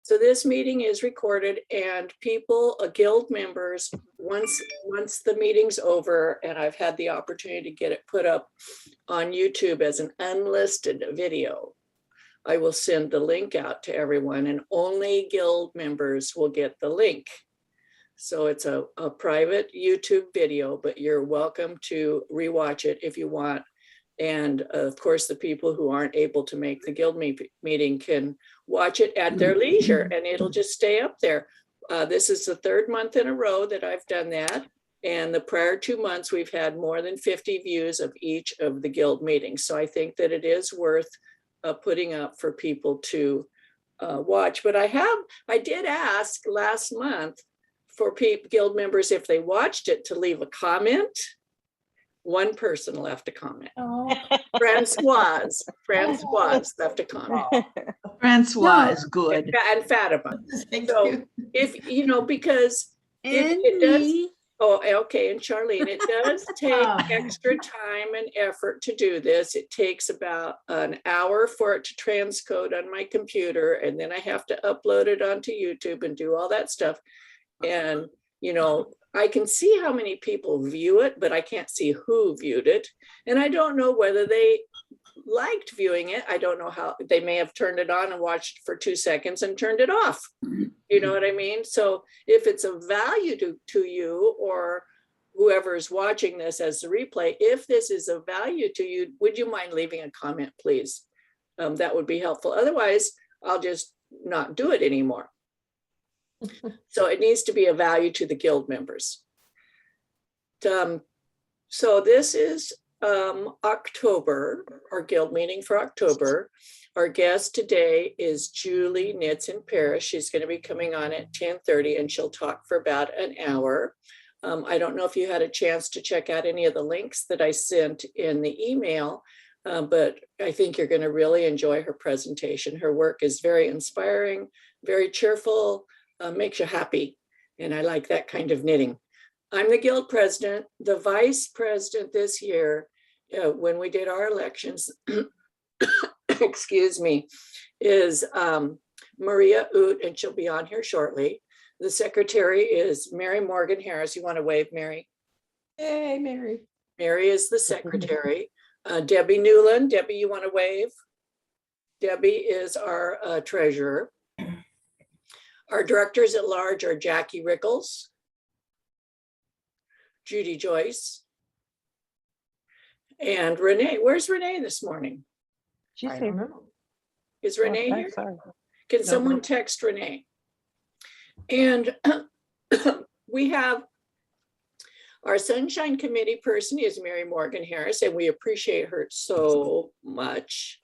So this meeting is recorded, and people, guild members, once the meeting's over and I've had the opportunity to get it put up on YouTube as an unlisted video, I will send the link out to everyone, and only guild members will get the link. So it's a private YouTube video, but you're welcome to rewatch it if you want. And of course, the people who aren't able to make the guild meeting can watch it at their leisure, and it'll just stay up there. This is the third month in a row that I've done that. And the prior 2 months, we've had more than 50 views of each of the guild meetings. So I think that it is worth putting up for people to watch. But I did ask last month for guild members, if they watched it, to leave a comment. One person left a comment. Oh. Francois left a comment. Francois is good. And Fatima. Thank So you. if, because it does, okay, and Charlene, it does take extra time and effort to do this. It takes about an hour for it to transcode on my computer, and then I have to upload it onto YouTube and do all that stuff. And, I can see how many people view it, but I can't see who viewed it. And I don't know whether they liked viewing it. I don't know how. They may have turned it on and watched for 2 seconds and turned it off. You know what I mean? So if it's of value to you, or whoever is watching this as the replay, if this is of value to you, would you mind leaving a comment, please? That would be helpful. Otherwise, I'll just not do it anymore. So it needs to be of value to the guild members. So this is October, our guild meeting for October. Our guest today is Julie Knits in Paris. She's going to be coming on at 10:30, and she'll talk for about an hour. I don't know if you had a chance to check out any of the links that I sent in the email, but I think you're going to really enjoy her presentation. Her work is very inspiring, very cheerful, makes you happy. And I like that kind of knitting. I'm the guild president. The vice president this year, when we did our elections, excuse me, is Maria Oot, and she'll be on here shortly. The secretary is Mary Morgan Harris. You want to wave, Mary? Hey, Mary. Mary is the secretary. Debbie Newland. Debbie, you want to wave? Debbie is our treasurer. Our directors at large are Jackie Rickles, Judy Joyce, and Renee. Where's Renee this morning? I don't know. Is Renee here? Can someone text Renee? And we have our Sunshine Committee person is Mary Morgan Harris, and we appreciate her so much.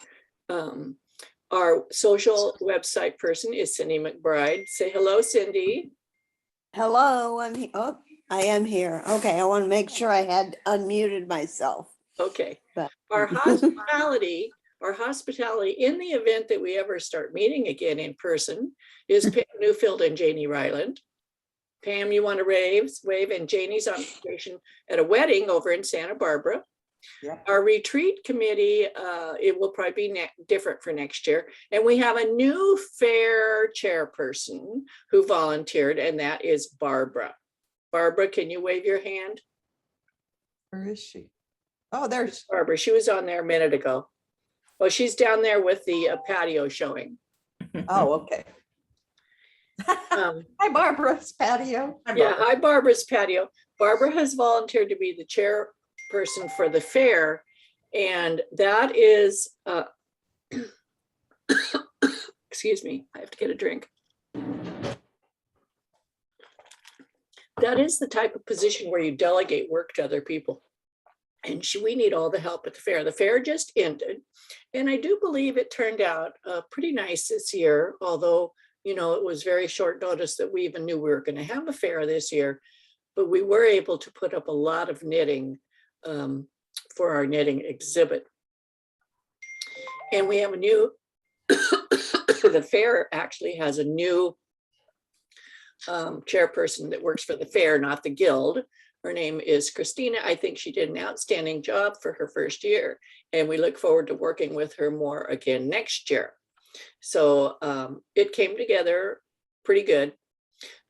Our social website person is Cindy McBride. Say hello, Cindy. Hello, I am here. Okay, I want to make sure I had unmuted myself. Okay. But- Our hospitality in the event that we ever start meeting again in person is Pam Newfield and Janie Ryland. Pam, you want to wave, and Janie's on vacation at a wedding over in Santa Barbara. Yeah. Our retreat committee, it will probably be different for next year. And we have a new fair chairperson who volunteered, and that is Barbara. Barbara, can you wave your hand? Where is she? Oh, there's Barbara. She was on there a minute ago. Well, she's down there with the patio showing. Oh, okay. Hi, Barbara's patio. Hi, Barbara's patio. Barbara has volunteered to be the chairperson for the fair, and that is excuse me, I have to get a drink. That is the type of position where you delegate work to other people, and we need all the help at the fair. The fair just ended, and I do believe it turned out pretty nice this year, although it was very short notice that we even knew we were going to have a fair this year, but we were able to put up a lot of knitting for our knitting exhibit. And we have a new, the fair actually has a new chairperson that works for the fair, not the guild. Her name is Christina. I think she did an outstanding job for her first year, and we look forward to working with her more again next year. So it came together pretty good.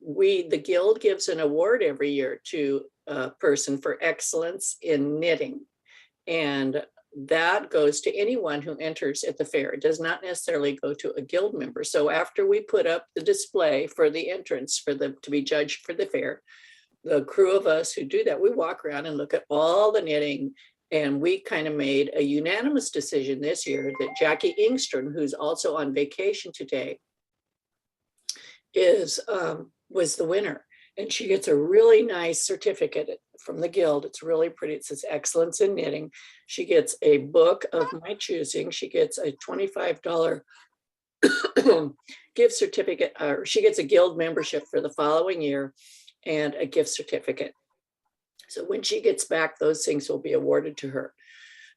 The Guild gives an award every year to a person for excellence in knitting. And that goes to anyone who enters at the fair. It does not necessarily go to a Guild member. So after we put up the display for the entrance for them to be judged for the fair, the crew of us who do that, we walk around and look at all the knitting. And we kind of made a unanimous decision this year that Jackie Ingstrom, who's also on vacation today, was the winner. And she gets a really nice certificate from the Guild. It's really pretty. It says excellence in knitting. She gets a book of my choosing. She gets a $25 gift certificate, or she gets a Guild membership for the following year and a gift certificate. So when she gets back, those things will be awarded to her.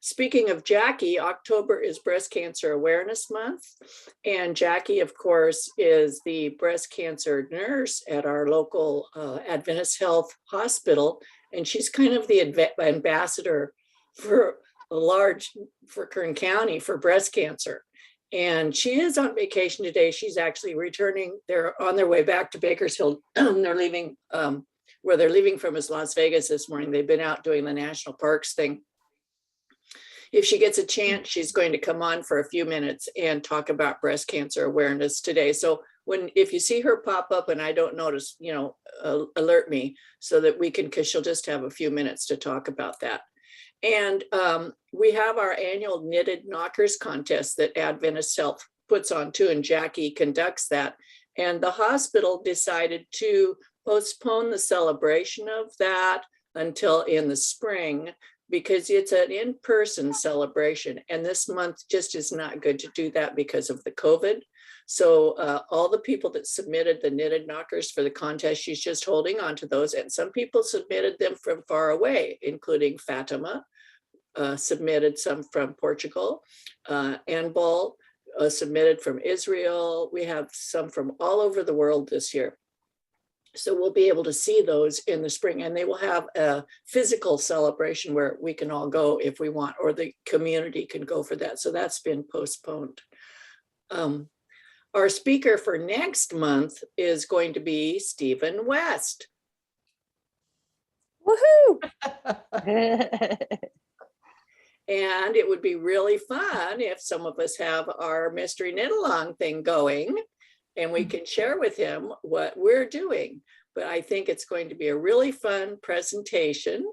Speaking of Jackie, October is Breast Cancer Awareness Month. And Jackie, of course, is the breast cancer nurse at our local Adventist Health Hospital. And she's kind of the ambassador for Kern County for breast cancer. And she is on vacation today. She's actually returning. They're on their way back to Bakersfield. They're leaving, where they're leaving from is Las Vegas this morning. They've been out doing the national parks thing. If she gets a chance, she's going to come on for a few minutes and talk about breast cancer awareness today. So if you see her pop up and I don't notice, alert me so that we can, because she'll just have a few minutes to talk about that. And we have our annual Knitted Knockers contest that Adventist Health puts on too, and Jackie conducts that. And the hospital decided to postpone the celebration of that until in the spring, because it's an in-person celebration. And this month just is not good to do that because of the COVID. So all the people that submitted the Knitted Knockers for the contest, she's just holding on to those. And some people submitted them from far away, including Fatima, submitted some from Portugal, Anbol submitted from Israel. We have some from all over the world this year. So we'll be able to see those in the spring, and they will have a physical celebration where we can all go if we want, or the community can go for that. So that's been postponed. Our speaker for next month is going to be Stephen West. Woohoo! And it would be really fun if some of us have our mystery knit along thing going, and we can share with him what we're doing. But I think it's going to be a really fun presentation.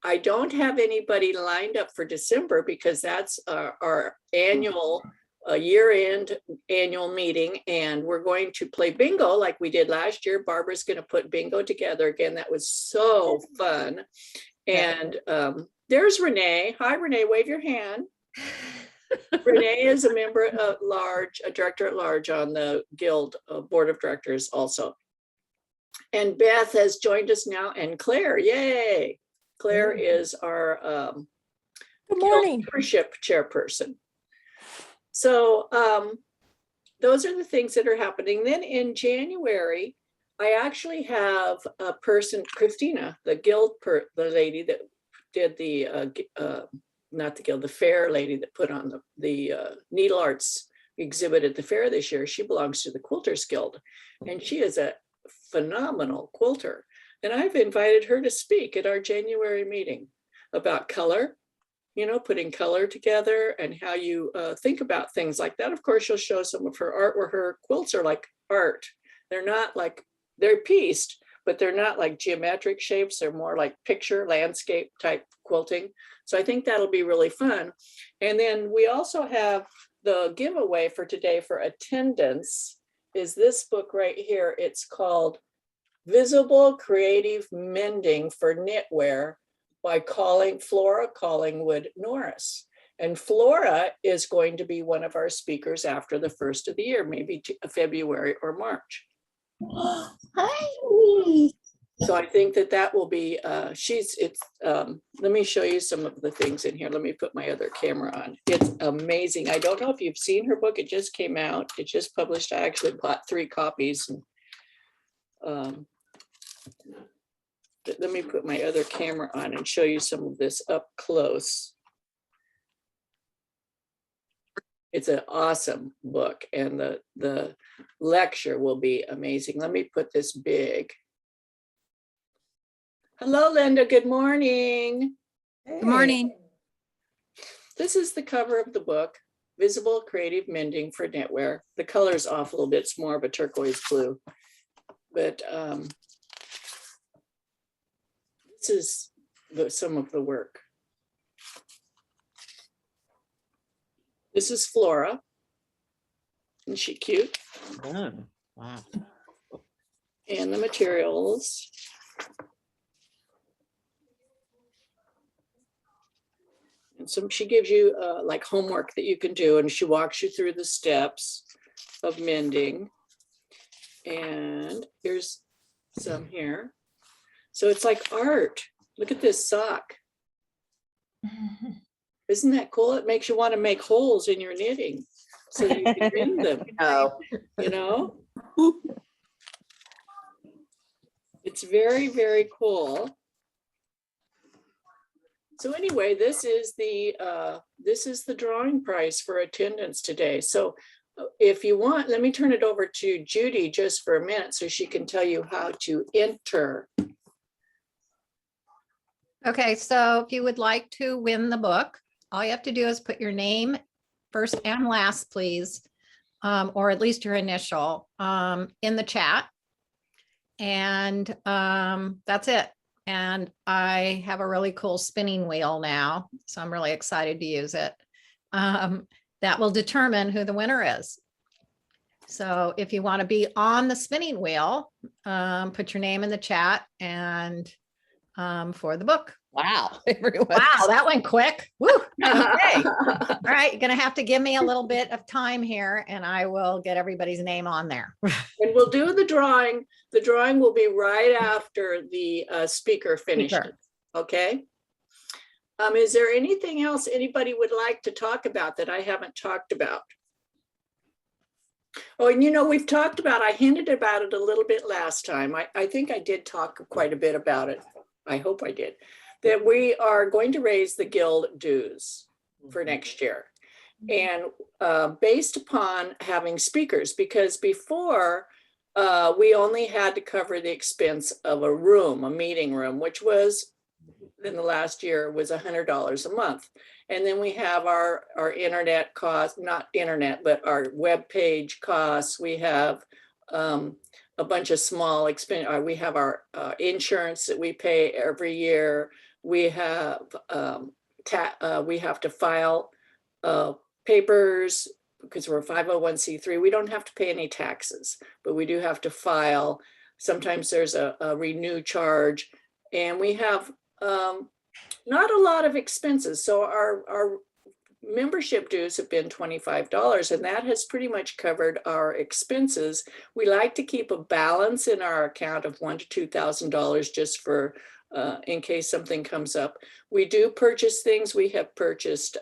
I don't have anybody lined up for December because that's our annual year-end annual meeting, and we're going to play bingo like we did last year. Barbara's going to put bingo together again. That was so fun. And there's Renee. Hi, Renee, wave your hand. Renee is a member at large, a director at large on the Guild Board of Directors also. And Beth has joined us now, and Claire, yay. Claire is our Good morning. membership chairperson. So those are the things that are happening. Then in January, I actually have a person, Christina, the Guild, the lady that did the, not the Guild, the fair lady that put on the needle arts exhibit at the fair this year. She belongs to the Quilters Guild, and she is a phenomenal quilter. And I've invited her to speak at our January meeting about color, putting color together and how you think about things like that. Of course, she'll show some of her art where her quilts are like art. They're not like, they're pieced, but they're not like geometric shapes. They're more like picture landscape type quilting. So I think that'll be really fun. And then we also have the giveaway for today for attendance is this book right here. It's called Visible Creative Mending for Knitwear by Flora Collingwood Norris. And Flora is going to be one of our speakers after the first of the year, maybe February or March. Hi. So I think that will be, let me show you some of the things in here. Let me put my other camera on. It's amazing. I don't know if you've seen her book. It just came out. It just published. I actually bought 3 copies. Let me put my other camera on and show you some of this up close. It's an awesome book, and the lecture will be amazing. Let me put this big. Hello, Linda. Good morning. Hey. Good morning. This is the cover of the book, Visible Creative Mending for Knitwear. The color's off a little bit. It's more of a turquoise blue. But this is some of the work. This is Flora. Isn't she cute? Oh, wow. And the materials. And so she gives you like homework that you can do, and she walks you through the steps of mending. And here's some here. So it's like art. Look at this sock. Isn't that cool? It makes you want to make holes in your knitting so that you can mend them, Oh, you know? It's very, very cool. So anyway, this is the drawing prize for attendance today. So if you want, let me turn it over to Judy just for a minute so she can tell you how to enter. Okay, so if you would like to win the book, all you have to do is put your name first and last, please, or at least your initial in the chat. And that's it. And I have a really cool spinning wheel now, so I'm really excited to use it. That will determine who the winner is. So if you want to be on the spinning wheel, put your name in the chat and for the book. wow. Everyone. Wow, that went quick. Woo. Okay. All right, you're going to have to give me a little bit of time here and I will get everybody's name on there. And we'll do the drawing. The drawing will be right after the speaker finishes. Speaker. Okay. Is there anything else anybody would like to talk about that I haven't talked about? Oh, and you know, we've talked about, I hinted about it a little bit last time. I think I did talk quite a bit about it. I hope I did. That we are going to raise the guild dues for next year. And based upon having speakers, because before we only had to cover the expense of a room, a meeting room, which was in the last year was $100 a month. And then we have our internet costs, not internet, but our web page costs. We have a bunch of small expense. We have our insurance that we pay every year. We have to file papers because we're a 501c3. We don't have to pay any taxes, but we do have to file. Sometimes there's a renew charge, and we have not a lot of expenses. So our membership dues have been $25, and that has pretty much covered our expenses. We like to keep a balance in our account of $1,000 to $2,000 just for in case something comes up. We do purchase things. We have purchased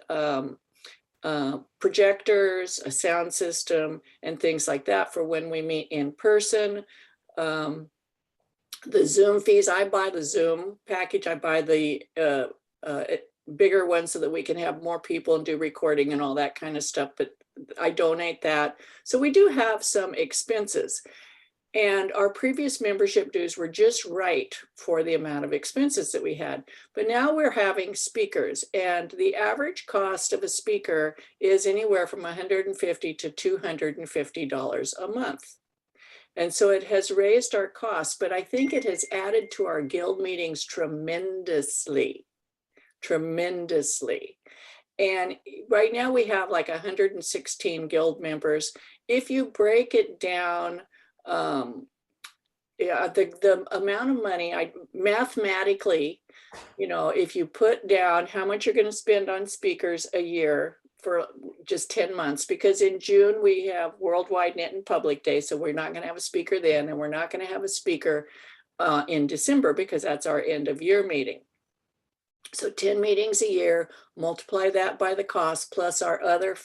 projectors, a sound system, and things like that for when we meet in person. The Zoom fees, I buy the Zoom package. I buy the bigger one so that we can have more people and do recording and all that kind of stuff, but I donate that. So we do have some expenses. And our previous membership dues were just right for the amount of expenses that we had. But now we're having speakers, and the average cost of a speaker is anywhere from $150 to $250 a month. And so it has raised our costs, but I think it has added to our guild meetings tremendously. And right now we have like 116 guild members. If you break it down, the amount of money, mathematically, you know, if you put down how much you're going to spend on speakers a year for just 10 months, because in June we have Worldwide Knit and Public Day, so we're not going to have a speaker then, and we're not going to have a speaker in December because that's our end of year meeting. So 10 meetings a year, multiply that by the cost plus our other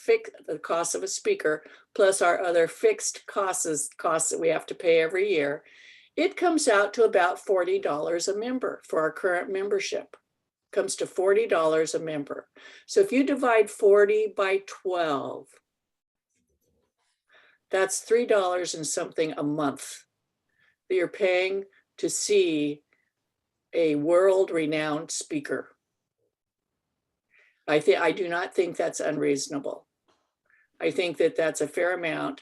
the cost of a speaker, plus our other fixed costs that we have to pay every year. It comes out to about $40 a member for our current membership. Comes to $40 a member. So if you divide 40 by 12, That's $3 and something a month that you're paying to see a world-renowned speaker. I do not think that's unreasonable. I think that that's a fair amount.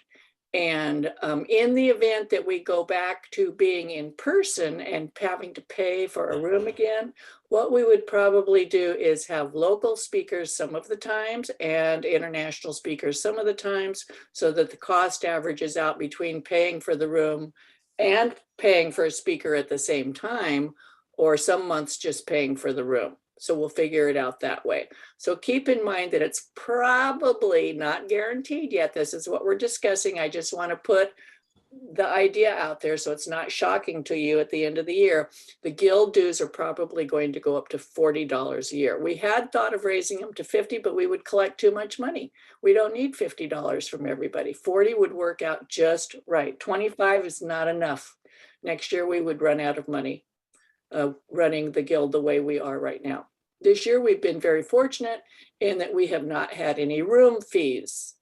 And in the event that we go back to being in person and having to pay for a room again, what we would probably do is have local speakers some of the times and international speakers some of the times, so that the cost averages out between paying for the room and paying for a speaker at the same time, or some months just paying for the room. So we'll figure it out that way. So keep in mind that it's probably not guaranteed yet. This is what we're discussing. I just want to put the idea out there so it's not shocking to you at the end of the year. The guild dues are probably going to go up to $40 a year. We had thought of raising them to $50, but we would collect too much money. We don't need $50 from everybody. 40 would work out just right. 25 is not enough. Next year we would run out of money running the guild the way we are right now. This year, we've been very fortunate in that we have not had any room fees.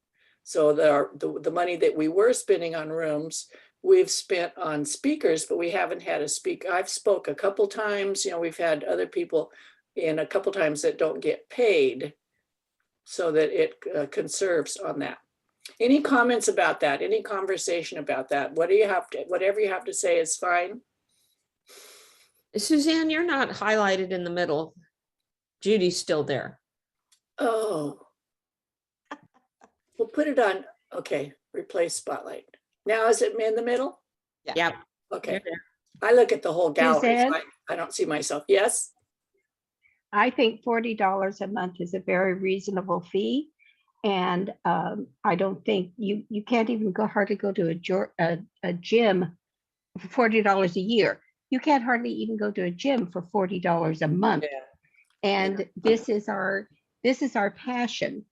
So the money that we were spending on rooms, we've spent on speakers, but we haven't had a speaker. I've spoke a couple times, you know, we've had other people in a couple times that don't get paid, so that it conserves on that. Any comments about that? Any conversation about that? Whatever you have to say is fine. Suzanne, you're not highlighted in the middle. Judy's still there. Oh. We'll put it on, okay, replace spotlight. Now is it in the middle? Yep. Okay. I look at the whole gallery, so Suzanne? I don't see myself. Yes? I think $40 a month is a very reasonable fee. And I don't think you can't even hardly go to a gym for $40 a year. You can't hardly even go to a gym for $40 a month. Yeah. And this is our passion.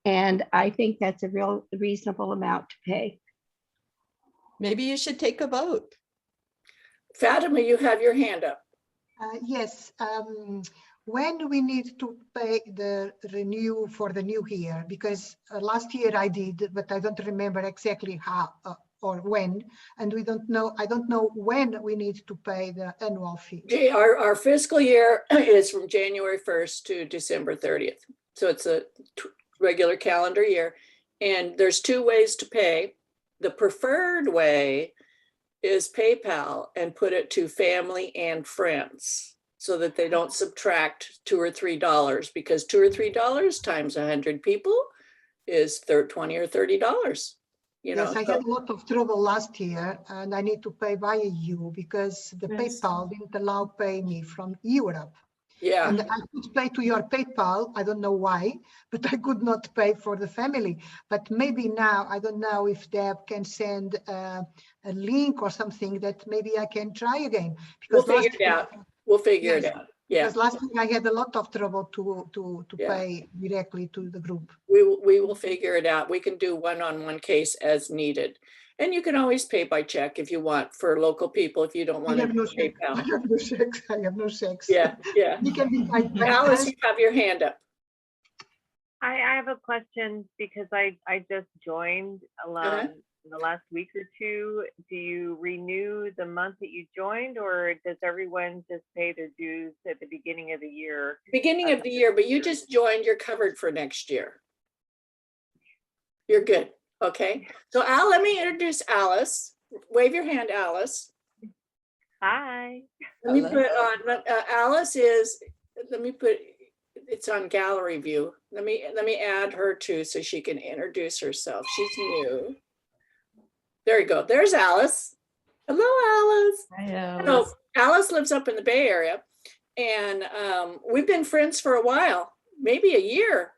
And I think that's a real reasonable amount to pay. Maybe you should take a vote. Fatima, you have your hand up. Yes. When do we need to pay the renew for the new year? Because last year I did, but I don't remember exactly how or when, and I don't know when we need to pay the annual fee. Our fiscal year is from January 1st to December 30th. So it's a regular calendar year. And there's two ways to pay. The preferred way is PayPal and put it to family and friends, so that they don't subtract $2 or $3, because $2 or $3 times 100 people is $20 or $30. You know, yes, I had a lot of trouble last year, and I need to pay via you because the Yes. PayPal didn't allow pay me from Europe. yeah, And I could pay to your PayPal. I don't know why, but I could not pay for the family. But maybe now, I don't know if Deb can send a link or something that maybe I can try again. we'll Because figure it out. We'll figure Yes. it out. Yeah, Because last year I had a lot of trouble to Yeah. pay directly to the group. we will figure it out. We can do one-on-one case as needed. And you can always pay by check if you want for local people, if you don't I want to have no do checks. I PayPal. have no checks. I have no checks. Yeah, yeah. You can be my Alice, you have your hand up. I have a question because I just joined in the last week or two. Do you renew the month that you joined, or does everyone just pay their dues at the beginning of the year? Beginning of the year, but you just joined, you're covered for next year. You're good. Okay. So Al, let me introduce Alice. Wave your hand, Alice. Hi. Let me Hello. put on, Alice is, it's on gallery view. Let me add her too, so she can introduce herself. She's new. There you go. There's Alice. Hello, Alice. So Alice lives up in the Bay Area, and we've been friends for a while, maybe a year.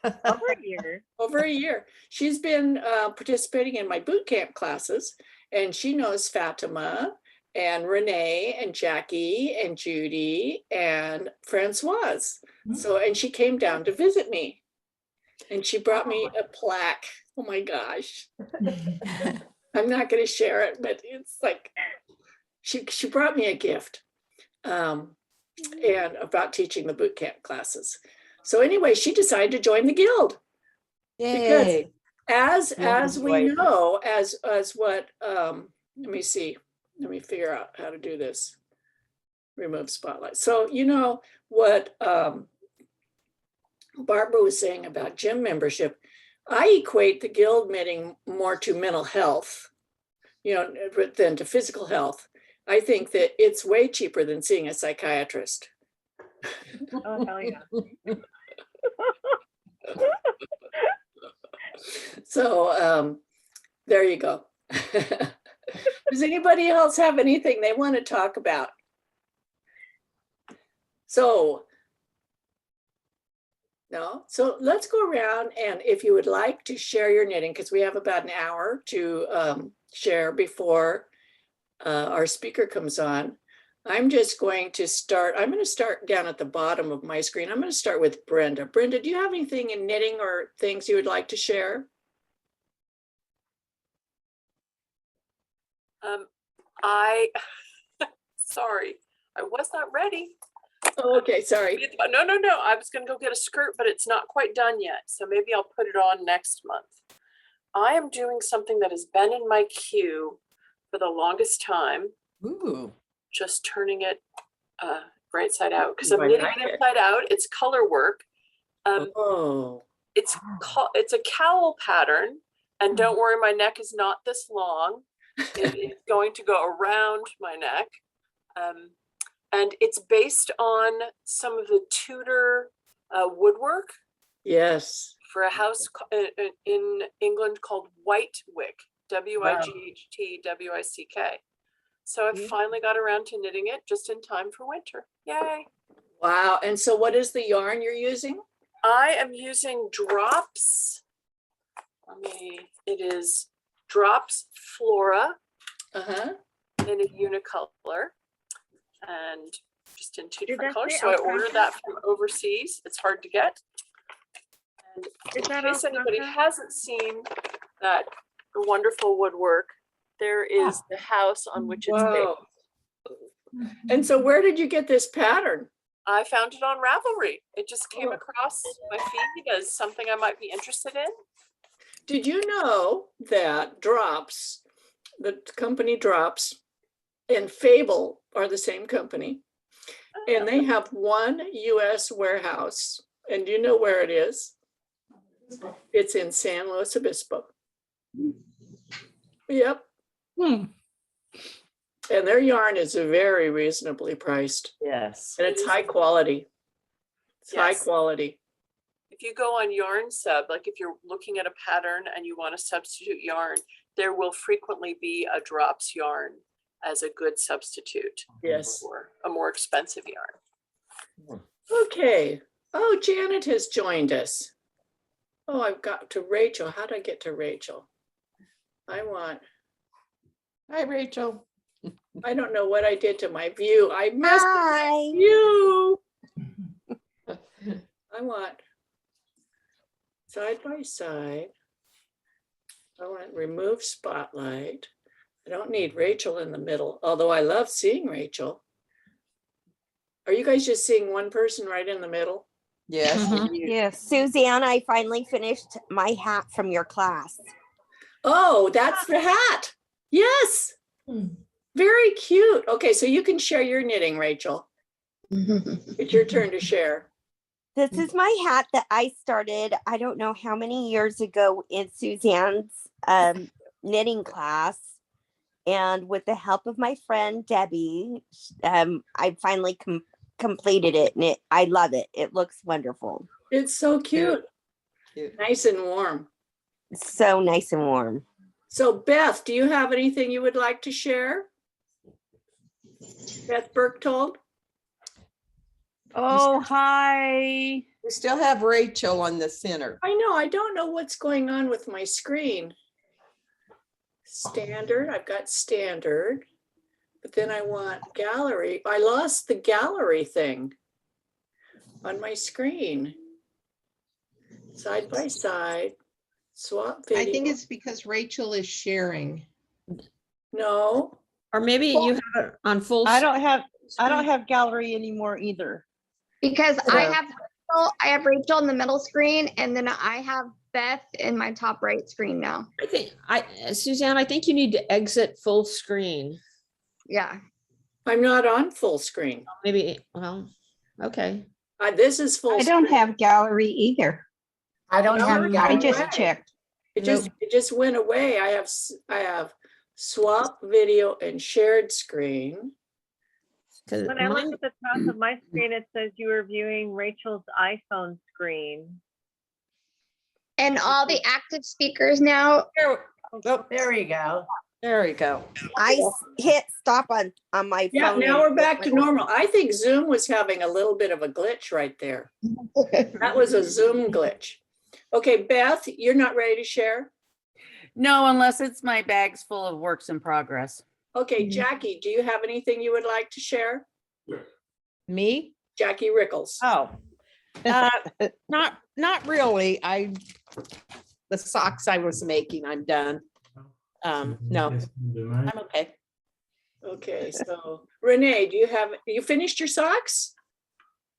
Over here. Over a year. She's been participating in my boot camp classes, and she knows Fatima and Renee and Jackie and Judy and Francoise. So, and she came down to visit me, and she brought me a plaque. Oh my gosh. I'm not going to share it, but it's like, she brought me a gift and about teaching the boot camp classes. So anyway, she decided to join the guild. Because Yay. as we enjoy it. know, as what, let me see, let me figure out how to do this. Remove spotlight. So you know what Barbara was saying about gym membership, I equate the guild meeting more to mental health, you know, than to physical health. I think that it's way cheaper than seeing a psychiatrist. Oh, hell yeah. So there you go. Does anybody else have anything they want to talk about? So, no, so let's go around, and if you would like to share your knitting, because we have about an hour to share before our speaker comes on. I'm just going to start, I'm going to start down at the bottom of my screen. I'm going to start with Brenda. Brenda, do you have anything in knitting or things you would like to share? Sorry, I was not ready. Oh, okay, sorry. No, I was gonna go get a skirt, but it's not quite done yet. So maybe I'll put it on next month. I am doing something that has been in my queue for the longest time, Ooh. just turning it right side out because I'm I knitting like it it. inside out. It's color work. Oh, It's a cowl pattern, and don't worry, my neck is not this long. It is going to go around my neck. And it's based on some of the Tudor woodwork yes. for a house in England called Whitewick, WIGHTWICK. So I finally got around to knitting it just in time for winter. Yay. Wow. And so what is the yarn you're using? I am using Drops. It is Drops Flora Uh-huh. in a unicolor. And just in two Did different that colors. say So I alpaca? ordered that from overseas. It's hard to get. And in Is that case anybody alpaca? hasn't seen that wonderful woodwork, there is the house on which it's based. Wow. And so where did you get this pattern? I found it on Ravelry. It just came Oh. across my feed as something I might be interested in. Did you know that Drops, the company Drops, and Fable are the same company? And they have one US warehouse. And do you know where it is? It's in San Luis Obispo. Yep. Hmm. And their yarn is very reasonably priced. Yes. And it's high quality. It's high Yes. quality. If you go on Yarn Sub, like if you're looking at a pattern and you want to substitute yarn, there will frequently be a Drops yarn as a good substitute Yes. for a more expensive yarn. Okay. Oh, Janet has joined us. Oh, I've got to Rachel. How do I get to Rachel? I don't know what I did to my view. I messed up my Hi. view. I want side by side. I want remove spotlight. I don't need Rachel in the middle, although I love seeing Rachel. Are you guys just seeing one person right in the middle? Yes. Mhm. Yes. Suzanne, I finally finished my hat from your class. Oh, that's the hat. Yes. Very cute. Okay, so you can share your knitting, Rachel. It's your turn to share. This is my hat that I started, I don't know how many years ago in Suzanne's knitting class. And with the help of my friend Debbie, I finally completed it, and I love it. It looks wonderful. It's so cute. Cute. Nice and warm. So nice and warm. So Beth, do you have anything you would like to share? Beth Berktold? Oh, hi. We still have Rachel on the center. I know, I don't know what's going on with my screen. Standard, I've got standard, but then I want gallery. I lost the gallery thing on my screen. Side by side, swap video. I think it's because Rachel is sharing. No, Or maybe you have it on full. I don't have gallery anymore either. Because So- I have Rachel in the middle screen, and then I have Beth in my top right screen now. I think Suzanne, I think you need to exit full screen. Yeah. I'm not on full screen. Maybe, well, okay. This is full. I don't screen. have gallery either. I don't have Gallery I went just away. checked. It just went away. I have swap video and shared screen. When I look at the top of my screen, it says you were viewing Rachel's iPhone screen. And all the active speakers now. There you go. There we go. I hit stop on my Yeah, phone. now and we're back to it went normal. I think Zoom was having a little bit of a glitch right there. That was a Zoom glitch. Okay, Beth, you're not ready to share? No, unless it's my bags full of works in progress. Okay, Jackie, do you have anything you would like to share? Me? Jackie Rickles. Oh. Not really. The socks I was making, I'm done. No, I'm okay. Okay, so Renee, you finished your socks?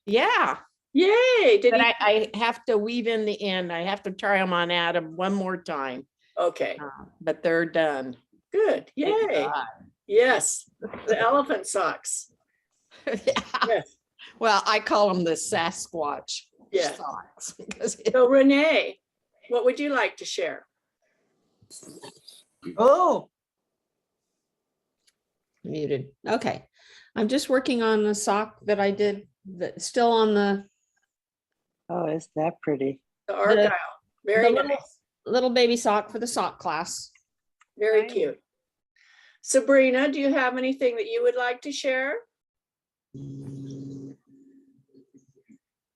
Yeah, Yay! but I have to weave in the end. I have to try them on Adam one more time. Okay, But they're done. good. Thank Yay! God. Yes, the elephant socks. Yeah. Yes, Well, I call them the Sasquatch Yeah. socks because so Renee, what would you like to share? Oh, Muted. Okay. I'm just working on the sock that I did that's still on the oh, is that pretty? The Argyle. Very the nice. little baby sock for the sock class. Very Nice. cute. Sabrina, do you have anything that you would like to share?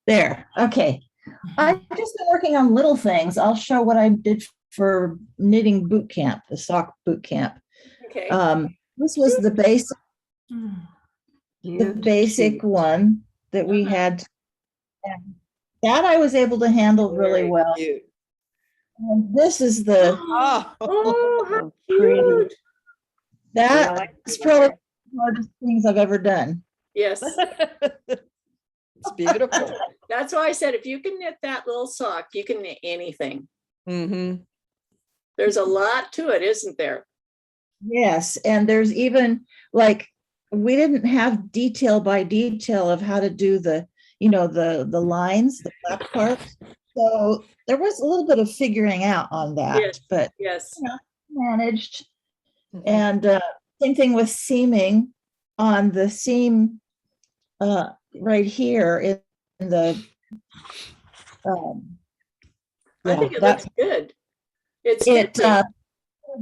There, okay. I've just been working on little things. I'll show what I did for knitting boot camp, the sock boot camp. Okay. This was the basic one that we had. And that I was able to handle really Very well. cute. And this is the, Oh, how cute. that's probably the hardest things I've ever done. Yes. it's beautiful. That's why I said, if you can knit that little sock, you can knit anything. Mm-hmm. There's a lot to it, isn't there? Yes, and there's even like, we didn't have detail by detail of how to do the, the lines, the flap parts. So there was a little bit of figuring out on that, Yes. but Yes. managed. And same thing with seaming on the seam right here in the. I think it looks good. It's it different.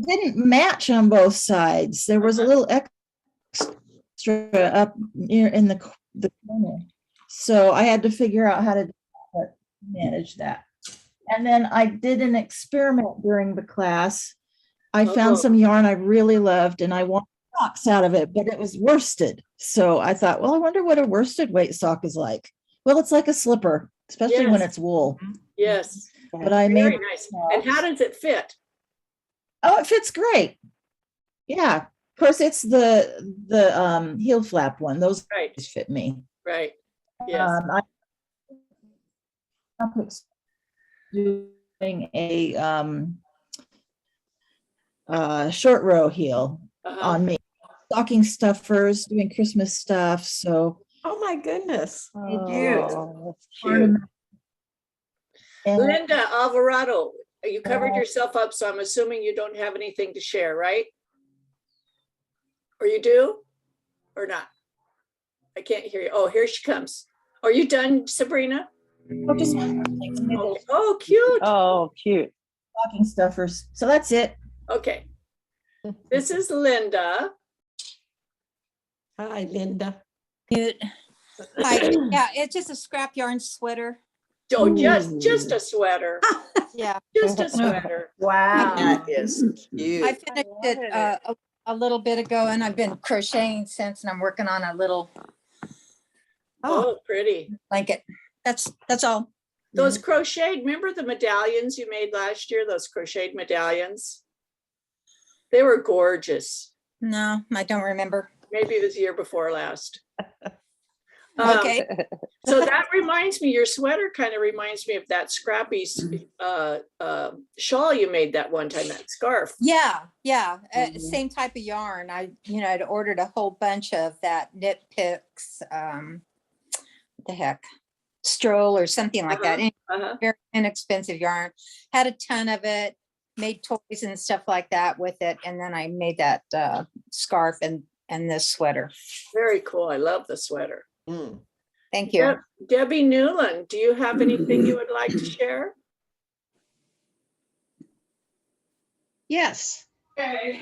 didn't match on both sides. There was a little extra up near in the corner, so I had to figure out how to manage that. And then I did an experiment during the class. I found some yarn I really loved, and I wanted socks out of it, but it was worsted. So I thought, well, I wonder what a worsted weight sock is like. Well, it's like a slipper, especially when Yes. it's wool. Yes. But I Very made nice. And how does it fit? Oh, it fits great. Yeah. Of course, it's the heel flap one. Those Right. fit me. Right. Yes. I'm doing a short row heel on me. Stocking stuffers, doing Christmas stuff. So Oh my goodness. oh, Cute. and Linda Alvarado, you covered yourself up, so I'm assuming you don't have anything to share, right? Or you do? Or not? I can't hear you. Oh, here she comes. Are you done, Sabrina? oh, just one thing. Oh, cute. Oh, cute. Stocking stuffers. So that's it. Okay. This is Linda. Hi, Linda. Cute. Hi. Yeah, it's just a scrap yarn sweater. Oh, just a sweater. Yeah. Just a sweater. Wow. That is cute. I finished it a little bit ago, and I've been crocheting since, and I'm working on a little Oh, pretty. blanket. That's all. Those crocheted, remember the medallions you made last year? Those crocheted medallions? They were gorgeous. No, I don't remember. Maybe it was the year before last. Okay. So that reminds me, your sweater kind of reminds me of that scrappy shawl you made that one time, that scarf. Yeah, yeah. Mhm. Same type of yarn. I'd ordered a whole bunch of that Knit Picks, what the heck, Stroll or something like that. Anyway, very inexpensive yarn. Had a ton of it, made toys and stuff like that with it. And then I made that scarf and this sweater. Very cool. I love the sweater. Thank you. Debbie Newland, do you have anything you would like to share? Yes. Okay.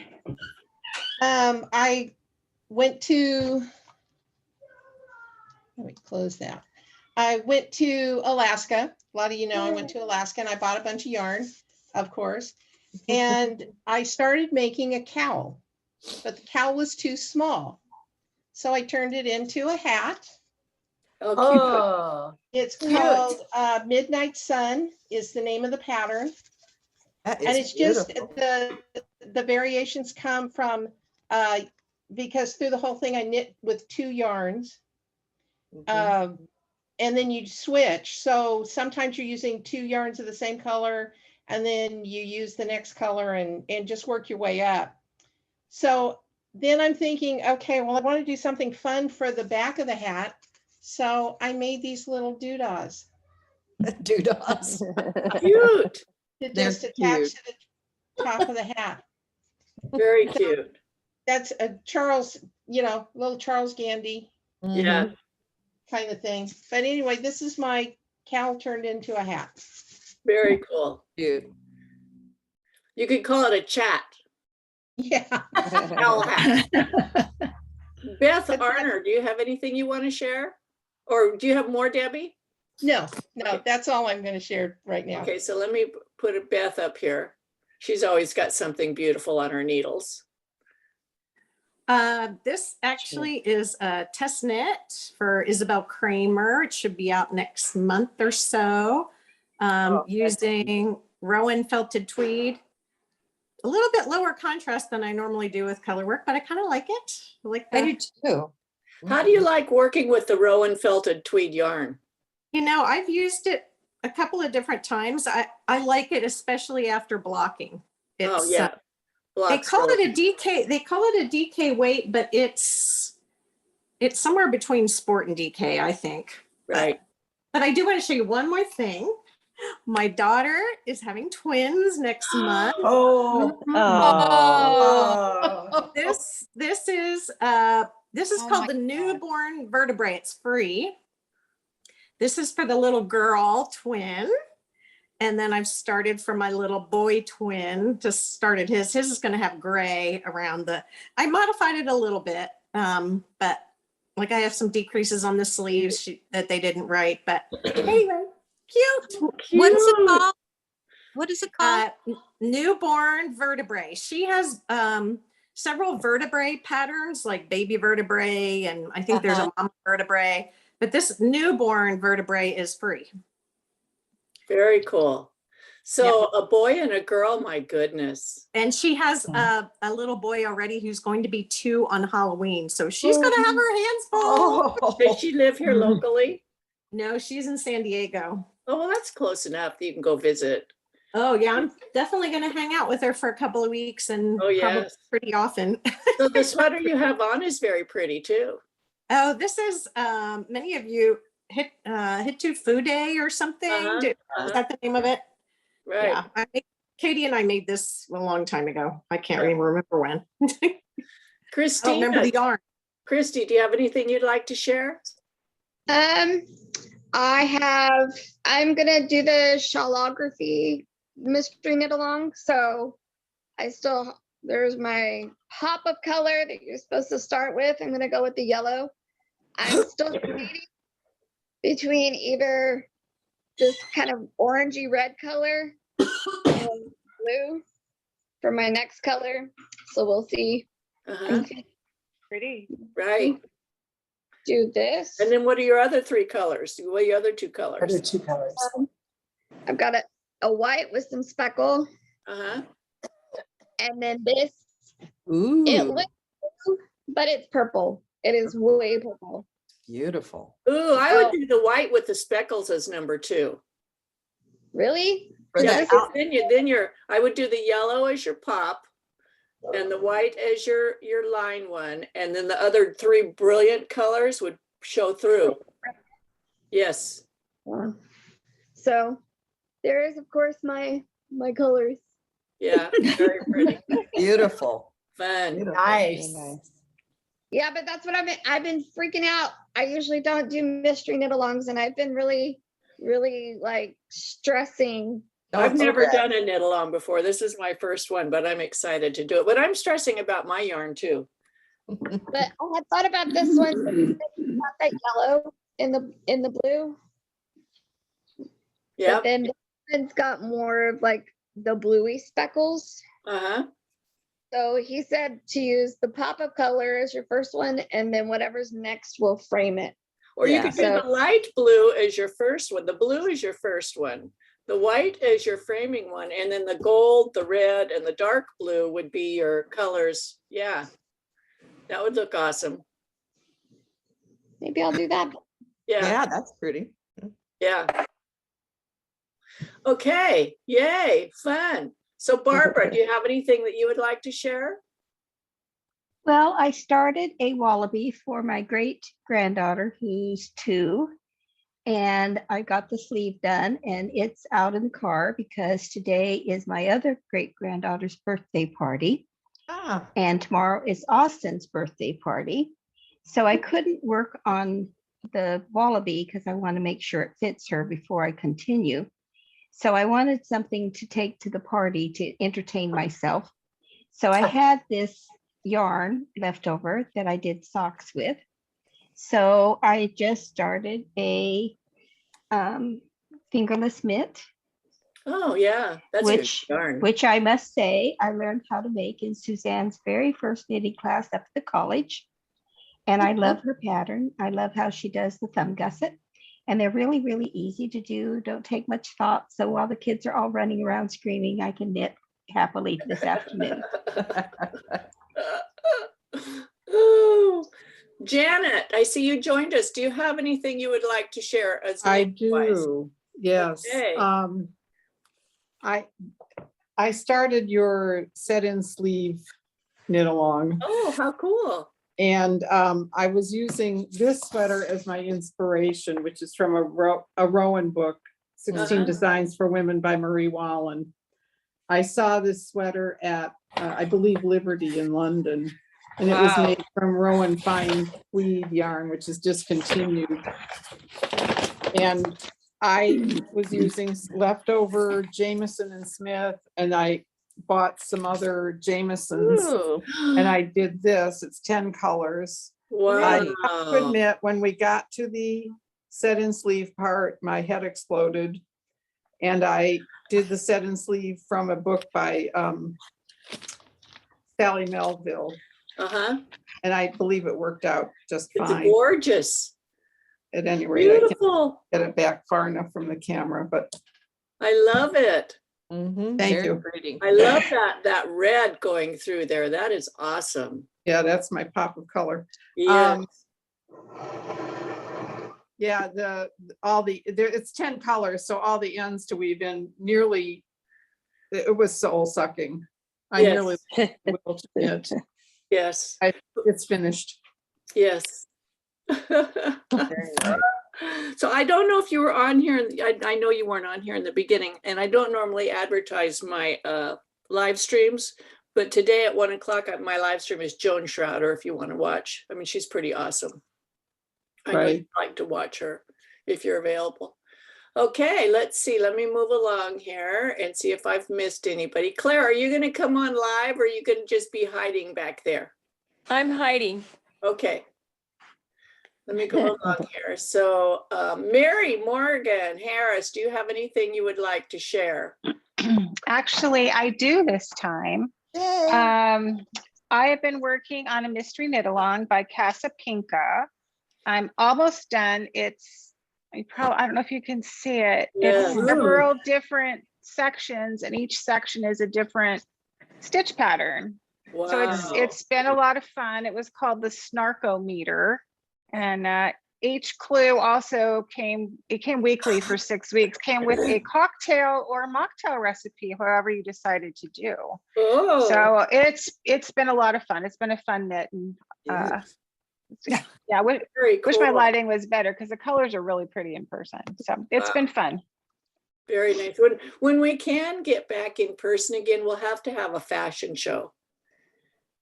I went to, let me close that. I went to Alaska. A lot of you know I went to Alaska and I bought a bunch of yarn, of course. And I started making a cowl, but the cowl was too small. So I turned it into a hat. Oh, it's cute. called Midnight Sun is the name of the pattern. That And is it's just beautiful. the variations come from because through the whole thing I knit with 2 yarns. And then you switch. So sometimes you're using 2 yarns of the same color, and then you use the next color and just work your way up. So then I'm thinking, okay, well, I want to do something fun for the back of the hat. So I made these little doodahs. Doodahs. Cute. To They're just attach cute. to the top of the hat. Very cute. That's a Charles, little Charles Gandy Yeah. kind of thing. But anyway, this is my cowl turned into a hat. Very cool. Cute. You could call it a chat. Yeah. Cowl hat. Beth Arner, do you have anything you want to share? Or do you have more, Debbie? No, that's all I'm going to share right now. Okay, so let me put a Beth up here. She's always got something beautiful on her needles. This actually is a test knit for Isabel Kramer. It should be out next month or so. Using Rowan felted tweed. A little bit lower contrast than I normally do with color work, but I kind of like it. I do too. How do you like working with the Rowan felted tweed yarn? I've used it a couple of different times. I like it, especially after blocking. Oh yeah. They call it a DK. They call it a DK weight, but it's somewhere between sport and DK, I think. Right. But I do want to show you one more thing. My daughter is having twins next month. This is called the newborn vertebrae. It's free. This is for the little girl twin. And then I've started for my little boy twin, just started his. His is going to have gray around I modified it a little bit, but like I have some decreases on the sleeves that they didn't write. But anyway, cute. What is it called? What is it called? Newborn vertebrae. She has several vertebrae patterns, like baby vertebrae, and I think there's a mama vertebrae. But this newborn vertebrae is free. Very cool. So a boy and a girl, my goodness. And she has a little boy already who's going to be 2 on Halloween. So she's going to have her hands full. Does she live here locally? No, she's in San Diego. Oh, well, that's close enough. You can go visit. Oh, yeah. I'm definitely going to hang out with her for a couple of weeks and probably pretty often. So the sweater you have on is very pretty too. Oh, this is many of you Hitu Fude or something. Is that the name of it? Right. Yeah. Katie and I made this a long time ago. I can't even remember when. Christina, remember the yarn. Christy, do you have anything you'd like to share? I'm gonna do the shawlography mystery knit along. So there's my pop of color that you're supposed to start with. I'm gonna go with the yellow. I'm still debating between either this kind of orangey red color and blue for my next color. So we'll see. Pretty. Right. Do this. And then what are your other 3 colors? What are your other 2 colors? What are 2 colors? I've got a white with some speckle. And then this. Ooh. It looks blue, but it's purple. It is way purple. Beautiful. Ooh, I would do the white with the speckles as number 2. Really? For Yeah, that because out- I would do the yellow as your pop and the white as your line one. And then the other 3 brilliant colors would show through. Yes. So there is, of course, my colors. Yeah, very pretty. Beautiful. Fun. Nice. Yeah, but that's what I've been freaking out. I usually don't do mystery knit-alongs, and I've been really like stressing. I've never done a knit along before. This is my first one, but I'm excited to do it. But I'm stressing about my yarn too. But I had thought about this one, not that yellow in the blue. Yeah. But then it's got more of like the bluey speckles. Uh-huh. So he said to use the pop-up color as your first one, and then whatever's next will frame it. Or you could do the light blue as your first one. The blue is your first one. The white is your framing one. And then the gold, the red, and the dark blue would be your colors. Yeah. That would look awesome. Maybe I'll do that. Yeah. Yeah, that's pretty. Yeah. Okay. Yay. Fun. So Barbara, do you have anything that you would like to share? Well, I started a wallaby for my great granddaughter who's 2, and I got the sleeve done, and it's out in the car because today is my other great granddaughter's birthday party. And tomorrow is Austin's birthday party. So I couldn't work on the wallaby because I want to make sure it fits her before I continue. So I wanted something to take to the party to entertain myself. So I had this yarn left over that I did socks with. So I just started a fingerless mitt. Oh yeah, that's a good yarn. Which I must say I learned how to make in Suzanne's very first knitting class up at the college. And I love her pattern. I love how she does the thumb gusset. And they're really, really easy to do. Don't take much thought. So while the kids are all running around screaming, I can knit happily this afternoon. Oh, Janet, I see you joined us. Do you have anything you would like to share? I do. Yes. Okay. I started your set-in sleeve knit along. Oh, how cool. And I was using this sweater as my inspiration, which is from a Rowan book, 16 Designs for Women by Marie Wallen. I saw this sweater at, I believe, Liberty in London. And it was made from Rowan fine tweed yarn, which is discontinued. And I was using leftover Jameson and Smith, and I bought some other Jamesons. Ooh. And I did this. It's 10 colors. Wow. I have to admit, when we got to the set-in sleeve part, my head exploded. And I did the set-in sleeve from a book by Sally Melville. And I believe it worked out just fine. It's gorgeous. At any rate, I beautiful. can't get it back far enough from the camera, but I love it. thank you. I love that red going through there. That is awesome. Yeah, that's my pop of color. Yes. Yeah, it's 10 colors, so all the ends to weave in nearly, it was soul sucking. I Yes. nearly will to knit. Yes. It's finished. Yes. So I don't know if you were on here. I know you weren't on here in the beginning, and I don't normally advertise my live streams, but today at 1 o'clock, my live stream is Joan Schroeder, if you want to watch. I mean, she's pretty awesome. I know you'd like to watch her if you're available. Okay, let's see. Let me move along here and see if I've missed anybody. Claire, are you going to come on live, or are you going to just be hiding back there? I'm hiding. Okay. Let me go along here. So Mary Morgan Harris, do you have anything you would like to share? Actually, I do this time. I have been working on a mystery knit along by Casa Pinka. I'm almost done. It's, I don't know if you can see it. It's several different sections, and each section is a different stitch pattern. Wow. So it's been a lot of fun. It was called the Snarko meter. And each clue also it came weekly for 6 weeks, came with a cocktail or mocktail recipe, however you decided to do. Oh, So it's been a lot of fun. It's been a fun knit, and yeah, very wish my cool. lighting was better because the colors are really pretty in person. So it's been fun. Very nice. When we can get back in person again, we'll have to have a fashion show.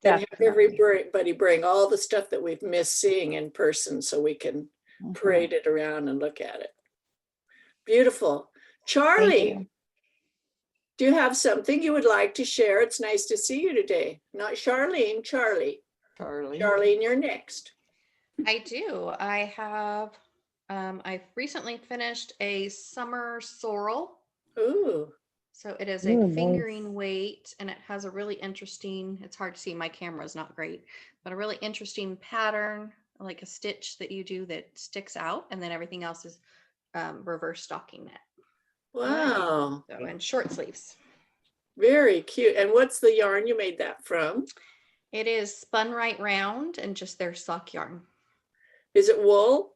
And have everybody bring all the stuff that we've missed seeing in person so we can parade it around and look at it. Beautiful. Charlie, do you have something you would like to share? It's nice to see you today. Not Charlene, Charlie. Charlene, you're next. I do. I have, I've recently finished a summer sorrel. Ooh. So it is a fingering weight, and it has a really interesting, it's hard to see, my camera is not great, but a really interesting pattern, like a stitch that you do that sticks out, and then everything else is reverse stocking knit. Wow. So, and short sleeves. Very cute. And what's the yarn you made that from? It is spun right round and just their sock yarn. Is it wool?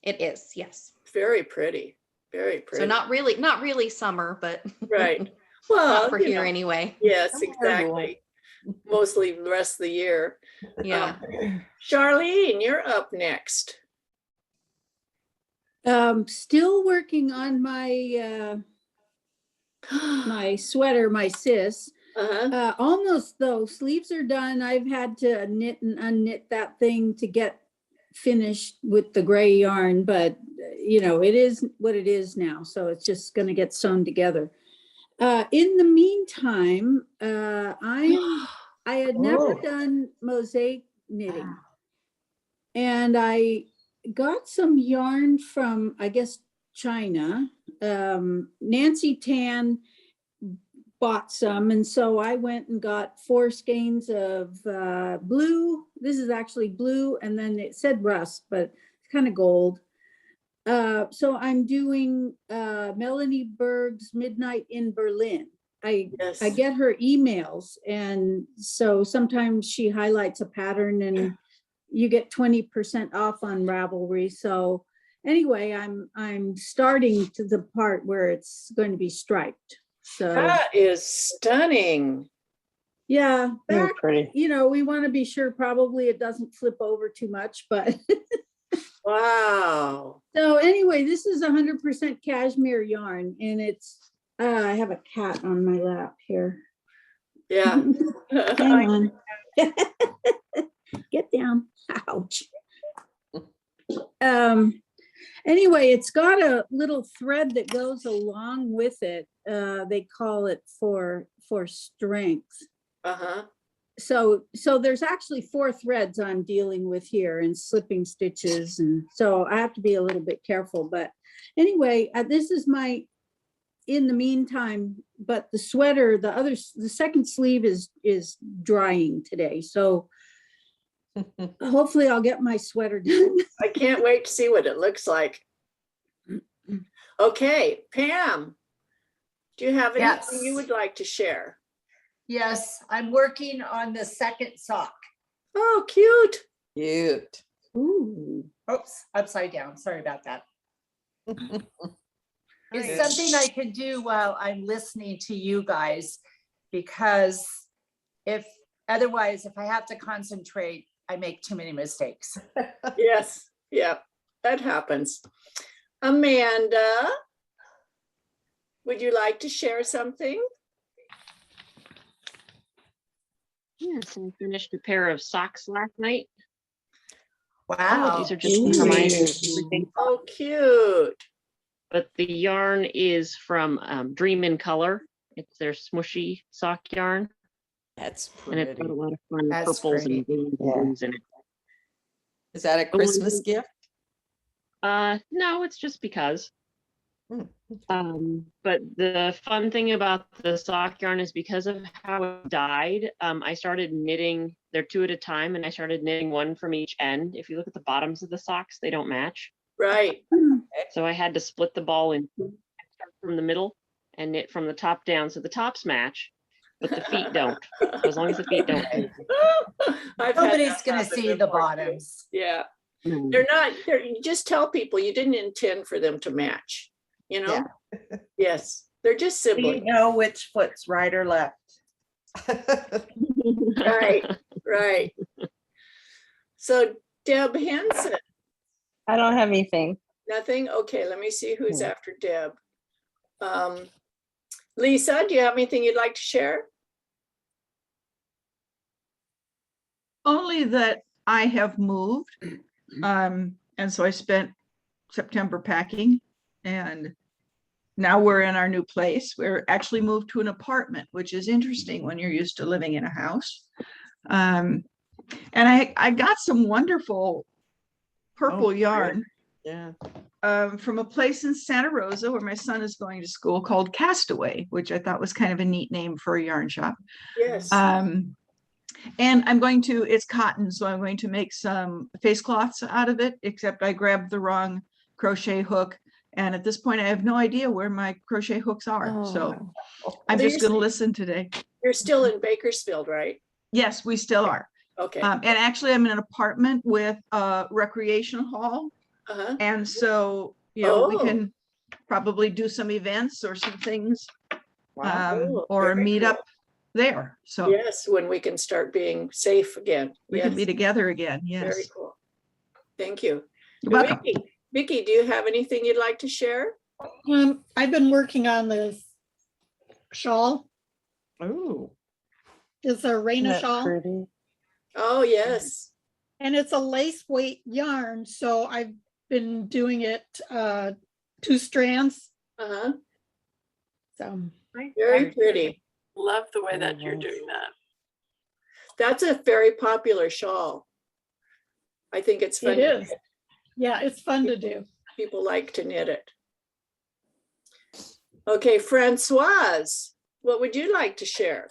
It is, yes. Very pretty. Very pretty. So not really summer, but right. Well, not for here anyway. Yes, exactly. Mostly the rest of the year. Yeah. Charlene, you're up next. Still working on my my sweater, my sis. Almost though, sleeves are done. I've had to knit and unknit that thing to get finished with the gray yarn, but you know, it is what it is now. So it's just going to get sewn together. In the meantime, I had never done mosaic knitting, and I got some yarn from, I guess, China. Nancy Tan bought some, and so I went and got 4 skeins of blue. This is actually blue, and then it said rust, but it's kind of gold. So I'm doing Melanie Berg's Midnight in Berlin. I get her emails, and so sometimes she highlights a pattern and you get 20% off on Ravelry. So anyway, I'm starting to the part where it's going to be striped. So that is stunning. Yeah, back, you know, we want to be sure probably it doesn't flip over too much, but wow. So anyway, this is 100% cashmere yarn, and it's I have a cat on my lap here. Yeah. Hang on. Get down. Ouch. Anyway, it's got a little thread that goes along with it. They call it for strength. So there's actually 4 threads I'm dealing with here and slipping stitches, and so I have to be a little bit careful. But anyway, this is my in the meantime. But the sweater, the second sleeve is drying today, so hopefully I'll get my sweater done. I can't wait to see what it looks like. Okay, Pam, do you have anything you would like to share? Yes, I'm working on the second sock. Oh, cute. Cute. Ooh. Oops, upside down. Sorry about that. It's something I can do while I'm listening to you guys, because if I have to concentrate, I make too many mistakes. Yes, yeah, that happens. Amanda, would you like to share something? Yes, I finished a pair of socks last night. Wow. These are just for my everything. Oh, cute. But the yarn is from Dream in Color. It's their smushy sock yarn. That's pretty. And it's got a lot of fun That's purples pretty. and blues and blues in it. Is that a Christmas gift? No, it's just because. But the fun thing about the sock yarn is because of how it dyed, I started knitting, they're 2 at a time, and I started knitting 1 from each end. If you look at the bottoms of the socks, they don't match. Right. So I had to split the ball in 2 and start from the middle and knit from the top down, so the tops match, but the feet don't. So as long as the feet don't. Nobody's going to see the bottoms. Yeah. They're not, you just tell people you didn't intend for them to match, you know? Yes, they're just You siblings. know which foot's right or left. Right, right. So Deb Henson, I don't have anything. nothing? Okay, let me see who's after Deb. Lisa, do you have anything you'd like to share? Only that I have moved. And so I spent September packing, and now we're in our new place. We're actually moved to an apartment, which is interesting when you're used to living in a house. And I got some wonderful purple yarn. Yeah. From a place in Santa Rosa where my son is going to school called Castaway, which I thought was kind of a neat name for a yarn shop. Yes. And I'm going to, it's cotton, so I'm going to make some face cloths out of it, except I grabbed the wrong crochet hook. And at this point, I have no idea where my crochet hooks are. So I'm just going to listen today. You're still in Bakersfield, right? Yes, we still are. Okay. And actually, I'm in an apartment with a recreation hall. And so, you know, we can probably do some events or some things, or a meetup there. So yes, when we can start being safe again. we can be together again. Yes. Very cool. Thank you. You're welcome. Vicki, do you have anything you'd like to share? I've been working on this shawl. Oh. It's a Raina shawl. Pretty. Oh, yes. And it's a lace weight yarn. So I've been doing it 2 strands. So very pretty. Love the way that you're doing that. That's a very popular shawl. I think it's fun. It is. Yeah, it's fun to do. People like to knit it. Okay, Francoise, what would you like to share?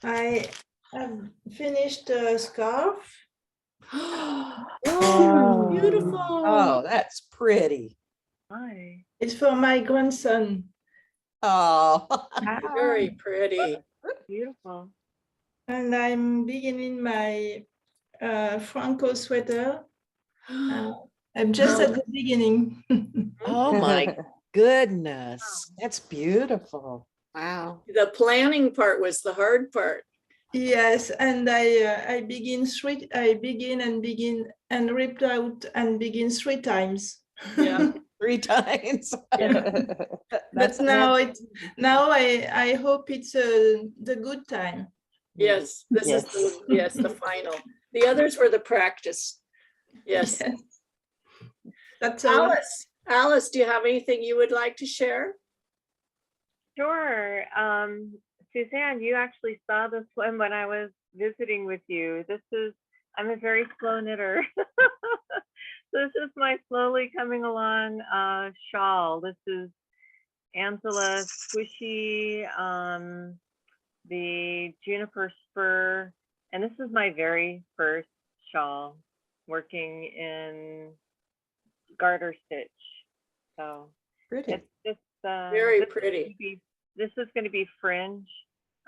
I have finished a scarf. Oh, beautiful. Oh, that's pretty. Hi. It's for my grandson. Oh, very pretty. Beautiful. And I'm beginning my Franco sweater. I'm just at the beginning. oh my goodness. That's beautiful. Wow. The planning part was the hard part. Yes, and I begin and ripped out and begin 3 times. Yeah, 3 times. But now I hope it's the good time. Yes, this is the final. The others were the practice. Yes. That's Alice. Alice, do you have anything you would like to share? Sure. Suzanne, you actually saw this one when I was visiting with you. I'm a very slow knitter. This is my slowly coming along shawl. This is Angela Squishy, the Juniper Spur, and this is my very first shawl working in garter stitch. So pretty. It's just very pretty. This is going to be fringe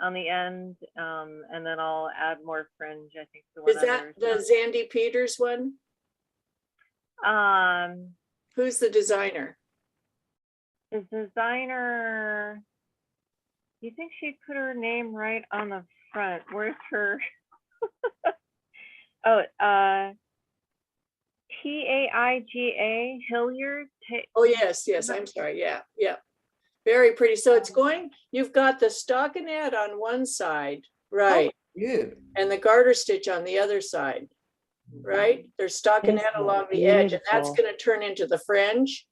on the end, and then I'll add more fringe, I think. Is that the Zandy Peters one? Who's the designer? The designer, you think she'd put her name right on the front? Where's her? Taiga Hilliard. Oh, yes, I'm sorry. Yeah. Very pretty. So it's going, you've got the stockinette on one side, right? Oh, and the garter stitch on the other side, right? There's stockinette along the edge, and that's going to turn into the fringe.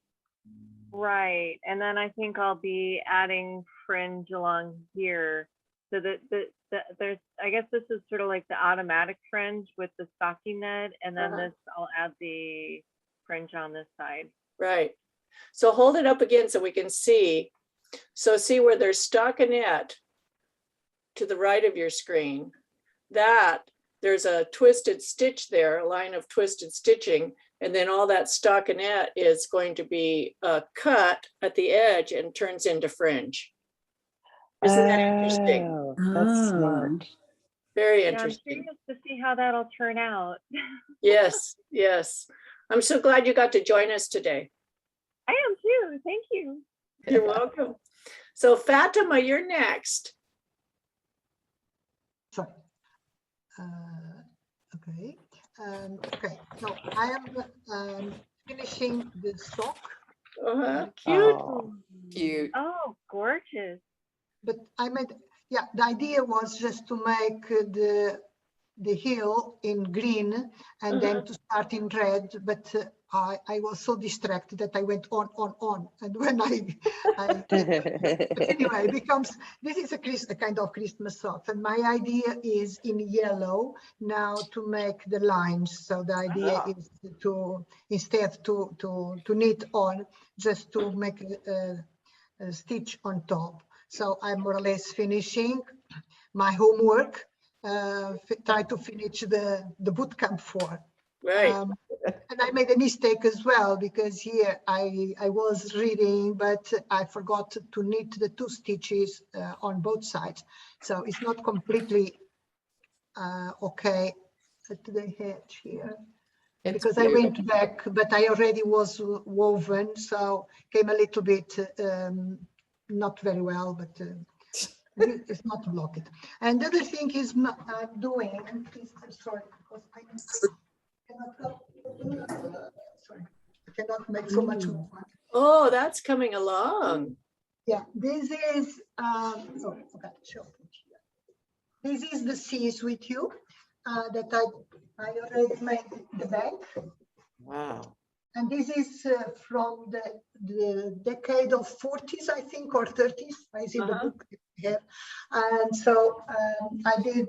Right. And then I think I'll be adding fringe along here. So there's, I guess this is sort of like the automatic fringe with the stockinette, and then this, I'll add the fringe on this side. Right. So hold it up again so we can see. So see where there's stockinette to the right of your screen, that there's a twisted stitch there, a line of twisted stitching, and then all that stockinette is going to be cut at the edge and turns into fringe. Isn't that interesting? That's smart. Very Yeah, I'm interesting. curious to see how that'll turn out. Yes, yes. I'm so glad you got to join us today. I am too. Thank you. You're welcome. So Fatima, you're next. Sorry. Okay. Okay. So I am finishing the sock. Cute. Oh, cute. Oh, gorgeous. But I made, yeah, the idea was just to make the heel in green and then to start in red, but I was so distracted that I went on. And when but anyway, it becomes, this is a kind of Christmas sock. And my idea is in yellow now to make the lines. So the idea is to, instead to knit on, just to make a stitch on top. So I'm more or less finishing my homework, try to finish the boot camp for. Right. And I made a mistake as well, because here I was reading, but I forgot to knit the 2 stitches on both sides. So it's not completely okay at the edge here. It's because beautiful. I went back, but I already was woven, so came a little bit not very well, but it's not blocked. And the other thing is doing, and please, I'm sorry, because I cannot go. Sorry, I cannot make so much movement. Oh, that's coming along. Yeah, this is, oh, okay, sure. This is the C's with you that I already made the back. Wow. And this is from the decade of 40s, I think, or 30s. I see the book here. And so I did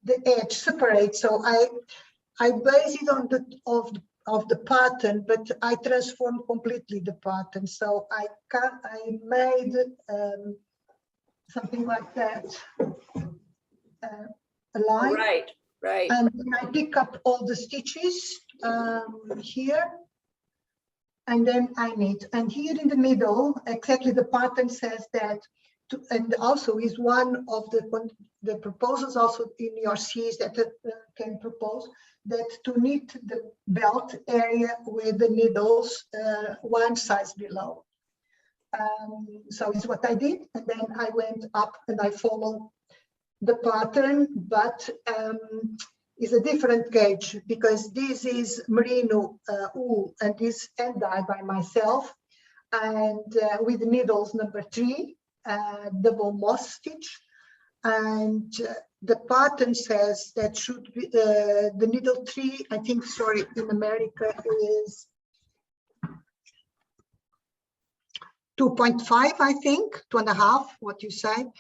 the edge separate. So I based it on the pattern, but I transformed completely the pattern. So I made something like that, a line. Right. And then I pick up all the stitches here, and then I knit. And here in the middle, exactly the pattern says that, and also is one of the proposals also in your C's that can propose that to knit the belt area with the needles one size below. So it's what I did, and then I went up and I followed the pattern, but is a different gauge because this is merino wool and this hand dyed by myself, and with needles number 3, double moss stitch, and the pattern says that should be the needle 3, I think, sorry, in America is 2.5, I think, 2.5, what you say.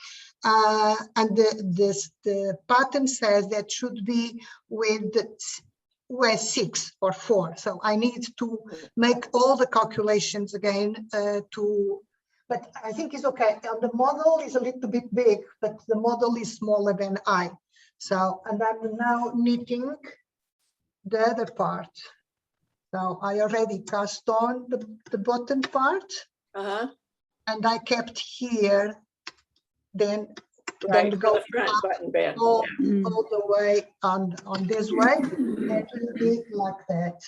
And the pattern says that should be with 6 or 4. So I need to make all the calculations again but I think it's okay. And the model is a little bit big, but the model is smaller than I. So, and I'm now knitting the other part. So I already cast on the bottom part. And I kept here, then go the front button band. all the way on this way, and it will be like that.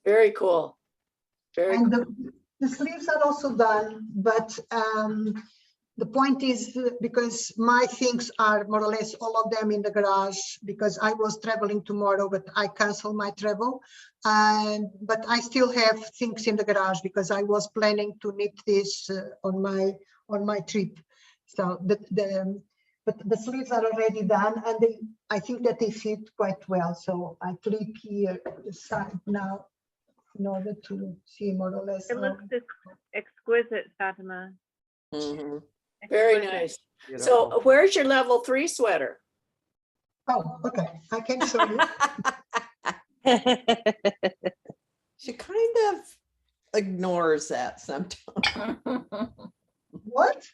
Very cool. And the sleeves are also done, but the point is because my things are more or less all of them in the garage because I was traveling tomorrow, but I canceled my travel. But I still have things in the garage because I was planning to knit this on my trip. So but the sleeves are already done, and I think that they fit quite well. So I clip here the side now in order to see more or less. It looks exquisite, Fatima. Very nice. So where's your level 3 sweater? Oh, okay. I can show you. She kind of ignores that sometimes. What?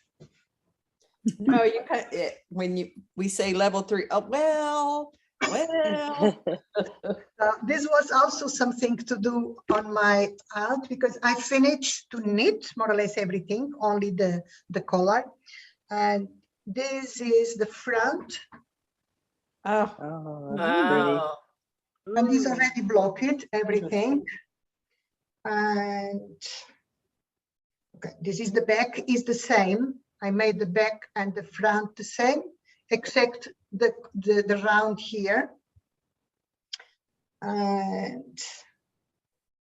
No, you kind of, when we say level 3. Oh, well. This was also something to do on my out because I finished to knit more or less everything, only the collar, and this is the front. Oh, Wow. And this already blocked everything. And okay, this is the back, is the same. I made the back and the front the same, except the round here. And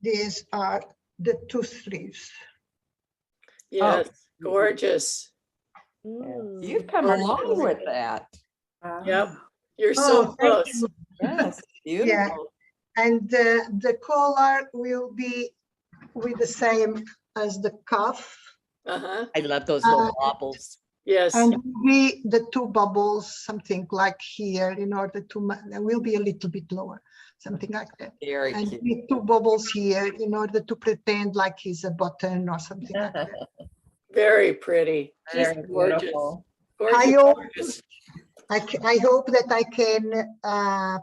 these are the two sleeves. Yes, gorgeous. You've come along with that. Yep, you're so thank close. you. Yes, Yeah, beautiful. and the collar will be with the same as the cuff. Uh-huh. I love those little bobbles. Yes. And be the two bubbles, something like here, in order to, there will be a little bit lower, something like that. Very And cute. with two bubbles here in order to pretend like it's a button or something like that. Very pretty. Just Very gorgeous. beautiful. Gorgeous, I hope, gorgeous. I hope that I can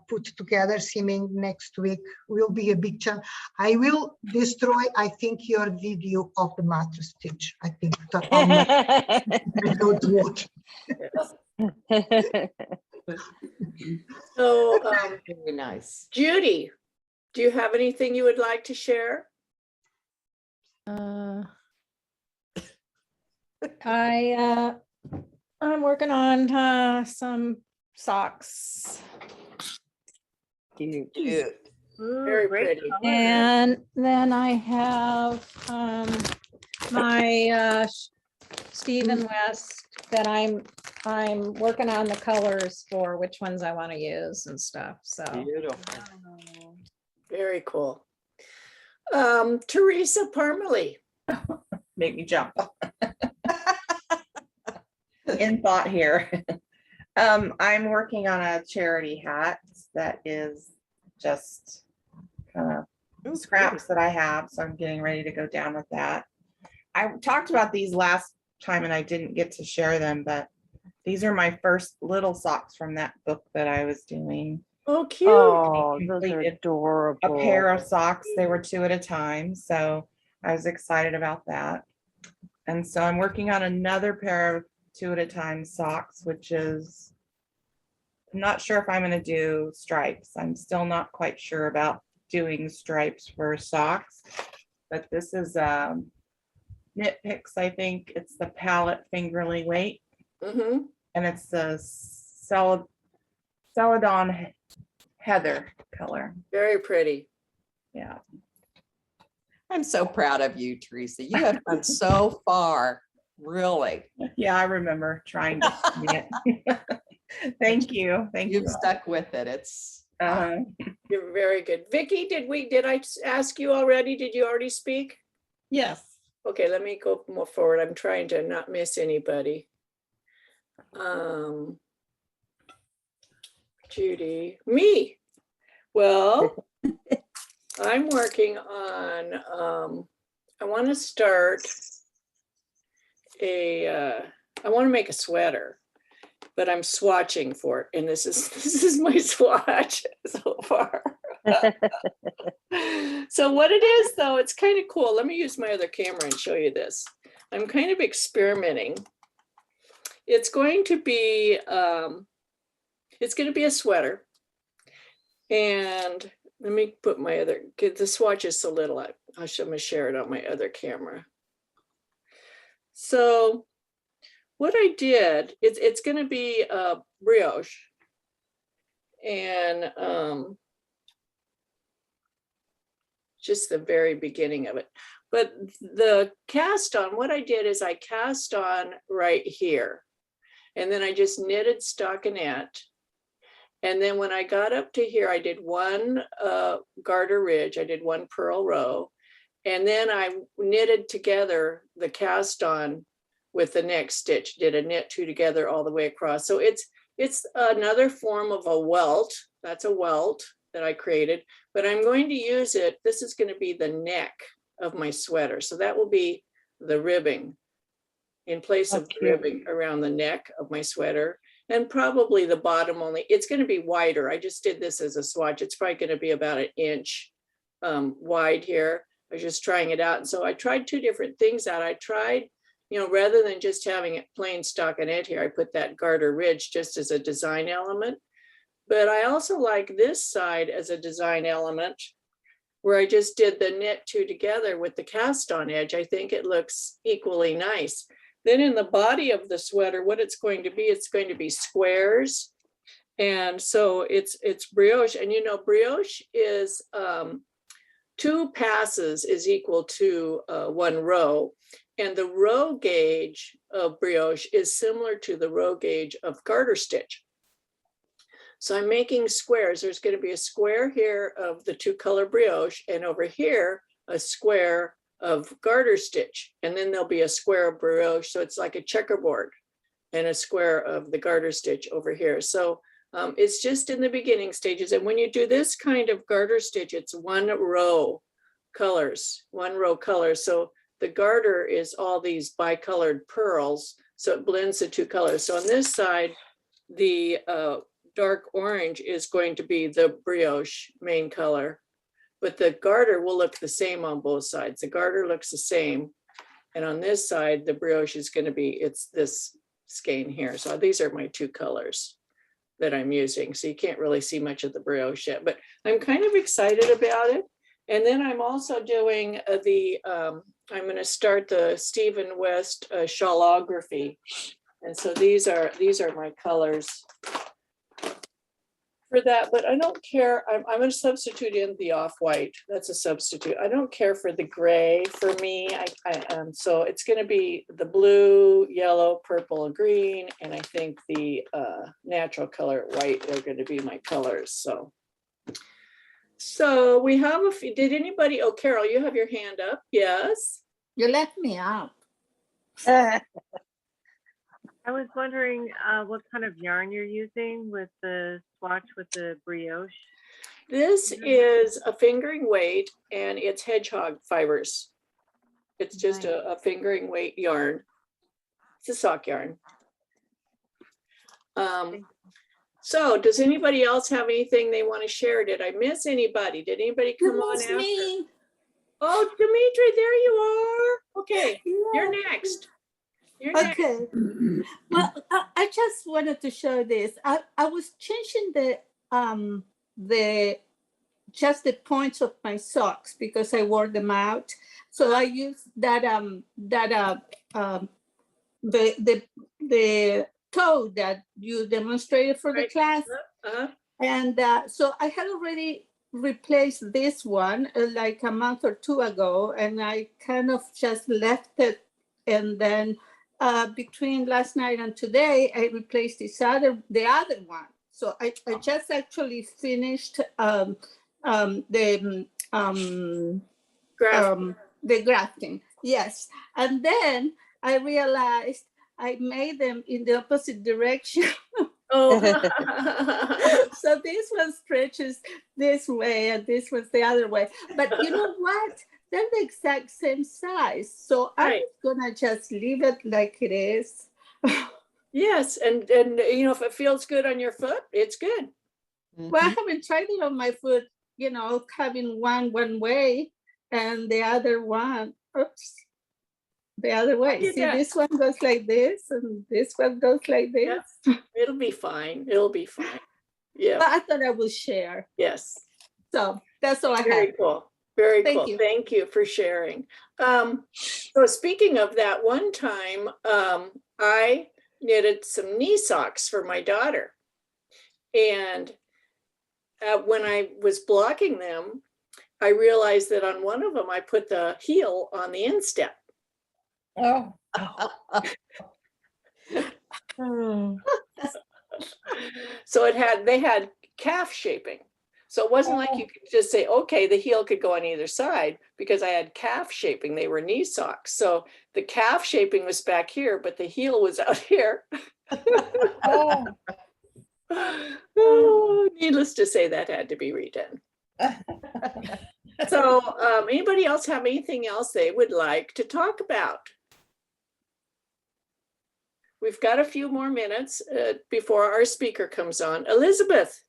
put together, seeming next week will be a big challenge. I will destroy, I think, your video of the mattress stitch. I think that I don't watch. So, Very nice. Judy, do you have anything you would like to share? I'm working on some socks. Cute. Very pretty. And then I have my Stephen West that I'm working on the colors for which ones I want to use and stuff. So Beautiful. Very cool. Teresa Parmalee. Make me jump. In thought here. I'm working on a charity hat that is just kind of scraps that I have, so I'm getting ready to go down with that. I talked about these last time and I didn't get to share them, but these are my first little socks from that book that I was doing. Oh, cute. Oh, those are adorable. A pair of socks. They were 2 at a time, so I was excited about that. And so I'm working on another pair of 2 at a time socks, which is, I'm not sure if I'm going to do stripes. I'm still not quite sure about doing stripes for socks, but this is Knit Picks. I think it's the palette fingerling weight, and it's the Celadon Heather color. Very pretty. Yeah. I'm so proud of you, Teresa. You have come so far, really. Yeah, I remember trying to knit. Thank you. Thank you. You've stuck with it. It's You're very good. Vicky, did I ask you already? Did you already speak? Yes. Okay, let me go more forward. I'm trying to not miss anybody. Judy, me. Well, I'm working on, I want to start I want to make a sweater, but I'm swatching for it. And this is my swatch so far. So what it is though, it's kind of cool. Let me use my other camera and show you this. I'm kind of experimenting. It's going to be a sweater. And let me put my other, the swatch is so little, I'm going to share it on my other camera. So what I did, it's going to be a brioche. And just the very beginning of it. But the cast on, what I did is I cast on right here. And then I just knitted stockinette. And then when I got up to here, I did one garter ridge, I did one purl row, and then I knitted together the cast on with the next stitch, did a knit 2 together all the way across. So it's another form of a welt. That's a welt that I created, but I'm going to use it. This is going to be the neck of my sweater. So that will be the ribbing in place of ribbing around the neck of my sweater. And probably the bottom only, it's going to be wider. I just did this as a swatch. It's probably going to be about 1 inch wide here. I was just trying it out. And so I tried 2 different things out. I tried you know, rather than just having it plain stockinette here, I put that garter ridge just as a design element. But I also like this side as a design element where I just did the knit two together with the cast on edge. I think it looks equally nice. Then in the body of the sweater, what it's going to be squares. And so it's brioche. And you know, brioche is 2 passes is equal to 1 row. And the row gauge of brioche is similar to the row gauge of garter stitch. So I'm making squares. There's going to be a square here of the 2-color brioche, and over here, a square of garter stitch. And then there'll be a square of brioche. So it's like a checkerboard, and a square of the garter stitch over here. So it's just in the beginning stages. And when you do this kind of garter stitch, it's 1 row colors, 1 row colors. So the garter is all these bicolored pearls. So it blends the 2 colors. So on this side, the dark orange is going to be the brioche main color, but the garter will look the same on both sides. The garter looks the same. And on this side, the brioche is going to be, it's this skein here. So these are my 2 colors that I'm using. So you can't really see much of the brioche yet, but I'm kind of excited about it. And then I'm also doing I'm going to start the Stephen West shawlography. And so these are my colors for that, but I don't care. I'm going to substitute in the off-white. That's a substitute. I don't care for the gray for me. So it's going to be the blue, yellow, purple, and green. And I think the natural color white are going to be my colors. So we have a few. Did anybody? Oh, Carol, you have your hand up. Yes. You left me out. I was wondering what kind of yarn you're using with the swatch with the brioche. This is a fingering weight, and it's hedgehog fibers. It's just a fingering weight yarn. It's a sock yarn. So does anybody else have anything they want to share? Did I miss anybody? Did anybody come on after? Me. Oh, Dimitri, there you are. Okay, you're next. Okay. Well, I just wanted to show this. I was changing the just the points of my socks because I wore them out. So I used the toe that you demonstrated for the class. And so I had already replaced this one like a month or 2 ago, and I kind of just left it. And then between last night and today, I replaced the other one. So I just actually finished the grafting. Yes. And then I realized I made them in the opposite direction. Oh. So this one stretches this way and this one's the other way. But you know what? They're the exact same size. So I'm gonna just leave it like it is. Yes, and you know, if it feels good on your foot, it's good. Well, I haven't tried it on my foot, you know, having one way and the other one, the other way. See, this one goes like this and this one goes like this. Yeah. It'll be fine. It'll be fine. Yeah. But I thought I would share. Yes. So that's all I have. Very cool. Very Thank cool. you. Thank you for sharing. So speaking of that, one time I knitted some knee socks for my daughter. And when I was blocking them, I realized that on one of them, I put the heel on the instep. Oh. So they had calf shaping. So it wasn't like you could just say, okay, the heel could go on either side because I had calf shaping. They were knee socks. So the calf shaping was back here, but the heel was out here. Oh, needless to say, that had to be redone. So anybody else have anything else they would like to talk about? We've got a few more minutes before our speaker comes on. Elizabeth,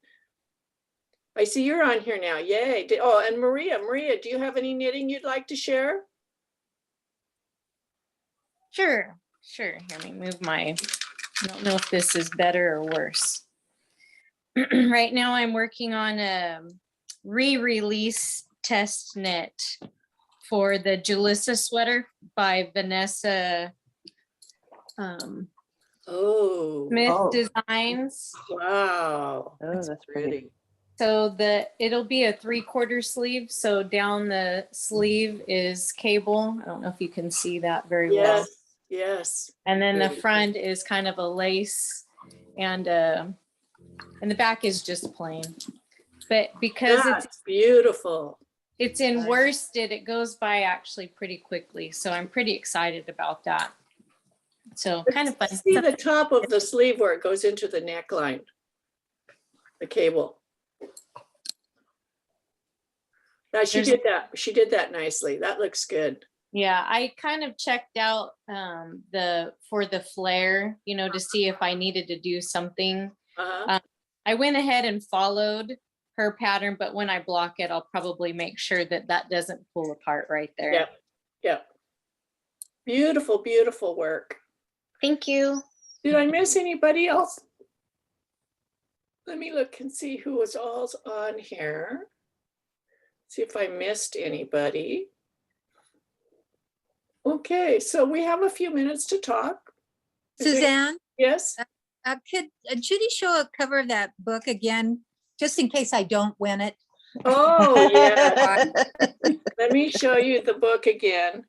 I see you're on here now. Yay. Oh, and Maria, do you have any knitting you'd like to share? Sure, sure. Let me move my, I don't know if this is better or worse. Right now I'm working on a re-release test knit for the Julissa sweater by Vanessa Smith Designs. Wow. Oh, that's pretty. So it'll be a 3/4 sleeve. So down the sleeve is cable. I don't know if you can see that very well. Yes, yes. And then the Very front is kind of a lace and the back is just plain. But because That's beautiful. it's in worsted, it goes by actually pretty quickly. So I'm pretty excited about that. So kind of fun. See the top of the sleeve where it goes into the neckline, the cable. Now she did that. She did that nicely. That looks good. Yeah, I kind of checked out for the flare, you know, to see if I needed to do something. I went ahead and followed her pattern, but when I block it, I'll probably make sure that that doesn't pull apart right there. Yep, yep. Beautiful, beautiful work. Thank you. Did I miss anybody else? Let me look and see who was all on here. See if I missed anybody. Okay, so we have a few minutes to talk. Suzanne? Yes? Could Judy show a cover of that book again, just in case I don't win it? Oh, yeah. Let me show you the book again.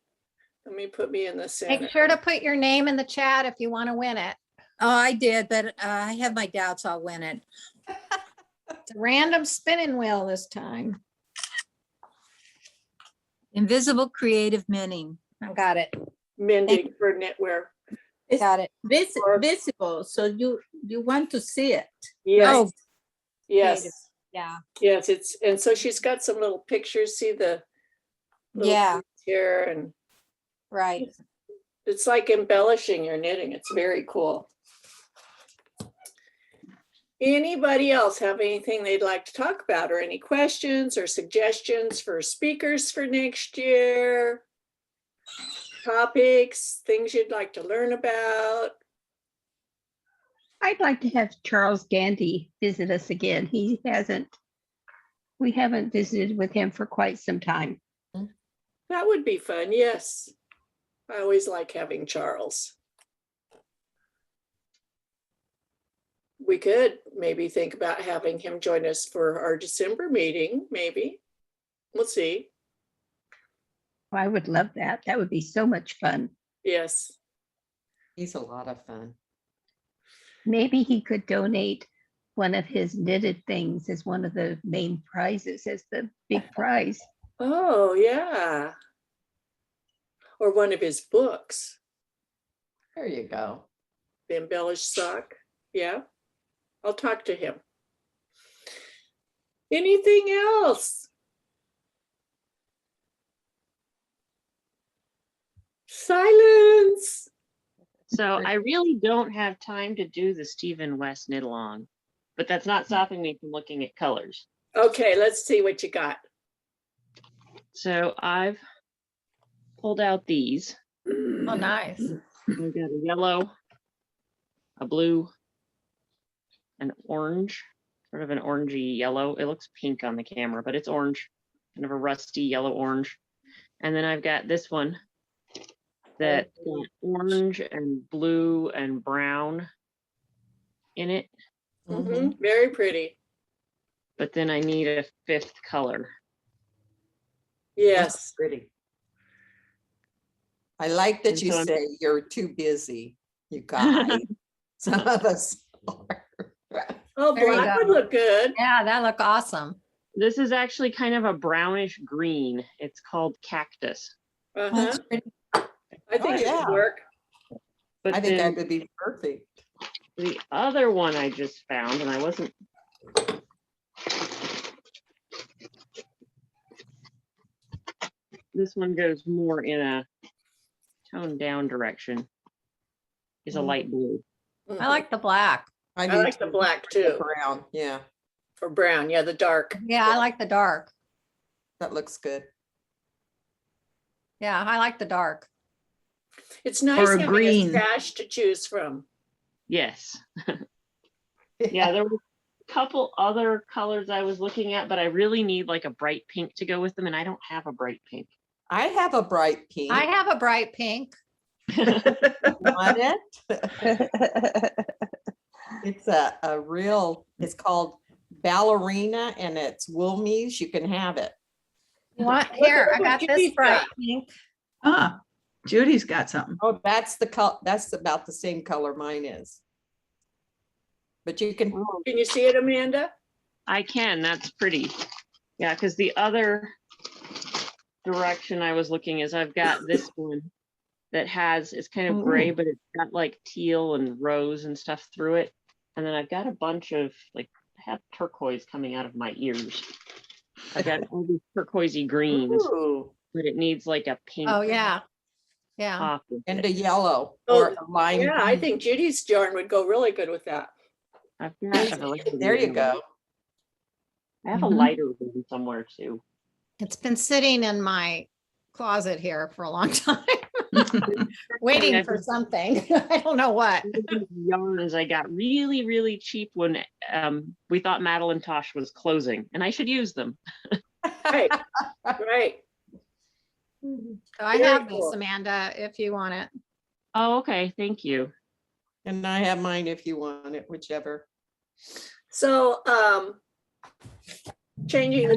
Let me put me in the center. Make sure to put your name in the chat if you want to win it. Oh, I did, but I have my doubts I'll win it. It's a random spinning wheel this time. Invisible Creative Mending. I got it. Mending for knitwear. Got it. Visible, so you want to see it. Yes. Oh. Yes. Yeah. Yes, and so she's got some little pictures. See the little Yeah. here, and right. It's like embellishing your knitting. It's very cool. Anybody else have anything they'd like to talk about, or any questions or suggestions for speakers for next year? Topics, things you'd like to learn about? I'd like to have Charles Gandy visit us again. We haven't visited with him for quite some time. That would be fun, yes. I always like having Charles. We could maybe think about having him join us for our December meeting, maybe. We'll see. I would love that. That would be so much fun. Yes. He's a lot of fun. Maybe he could donate one of his knitted things as one of the main prizes, as the big prize. Oh, yeah. Or one of his books. There you go. The embellished sock. Yeah. I'll talk to him. Anything else? Silence. So I really don't have time to do the Stephen West knit along, but that's not stopping me from looking at colors. Okay, let's see what you got. So I've pulled out these. Oh, nice. I've got a yellow, a blue, an orange, sort of an orangey yellow. It looks pink on the camera, but it's orange, kind of a rusty yellow orange. And then I've got this one that's got orange and blue and brown in it. Mm-hmm. Very pretty. But then I need a fifth color. Yes. That's pretty. I like that And you so say you're too busy, you guys. Some of us are. Oh, There you black go. would look good. Yeah, that look awesome. This is actually kind of a brownish green. It's called Cactus. Uh-huh. I think it yeah. would work. But I think then that would be perfect. the other one I just found, and I wasn't. This one goes more in a toned down direction. Is a light blue. I like the black. I like the black too. Brown, yeah. Or brown, yeah, the dark. Yeah, I like the dark. That looks good. Yeah, I like the dark. It's nice Or a having a green. stash to choose from. Yes. Yeah, there were a couple other colors I was looking at, but I really need like a bright pink to go with them, and I don't have a bright pink. I have a bright pink. I have a bright pink. Want it? It's a real, it's called ballerina and it's Wilmies. You can have it. What? Here, I got this bright pink. Ah, Judy's got something. Oh, that's the color. That's about the same color mine is. But you can. Can you see it, Amanda? I can. That's pretty. Yeah, because the other direction I was looking is I've got this one that has, it's kind of gray, but it's got like teal and rose and stuff through it. And then I've got a bunch of like, I have turquoise coming out of my ears. I've got all these turquoisey greens, but it needs like a pink. Oh, yeah. Yeah. top with And it. a yellow Oh, or a lime. yeah, I green. think Judy's yarn would go really good with that. I've got a There you go. I have a lighter one somewhere too. It's been sitting in my closet here for a long time. Waiting for something. I don't know what. Yarns I got really, really cheap when we thought Madeline Tosh was closing, and I should use them. Right, right. So I Very have cool. this, Amanda, if you want it. Oh, okay. Thank you. And I have mine if you want it, whichever. So, changing the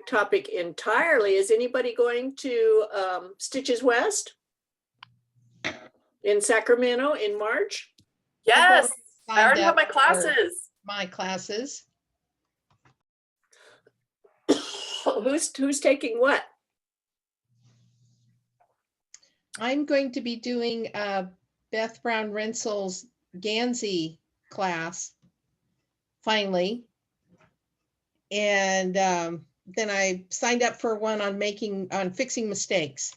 topic entirely, is anybody going to Stitches West in Sacramento in March? Yes, I already have my Signed up for classes. My classes. Who's taking what? I'm going to be doing Beth Brown Rensel's Gansey class finally. And then I signed up for one on fixing mistakes.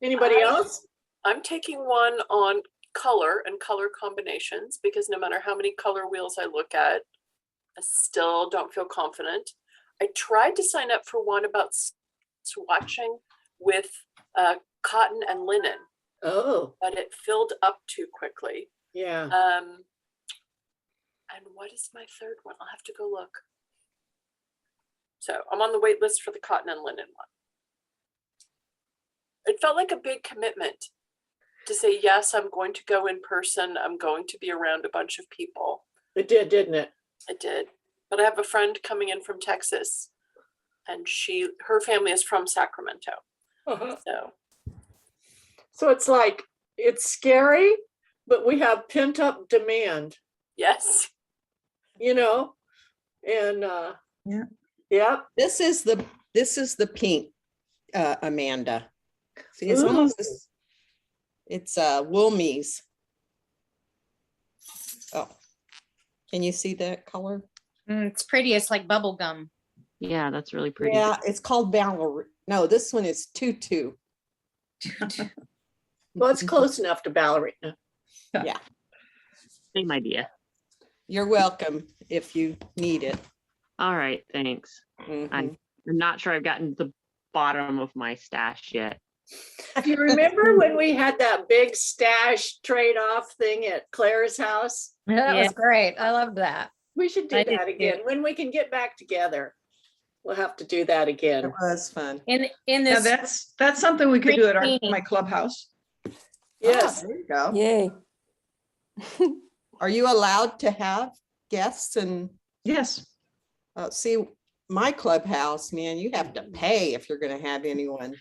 Anybody else? I'm taking one on color and color combinations because no matter how many color wheels I look at, I still don't feel confident. I tried to sign up for one about swatching with cotton and linen. Oh. But it filled up too quickly. Yeah. And what is my third one? I'll have to go look. So I'm on the wait list for the cotton and linen one. It felt like a big commitment to say, yes, I'm going to go in person. I'm going to be around a bunch of people. It did, didn't it? It did. But I have a friend coming in from Texas and her family is from Sacramento. Uh-huh. So it's like, it's scary, but we have pent up demand. Yes. You know, and yeah. Yeah. This is the pink, Amanda. See, it's Ooh. almost this, it's Wilmies. Oh, can you see that color? It's pretty. It's like bubble gum. Yeah, that's really pretty. Yeah, it's called ballerina. No, this one is tutu. Well, it's close enough to ballerina. Yeah. Same idea. You're welcome if you need it. All right, thanks. I'm not sure I've gotten to the bottom of my stash yet. Do you remember when we had that big stash trade-off thing at Claire's house? That was great. I loved that. We should do I did that again. too. When we can get back together, we'll have to do that again. It was fun. In Yeah, this, that's something we could do at Green my clubhouse. Yes. Oh, there you go. Yay. Are you allowed to have guests? And yes. See, my clubhouse, man, you have to pay if you're going to have anyone.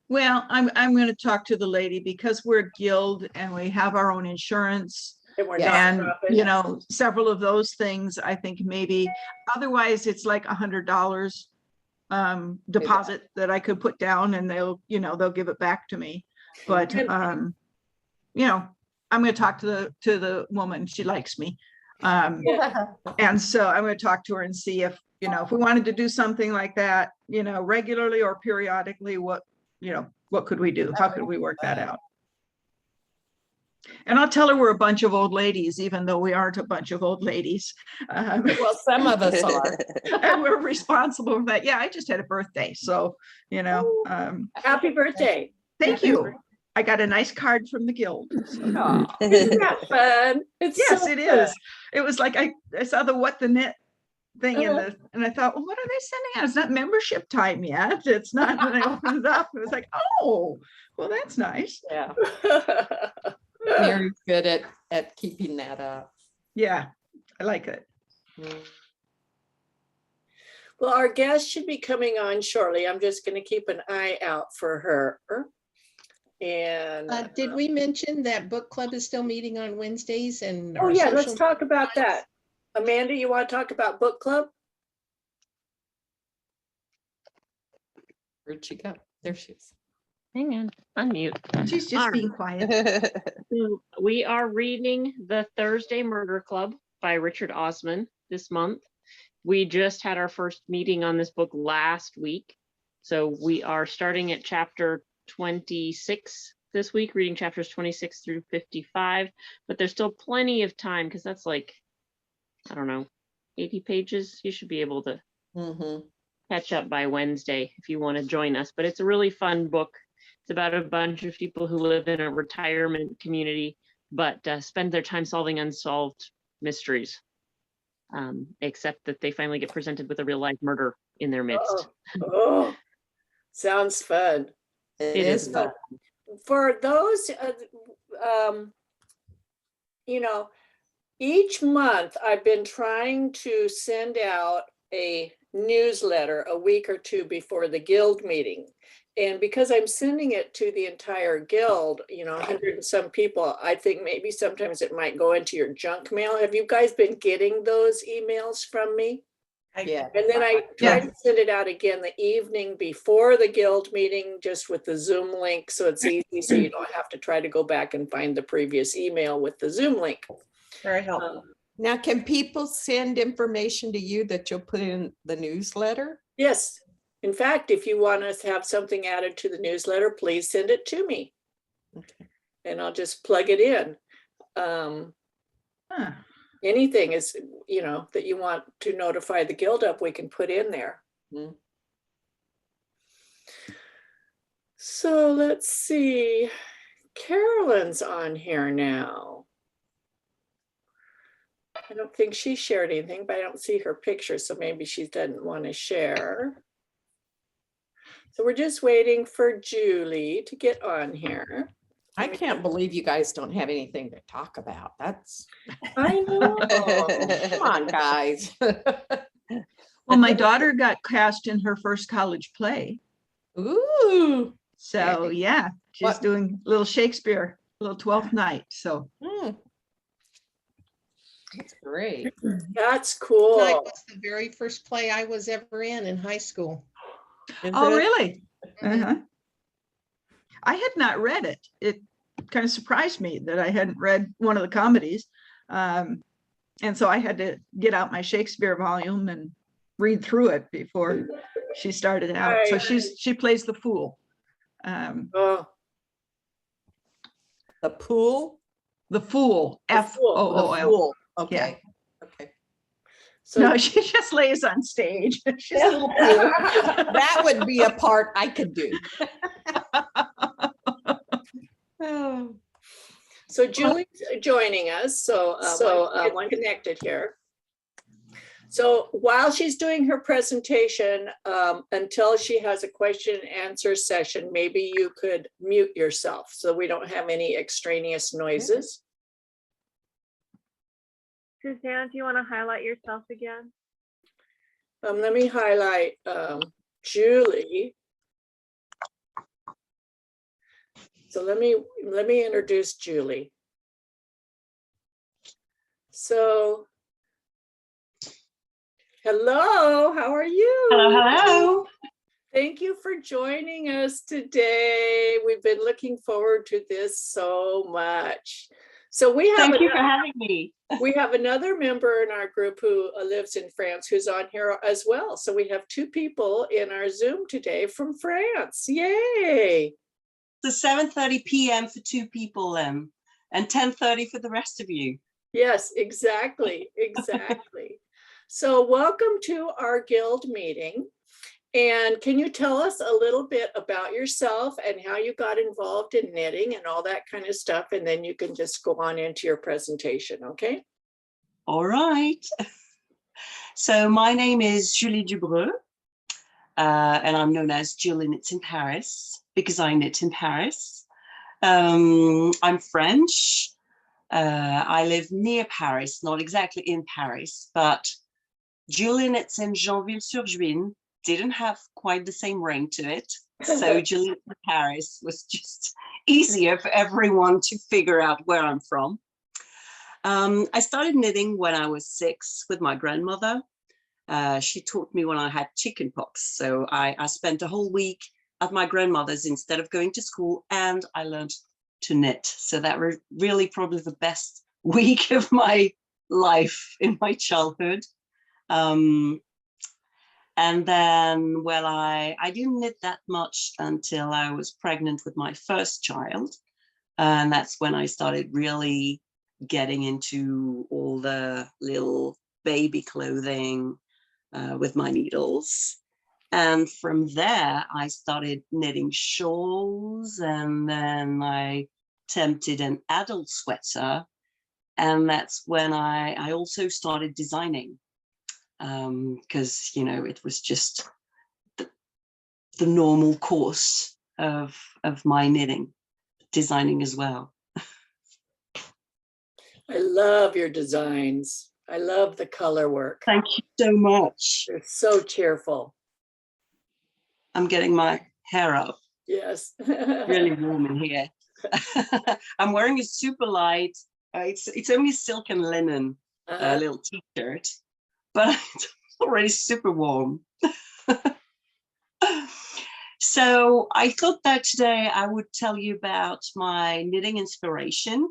Well, I'm going to talk to the lady because we're a guild and we have our own insurance. And we're And, nonprofit. you know, several of those things, I think maybe, otherwise it's like $100 deposit that I could put down and they'll give it back to me. But, you know, I'm going to talk to the woman. She likes me. And so I'm going to talk to her and see if we wanted to do something like that, regularly or periodically, what could we do? How could we work that out? And I'll tell her we're a bunch of old ladies, even though we aren't a bunch of old ladies. Well, some of us are. And we're responsible for that. Yeah, I just had a birthday. So, you know. Happy birthday. Thank you. I got a nice card from the guild. So. Isn't that fun? It's Yes, so it fun. is. It was like I saw the What the Knit thing and I thought, well, what are they sending out? It's not membership time yet. It's not when I opened it up. It was like, oh, well, that's nice. Yeah. Very good at keeping that up. Yeah, I like it. Well, our guest should be coming on shortly. I'm just going to keep an eye out for her. And did we mention that book club is still meeting on Wednesdays? And oh yeah, let's talk about that. Amanda, you want to talk about book club? Where'd she go? There she is. Hang on, unmute. She's just being quiet. So we are reading The Thursday Murder Club by Richard Osman this month. We just had our first meeting on this book last week. So we are starting at chapter 26 this week, reading chapters 26 through 55, but there's still plenty of time because that's like, I don't know, 80 pages. You should be able to catch up by Wednesday if you want to join us, but it's a really fun book. It's about a bunch of people who live in a retirement community, but spend their time solving unsolved mysteries, except that they finally get presented with a real life murder in their midst. Oh, sounds fun. It is fun. For those, you know, each month I've been trying to send out a newsletter a week or two before the guild meeting. And because I'm sending it to the entire guild, you know, 100 and some people, I think maybe sometimes it might go into your junk mail. Have you guys been getting those emails from me? Yeah. And then I try to send it out again the evening before the guild meeting, just with the Zoom link. So it's easy. So you don't have to try to go back and find the previous email with the Zoom link. Very helpful. Now, can people send information to you that you'll put in the newsletter? Yes. In fact, if you want us to have something added to the newsletter, please send it to me. Okay. And I'll just plug it in. Anything is, you know, that you want to notify the guild of, we can put in there. So let's see. Carolyn's on here now. I don't think she shared anything, but I don't see her picture, so maybe she doesn't want to share. So we're just waiting for Julie to get on here. I can't believe you guys don't have anything to talk about. That's I know. Come on, guys. Well, my daughter got cast in her first college play. Ooh. So yeah, she's doing a little Shakespeare, a little 12th night. So that's great. That's cool. Night was the very first play I was ever in high school. Oh, really? I had not read it. It kind of surprised me that I hadn't read one of the comedies. And so I had to get out my Shakespeare volume and read through it before she started out. So she plays the fool. Oh. The pool? The fool. F-O-O-L. Okay. Yeah. Okay. So no, she just lays on stage. She's a little fool. That would be a part I could do. So Julie's joining us. So one connected here. So while she's doing her presentation, until she has a question and answer session, maybe you could mute yourself so we don't have any extraneous noises. Suzanne, do you want to highlight yourself again? Let me highlight Julie. So let me introduce Julie. So, hello, how are you? Hello. Thank you for joining us today. We've been looking forward to this so much. So we have Thank you for having me. We have another member in our group who lives in France who's on here as well. So we have two people in our Zoom today from France. Yay! It's 7:30 p.m. for two people. and 10:30 for the rest of you. Yes, exactly, exactly. So welcome to our guild meeting. And can you tell us a little bit about yourself and how you got involved in knitting and all that kind of stuff? And then you can just go on into your presentation, okay? All right. So my name is Julie Dubreux, and I'm known as Julie Knits in Paris because I knit in Paris. I'm French. I live near Paris, not exactly in Paris, but Julie Knits in Joinville-sur-Juine didn't have quite the same ring to it. So Julie Knits in Paris was just easier for everyone to figure out where I'm from. I started knitting when I was 6 with my grandmother. She taught me when I had chickenpox. So I spent a whole week at my grandmother's instead of going to school, and I learned to knit. So that was really probably the best week of my life in my childhood. And then, well, I didn't knit that much until I was pregnant with my first child. And that's when I started really getting into all the little baby clothing with my needles. And from there, I started knitting shawls, and then I attempted an adult sweater. And that's when I also started designing, because, you know, it was just the normal course of my knitting, designing as well. I love your designs. I love the color work. Thank you so much. They're so cheerful. I'm getting my hair up. Yes. Really warm in here. I'm wearing a super light, it's only silk and linen little t-shirt, but it's already super warm. So I thought that today I would tell you about my knitting inspiration,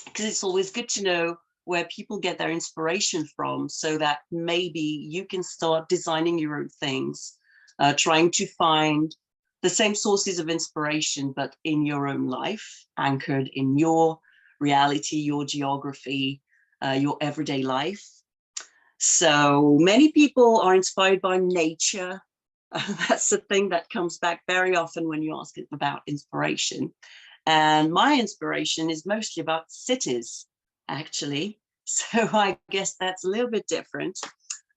because it's always good to know where people get their inspiration from, so that maybe you can start designing your own things, trying to find the same sources of inspiration, but in your own life, anchored in your reality, your geography, your everyday life. So many people are inspired by nature. That's the thing that comes back very often when you ask about inspiration. And my inspiration is mostly about cities, actually. So I guess that's a little bit different.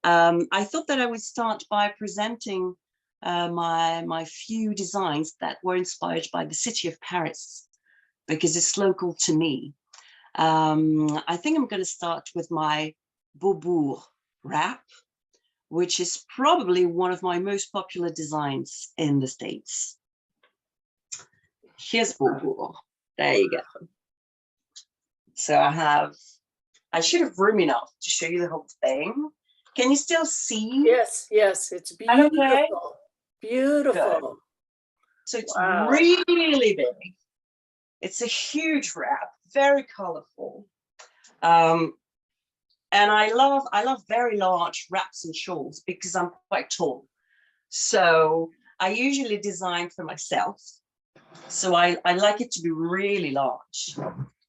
I thought that I would start by presenting my few designs that were inspired by the city of Paris, because it's local to me. I think I'm going to start with my Beaubourg wrap, which is probably one of my most popular designs in the States. Here's Beaubourg. There you go. So I should have room enough to show you the whole thing. Can you still see? Yes, yes, it's beautiful. Okay. Beautiful. Good. So it's Wow. really big. It's a huge wrap, very colorful. And I love very large wraps and shawls because I'm quite tall. So I usually design for myself. So I like it to be really large.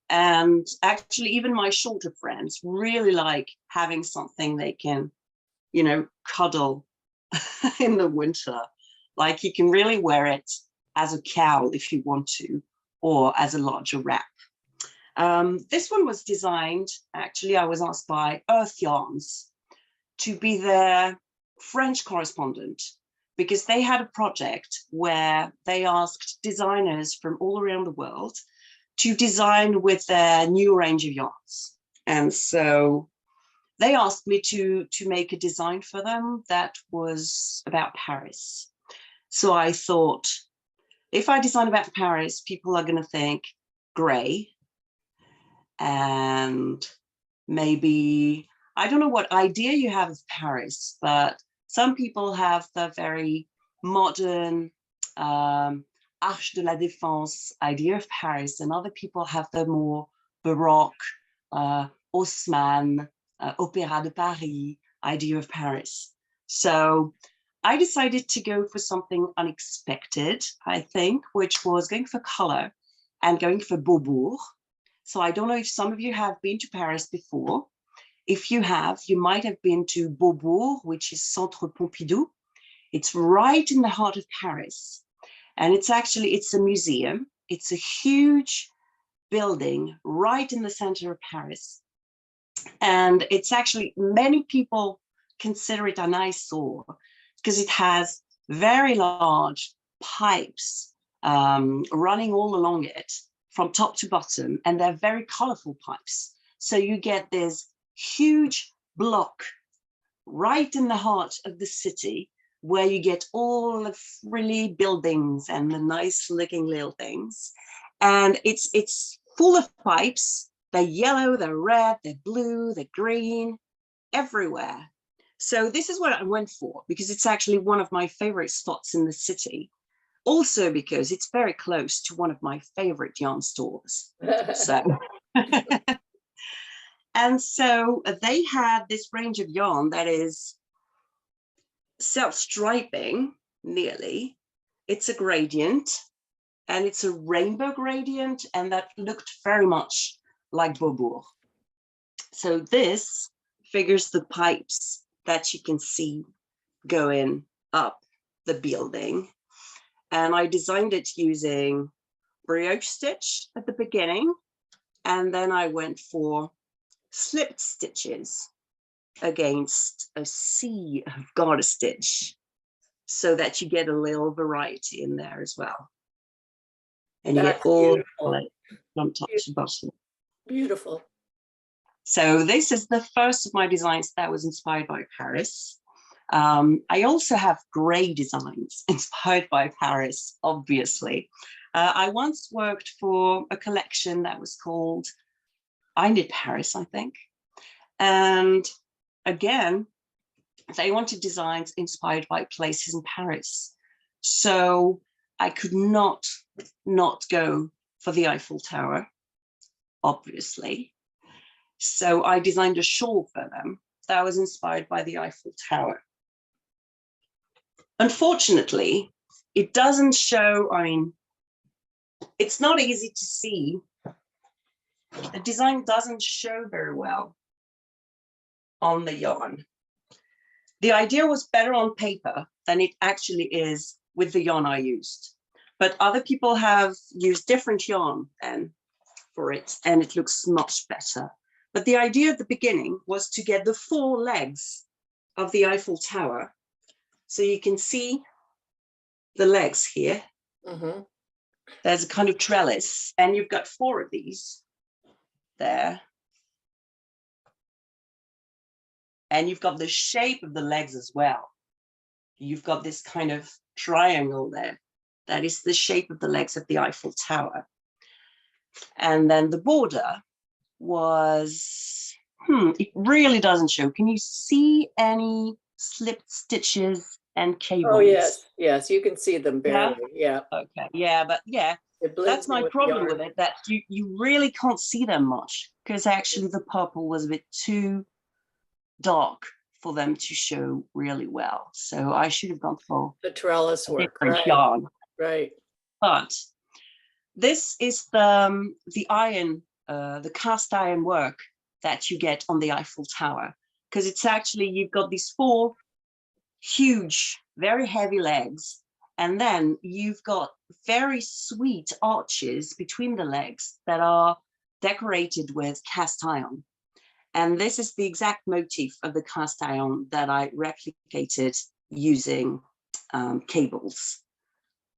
And actually, even my shorter friends really like having something they can, you know, cuddle in the winter. Like you can really wear it as a cowl if you want to, or as a larger wrap. This one was designed, actually, I was asked by Earth Yarns to be their French correspondent, because they had a project where they asked designers from all around the world to design with their new range of yarns. And so they asked me to make a design for them that was about Paris. So I thought, if I design about Paris, people are going to think gray. And maybe, I don't know what idea you have of Paris, but some people have the very modern Arche de la Défense idea of Paris, and other people have the more Baroque, Haussmann, Opéra de Paris idea of Paris. So I decided to go for something unexpected, I think, which was going for color and going for Beaubourg. So I don't know if some of you have been to Paris before. If you have, you might have been to Beaubourg, which is Centre Pompidou. It's right in the heart of Paris. And it's a museum. It's a huge building right in the center of Paris. And it's actually, many people consider it an eyesore because it has very large pipes running all along it from top to bottom, and they're very colorful pipes. So you get this huge block right in the heart of the city where you get all the frilly buildings and the nice looking little things. And it's full of pipes. They're yellow, they're red, they're blue, they're green, everywhere. So this is what I went for, because it's actually one of my favorite spots in the city. Also because it's very close to one of my favorite yarn stores. So, and so they had this range of yarn that is self-striping, nearly. It's a gradient, and it's a rainbow gradient, and that looked very much like Beaubourg. So this figures the pipes that you can see going up the building. And I designed it using brioche stitch at the beginning, and then I went for slipped stitches against a sea of garter stitch, so that you get a little variety in there as well. And you get all from top to bottom. Beautiful. So this is the first of my designs that was inspired by Paris. I also have grey designs inspired by Paris, obviously. I once worked for a collection that was called I Knit Paris, I think. And again, they wanted designs inspired by places in Paris. So I could not go for the Eiffel Tower, obviously. So I designed a shawl for them that was inspired by the Eiffel Tower. Unfortunately, it doesn't show, I mean, it's not easy to see. The design doesn't show very well on the yarn. The idea was better on paper than it actually is with the yarn I used. But other people have used different yarn then for it, and it looks much better. But the idea at the beginning was to get the 4 legs of the Eiffel Tower. So you can see the legs here. Mm-hmm. There's a kind of trellis, and you've got 4 of these there. And you've got the shape of the legs as well. You've got this kind of triangle there. That is the shape of the legs of the Eiffel Tower. And then the border was, it really doesn't show. Can you see any slipped stitches and cables? Oh, yes, you can see them barely, yeah. Okay, yeah, but yeah, that's my problem with it, that you really can't see them much, because actually the purple was a bit too dark for them to show really well. So I should have gone for the trellis work, right? Yarn. Right. But this is the iron, the cast iron work that you get on the Eiffel Tower, because it's actually, you've got these 4 huge, very heavy legs, and then you've got very sweet arches between the legs that are decorated with cast iron. And this is the exact motif of the cast iron that I replicated using cables.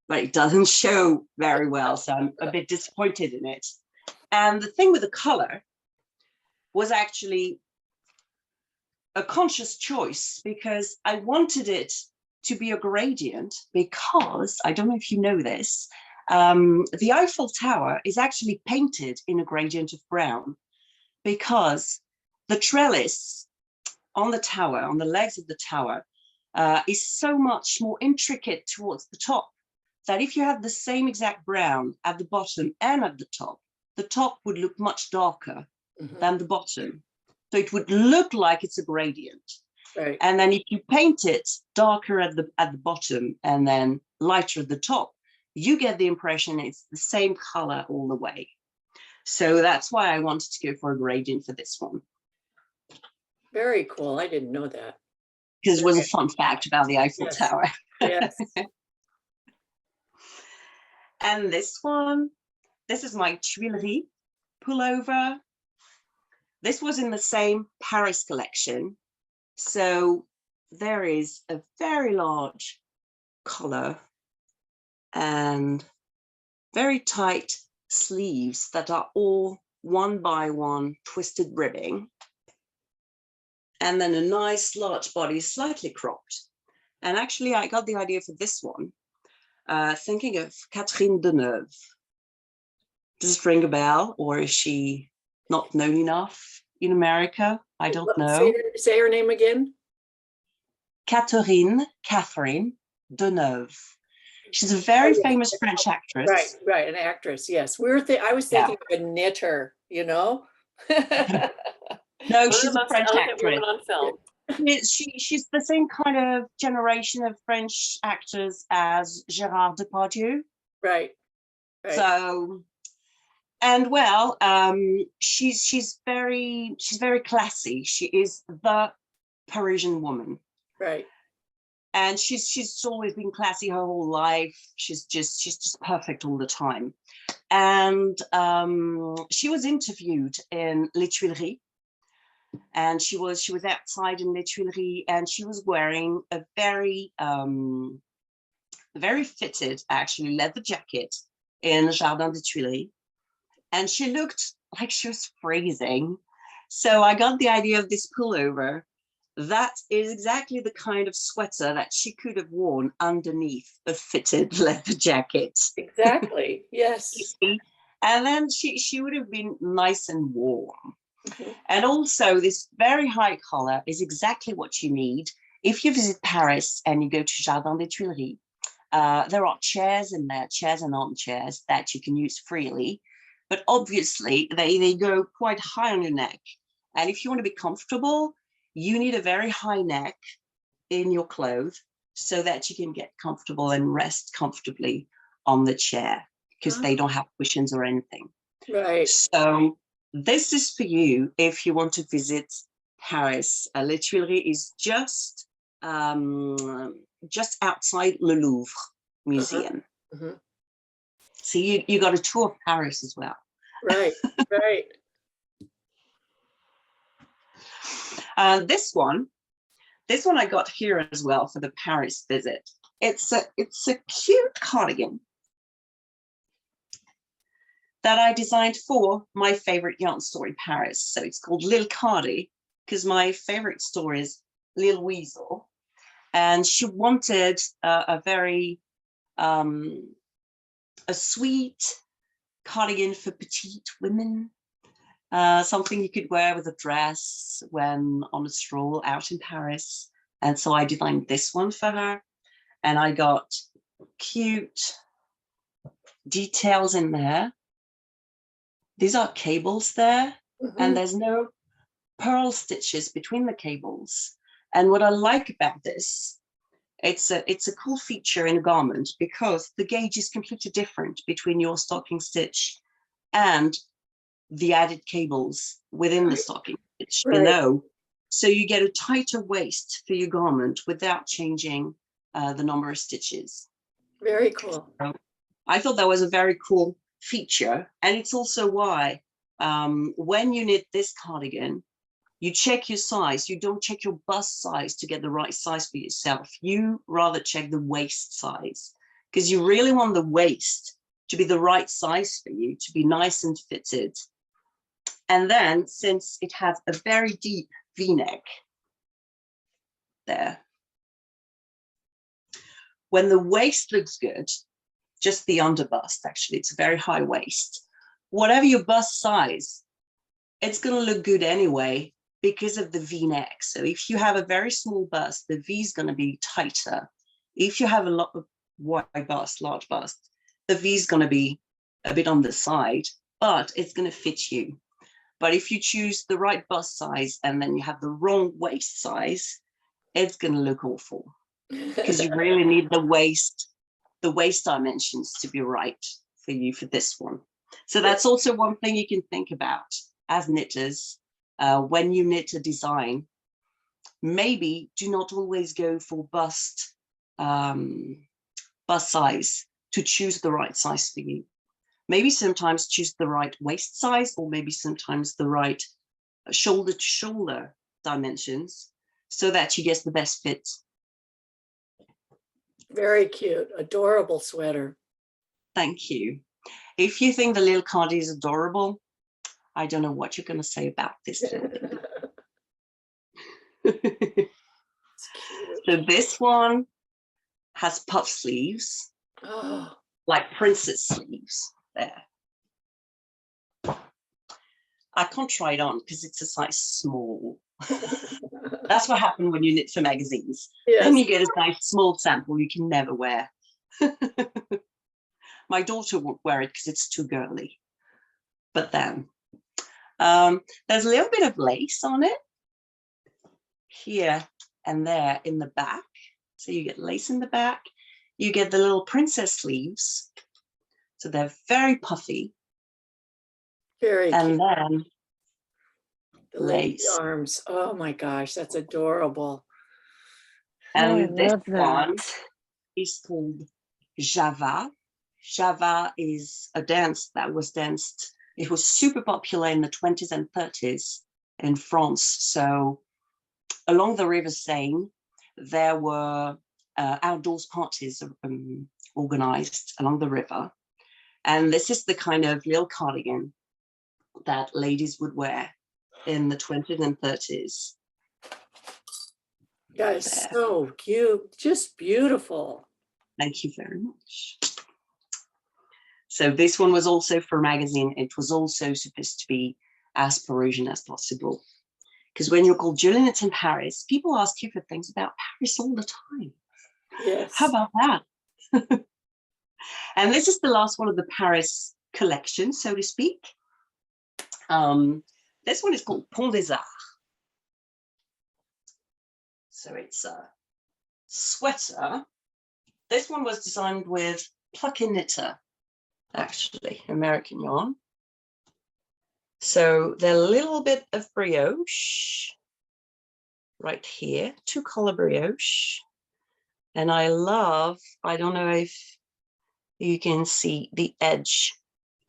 But it doesn't show very well, so I'm a bit disappointed in it. And the thing with the color was actually a conscious choice, because I wanted it to be a gradient, because, I don't know if you know this, the Eiffel Tower is actually painted in a gradient of brown, because the trellis on the tower, on the legs of the tower, is so much more intricate towards the top, that if you have the same exact brown at the bottom and at the top would look much darker than the bottom. So it would look like it's a gradient. Right. And then if you paint it darker at the bottom and then lighter at the top, you get the impression it's the same color all the way. So that's why I wanted to go for a gradient for this one. Very cool. I didn't know that. Because it was a fun fact about the Eiffel Yes. Tower. Yes. And this one, this is my Tuileries pullover. This was in the same Paris collection. So there is a very large collar and very tight sleeves that are all 1 by 1 twisted ribbing. And then a nice large body, slightly cropped. And actually I got the idea for this one, thinking of Catherine Deneuve. Does it ring a bell, or is she not known enough in America? I don't know. Say her name again. Catherine Deneuve. She's a very famous French actress. Right, an actress. Yes, I was thinking of a knitter. You know. No, she's a French elegant actress. women on film. She's the same kind of generation of French actors as Gérard Depardieu. Right. So, and well, she's very classy. She is the Parisian woman. Right. And she's always been classy her whole life. She's just perfect all the time. And she was interviewed in Les Tuileries. And she was outside in Les Tuileries, and she was wearing a very fitted, actually, leather jacket in Jardin des Tuileries. And she looked like she was freezing. So I got the idea of this pullover. That is exactly the kind of sweater that she could have worn underneath a fitted leather jacket. Exactly, yes. And then she would have been nice and warm. And also this very high collar is exactly what you need. If you visit Paris and you go to Jardin des Tuileries, there are chairs in there, chairs and armchairs that you can use freely. But obviously they go quite high on your neck. And if you want to be comfortable, you need a very high neck in your clothes so that you can get comfortable and rest comfortably on the chair, because they don't have cushions or anything. Right. So this is for you if you want to visit Paris. Les Tuileries is just outside Le Louvre Museum. So you got a tour of Paris as well. Right, right. This one I got here as well for the Paris visit. It's a cute cardigan that I designed for my favorite yarn store in Paris. So it's called Lil Cardi, because my favorite store is Lil Weasel. And she wanted a very, a sweet cardigan for petite women, something you could wear with a dress when on a stroll out in Paris. And so I designed this one for her. And I got cute details in there. These are cables there, and there's no purl stitches between the cables. And what I like about this, it's a cool feature in a garment, because the gauge is completely different between your stocking stitch and the added cables within the stocking stitch below. So you get a tighter waist for your garment without changing the number of stitches. Very cool. So I thought that was a very cool feature. And it's also why when you knit this cardigan, you check your size. You don't check your bust size to get the right size for yourself. You rather check the waist size, because you really want the waist to be the right size for you, to be nice and fitted. And then, since it has a very deep V-neck there, when the waist looks good, just the underbust, actually, it's a very high waist. Whatever your bust size, it's going to look good anyway because of the V-neck. So if you have a very small bust, the V is going to be tighter. If you have a lot of wide bust, large bust, the V is going to be a bit on the side, but it's going to fit you. But if you choose the right bust size and then you have the wrong waist size, it's going to look awful, because you really need the waist dimensions to be right for you for this one. So that's also one thing you can think about as knitters. When you knit a design, maybe do not always go for bust size to choose the right size for you. Maybe sometimes choose the right waist size, or maybe sometimes the right shoulder to shoulder dimensions, so that you get the best fit. Very cute, adorable sweater. Thank you. If you think the little cardi is adorable, I don't know what you're going to say about this little thing. So this one has puff sleeves, like princess sleeves there. I can't try it on because it's a size small. That's what happened when you knit for magazines. Yes. Then you get a nice small sample you can never wear. My daughter won't wear it because it's too girly. But then there's a little bit of lace on it here and there in the back. So you get lace in the back. You get the little princess sleeves. So they're very puffy. Very and cute. Then The lacy lace. arms. Oh my gosh, that's adorable. And this one is called Java. Java is a dance that was danced. It was super popular in the 20s and 30s in France. So along the River Seine, there were outdoors parties organized along the river. And this is the kind of little cardigan that ladies would wear in the 20s and 30s. Guys, so cute, just beautiful. Thank you very much. So this one was also for a magazine. It was also supposed to be as Parisian as possible. Because when you're called Juliet in Paris, people ask you for things about Paris all the time. Yes. How about that? And this is the last one of the Paris collection, so to speak. This one is called Pont des Arts. So it's a sweater. This one was designed with Pluck-in Knitter, actually, American yarn. So they're a little bit of brioche right here, 2-color brioche. And I love, I don't know if you can see the edge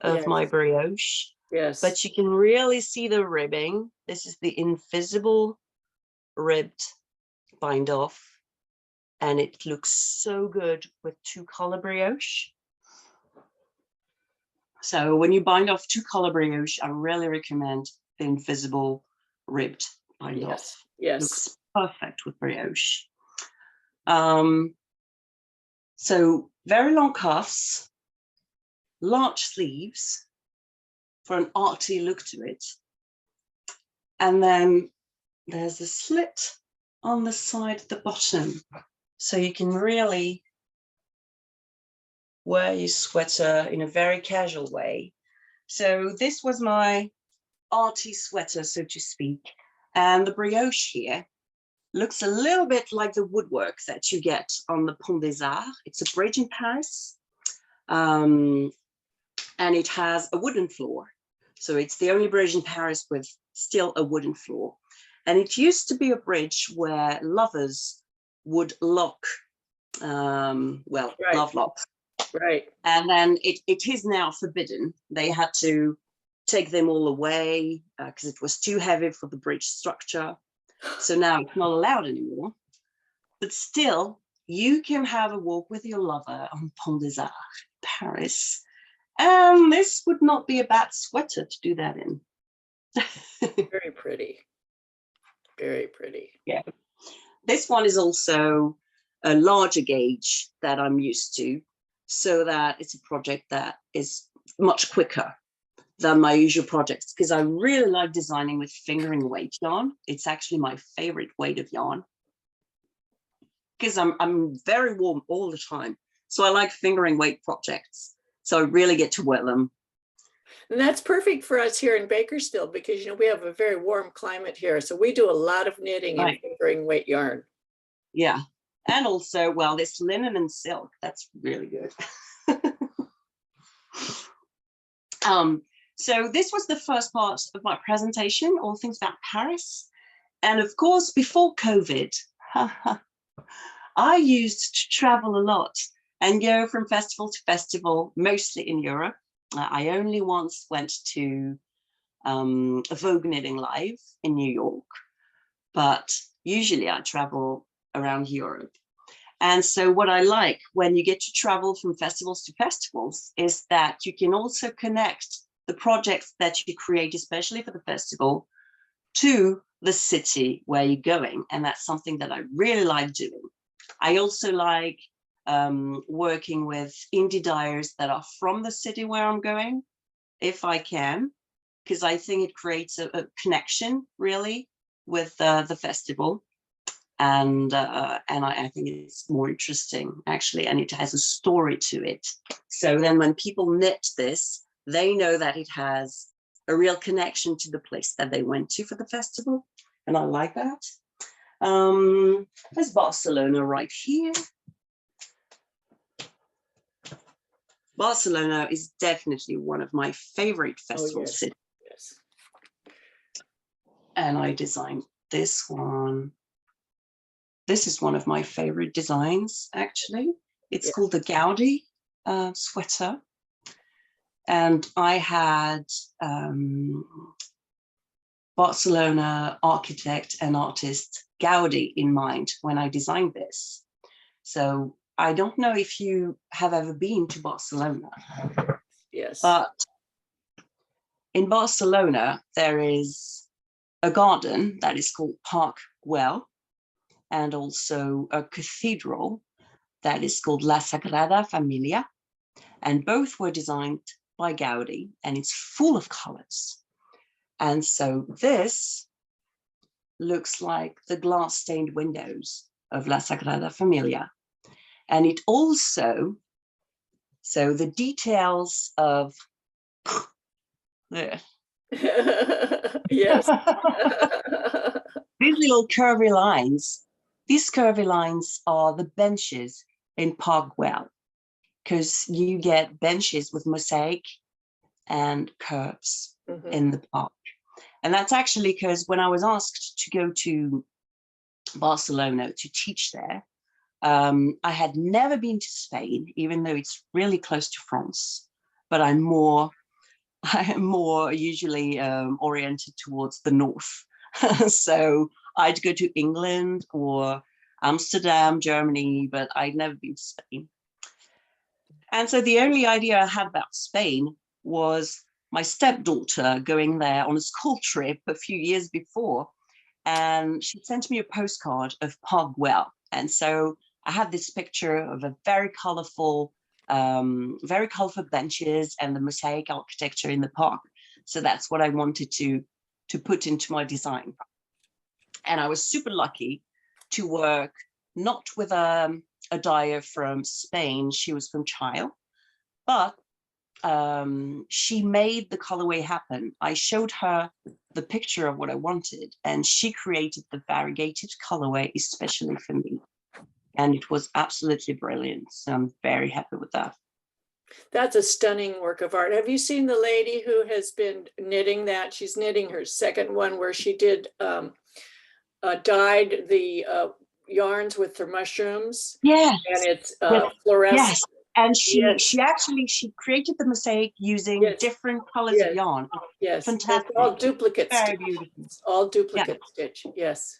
of my brioche. Yes. But you can really see the ribbing. This is the invisible ribbed bind off. And it looks so good with 2-color brioche. So when you bind off 2-color brioche, I really recommend the invisible ribbed bind off. Yes. Looks perfect with brioche. So very long cuffs, large sleeves for an arty look to it. And then there's a slit on the side at the bottom. So you can really wear your sweater in a very casual way. So this was my arty sweater, so to speak. And the brioche here looks a little bit like the woodwork that you get on the Pont des Arts. It's a bridge in Paris. And it has a wooden floor. So it's the only bridge in Paris with still a wooden floor. And it used to be a bridge where lovers would lock, love locks. Right. And then it is now forbidden. They had to take them all away because it was too heavy for the bridge structure. So now it's not allowed anymore. But still, you can have a walk with your lover on Pont des Arts, Paris. And this would not be a bad sweater to do that in. Very pretty. Very pretty. Yeah. This one is also a larger gauge that I'm used to, so that it's a project that is much quicker than my usual projects, because I really like designing with fingering weight yarn. It's actually my favorite weight of yarn, because I'm very warm all the time. So I like fingering weight projects. So I really get to wear them. And that's perfect for us here in Bakersfield because, we have a very warm climate here. So we do a lot of knitting and fingering weight yarn. Yeah. And also, well, this linen and silk, that's really good. So this was the first part of my presentation, all things about Paris. And of course, before COVID, I used to travel a lot and go from festival to festival, mostly in Europe. I only once went to Vogue Knitting Live in New York, but usually I travel around Europe. And so what I like when you get to travel from festivals to festivals is that you can also connect the projects that you create, especially for the festival, to the city where you're going. And that's something that I really like doing. I also like working with indie dyers that are from the city where I'm going, if I can, because I think it creates a connection really with the festival. And I think it's more interesting actually, and it has a story to it. So then when people knit this, they know that it has a real connection to the place that they went to for the festival, and I like that. There's Barcelona right here. Barcelona is definitely one of my favorite festival cities. Yes. And I designed this one. This is one of my favorite designs, actually. It's called the Gaudi sweater. And I had Barcelona architect and artist Gaudi in mind when I designed this. So I don't know if you have ever been to Barcelona. Yes. But in Barcelona, there is a garden that is called Park Güell, and also a cathedral that is called La Sagrada Familia. And both were designed by Gaudi, and it's full of colors. And so this looks like the glass stained windows of La Sagrada Familia. And it also, so the details of, Yes. these little curvy lines, these curvy lines are the benches in Park Güell, because you get benches with mosaic and curves in the park. And that's actually because when I was asked to go to Barcelona to teach there, I had never been to Spain, even though it's really close to France, but I am more usually oriented towards the north. So I'd go to England or Amsterdam, Germany, but I'd never been to Spain. And so the only idea I had about Spain was my stepdaughter going there on a school trip a few years before, and she sent me a postcard of Park Güell. And so I had this picture of a very colorful benches and the mosaic architecture in the park. So that's what I wanted to put into my design. And I was super lucky to work not with a dyer from Spain, she was from Chile, but she made the colorway happen. I showed her the picture of what I wanted, and she created the variegated colorway especially for me. And it was absolutely brilliant. So I'm very happy with that. That's a stunning work of art. Have you seen the lady who has been knitting that? She's knitting her second one where she did dyed the yarns with her mushrooms. Yes. And it's fluorescent. Yes. And she created the mosaic using different colors of yarn. Yes. Fantastic. It's all duplicate Very stitch. beautiful. It's all duplicate stitch. Yes.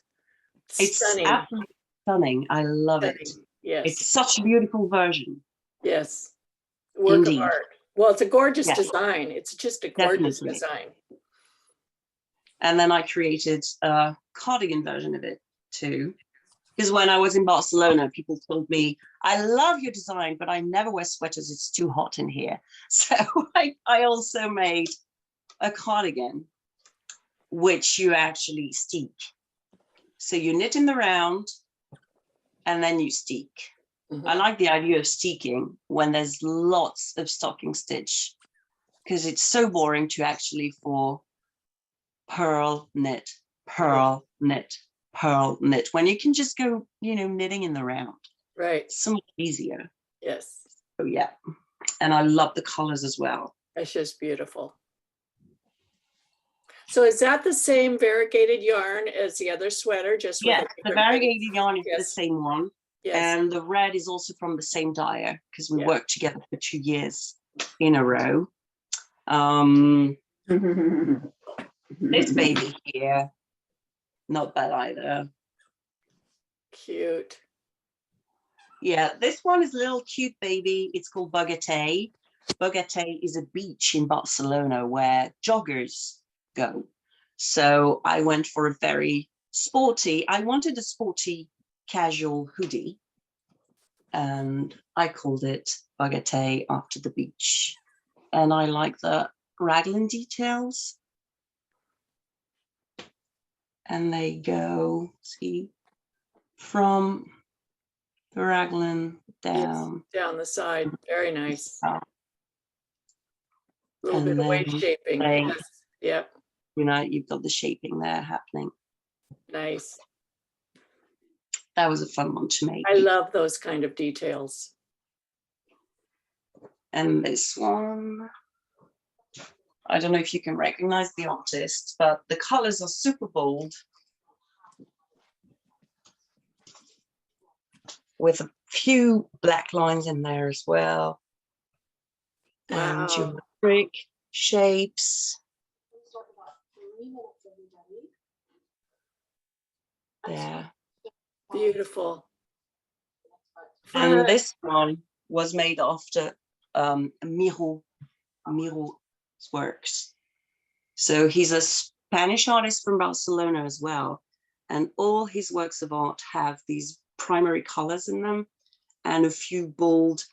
It's stunning. Absolutely stunning. I love it. Yes. It's such a beautiful version. Yes. Work Indeed. of art. Well, it's a gorgeous Yes. design. It's just a gorgeous Definitely. design. And then I created a cardigan version of it too. Because when I was in Barcelona, people told me, I love your design, but I never wear sweaters. It's too hot in here. So I also made a cardigan, which you actually steek. So you knit in the round and then you steek. I like the idea of steeking when there's lots of stocking stitch, because it's so boring to actually for purl, knit, purl, knit, purl, knit, when you can just go, knitting in the round. Right. So much easier. Yes. So yeah. And I love the colors as well. That's just beautiful. So is that the same variegated yarn as the other sweater? Just with a Yes, the different base? variegated yarn is the Yes. same one. Yes. And the red is also from the same dyer because we Yeah. worked together for 2 years in a row. This baby here, not bad either. Cute. Yeah, this one is a little cute baby. It's called Bogatay. Bogatay is a beach in Barcelona where joggers go. So I went for a very sporty, I wanted a sporty casual hoodie. And I called it Bogatay after the beach. And I like the raglan details. And they go, see, from the raglan down. Yes, down the side. Very nice. A little bit of waist shaping. Yes. Yep. You know, you've got the shaping there happening. Nice. That was a fun one to make. I love those kind of details. And this one, I don't know if you can recognize the artist, but the colors are super bold. With a few black lines in there as well. And geometric shapes. Yeah. Beautiful. And this one was made after Miro's works. So he's a Spanish artist from Barcelona as well. And all his works of art have these primary colors in them and a few bold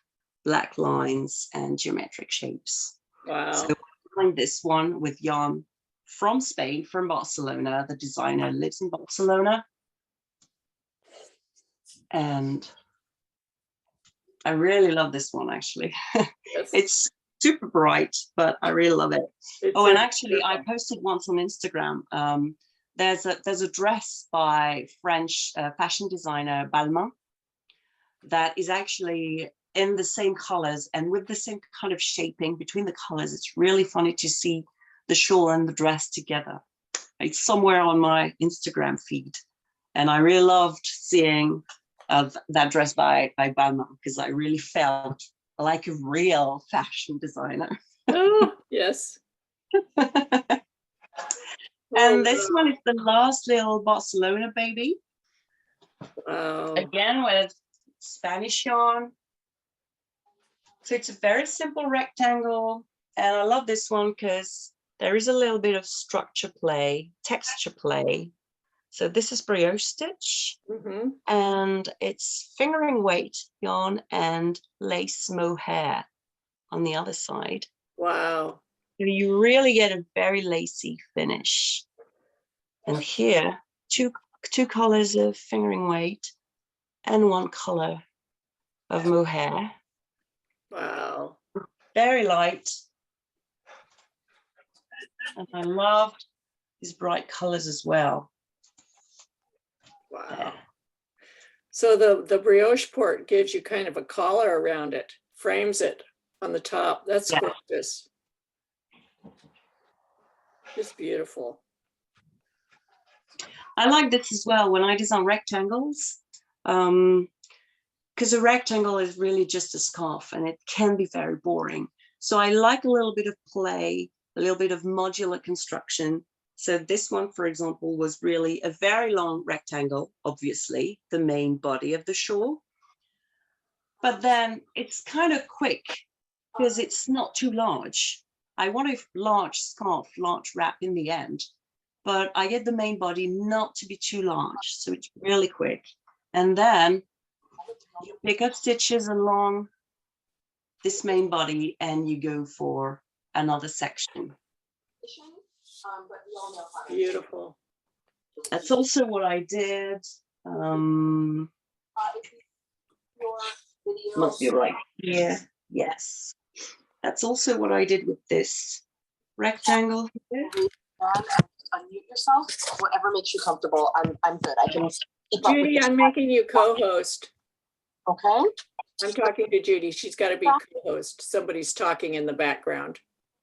black lines and geometric shapes. Wow. So I find this one with yarn from Spain, from Barcelona. The designer lives in Barcelona. And I really love this one, actually. Yes. It's super bright, but I really love it. It's and actually, I posted once on Instagram. There's a dress by French fashion designer Balmain that is actually in the same colors and with the same kind of shaping between the colors. It's really funny to see the shawl and the dress together. It's somewhere on my Instagram feed. And I really loved seeing that dress by Balmain because I really felt like a real fashion designer. Oh, yes. And this one is the last little Barcelona baby. Wow. Again with Spanish yarn. So it's a very simple rectangle. And I love this one because there is a little bit of structure play, texture play. So this is brioche stitch. And it's fingering weight yarn and lace mohair on the other side. Wow. So you really get a very lacy finish. And here, two colors of fingering weight and one color of mohair. Wow. Very light. And I loved these bright colors as well. Wow. There. So the brioche port gives you kind of a collar around it, frames it on the top. That's gorgeous. Just beautiful. I like this as well when I design rectangles, because a rectangle is really just a scarf and it can be very boring. So I like a little bit of play, a little bit of modular construction. So this one, for example, was really a very long rectangle, obviously, the main body of the shawl. But then it's kind of quick because it's not too large. I want a large scarf, large wrap in the end, but I get the main body not to be too large. So it's really quick. And then you pick up stitches along this main body and you go for another section. Beautiful. That's also what I did. Must be right here. Yes. That's also what I did with this rectangle here. Unmute yourself. Whatever makes you comfortable. I'm good. I can keep up with Judy, this. I'm making you co-host. Okay. I'm talking to Judy. She's got to be co-host. Somebody's talking in the background.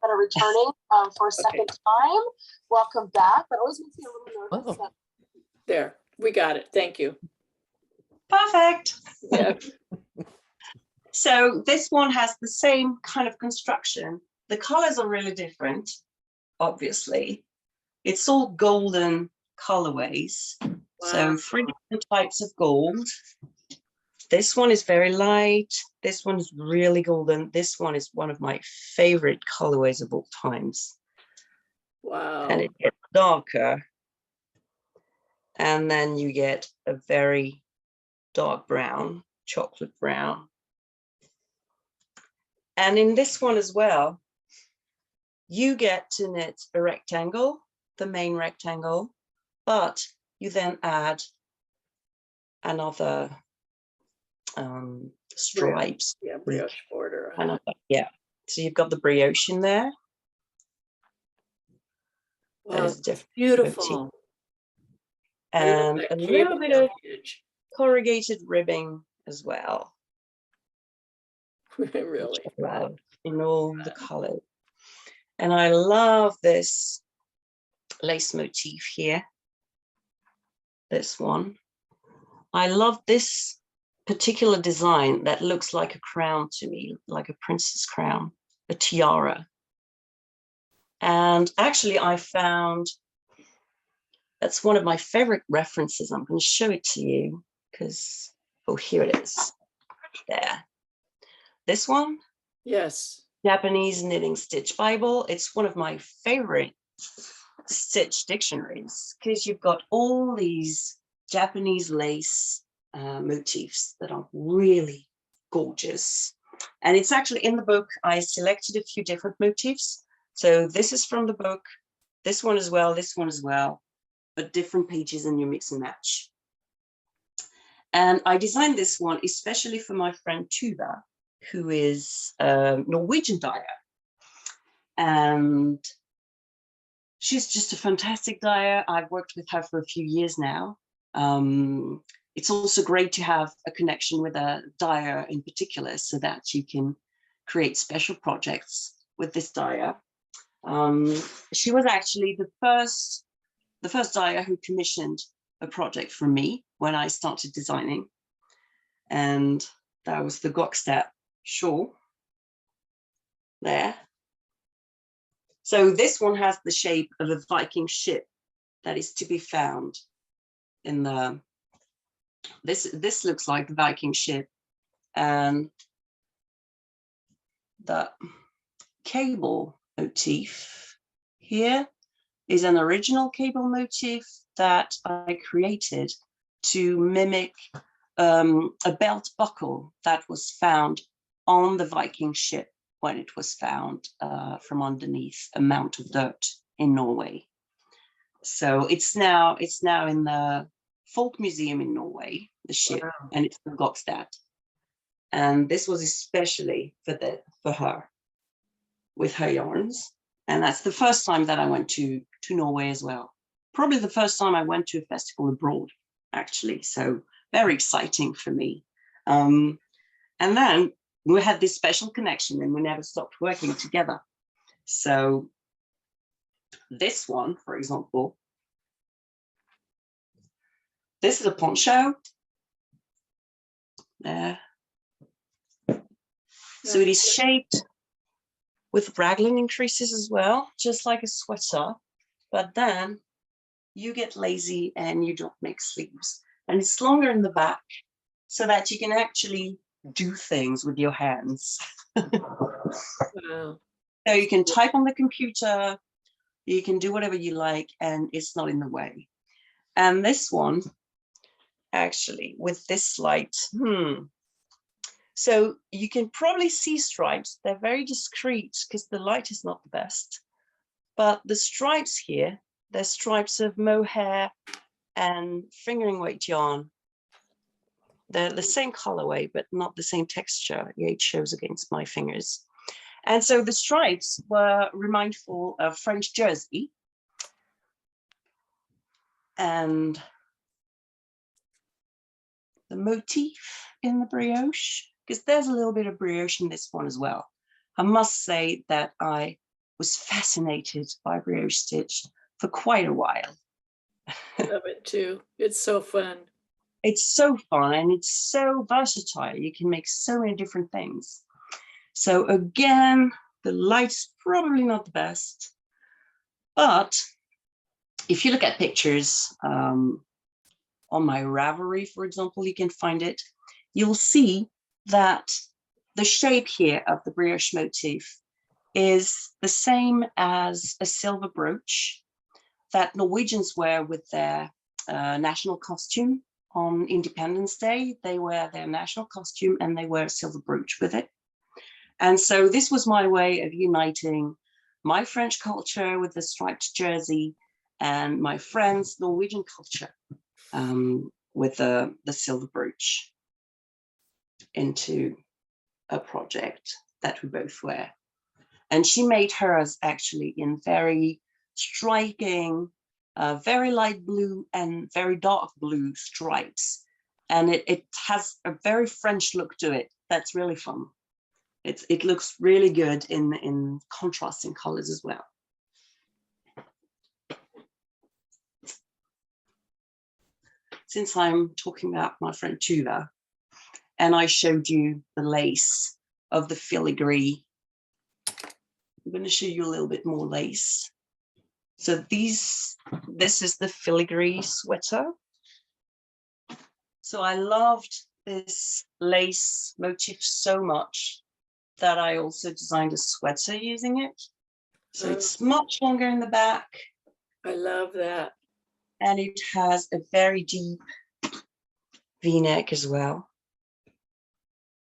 that are returning for a second time. Welcome back. That always makes me a little nervous. There, we got it. Thank you. Perfect. Yeah. So this one has the same kind of construction. The colors are really different, obviously. It's all golden colorways. So 3 different types of gold. This one is very light. This one is really golden. This one is one of my favorite colorways of all times. Wow. And it gets darker. And then you get a very dark brown, chocolate brown. And in this one as well, you get to knit a rectangle, the main rectangle, but you then add another stripes. Yeah, brioche border. Yeah, so you've got the brioche in there. Wow, That is different. beautiful. And a little bit of corrugated ribbing as well. Really? Wow. In all the colors. And I love this lace motif here. This one. I love this particular design that looks like a crown to me, like a princess crown, a tiara. And actually I found, that's one of my favorite references. I'm going to show it to you because, oh, here it is. There. This one? Yes. Japanese Knitting Stitch Bible. It's one of my favorite stitch dictionaries because you've got all these Japanese lace motifs that are really gorgeous. And it's actually in the book, I selected a few different motifs. So this is from the book, this one as well, but different pages and you mix and match. And I designed this one especially for my friend Tuva, who is a Norwegian dyer. And she's just a fantastic dyer. I've worked with her for a few years now. It's also great to have a connection with a dyer in particular so that you can create special projects with this dyer. She was actually the first dyer who commissioned a project from me when I started designing. And that was the Gokstad shawl there. So this one has the shape of a Viking ship that is to be found in the, this looks like the Viking ship, and the cable motif here is an original cable motif that I created to mimic a belt buckle that was found on the Viking ship when it was found from underneath a mound of dirt in Norway. So it's now in the Folk Museum in Norway, the ship, and it's from Gokstad. And this was especially for her with her yarns. And that's the first time that I went to Norway as well. Probably the first time I went to a festival abroad, actually. So very exciting for me. And then we had this special connection and we never stopped working together. So this one, for example, this is a poncho. There. So it is shaped with raglan increases as well, just like a sweater, but then you get lazy and you don't make sleeves. And it's longer in the back so that you can actually do things with your hands. Wow. So you can type on the computer, you can do whatever you like, and it's not in the way. And this one, actually, with this light, so you can probably see stripes. They're very discreet because the light is not the best. But the stripes here, they're stripes of mohair and fingering weight yarn. They're the same colorway, but not the same texture. It shows against my fingers. And so the stripes were remindful of French jersey. And the motif in the brioche, because there's a little bit of brioche in this one as well. I must say that I was fascinated by brioche stitch for quite a while. Love it too. It's so fun. It's so fun and it's so versatile. You can make so many different things. So again, the light's probably not the best, but if you look at pictures on my Ravelry, for example, you can find it. You'll see that the shape here of the brioche motif is the same as a silver brooch that Norwegians wear with their national costume on Independence Day. They wear their national costume and they wear a silver brooch with it. And so this was my way of uniting my French culture with the striped jersey and my friends' Norwegian culture with the silver brooch into a project that we both wear. And she made hers actually in very striking, very light blue and very dark blue stripes. And it has a very French look to it. That's really fun. It looks really good in contrasting colors as well. Since I'm talking about my friend Tuva, and I showed you the lace of the filigree, I'm going to show you a little bit more lace. So this is the filigree sweater. So I loved this lace motif so much that I also designed a sweater using it. So it's much longer in the back. I love that. And it has a very deep V-neck as well.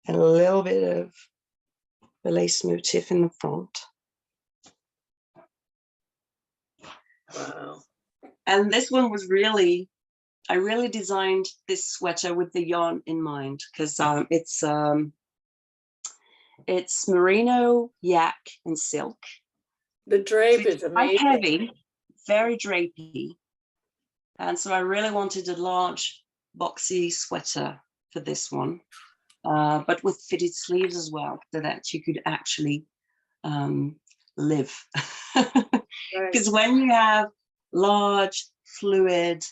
And a little bit of the lace motif in the front. Wow. And this one was really, I really designed this sweater with the yarn in mind because it's merino, yak, and silk. The drape so it's is amazing. quite heavy, very drapey. And so I really wanted a large boxy sweater for this one, but with fitted sleeves as well, so that you could actually live. Because when you have large, fluid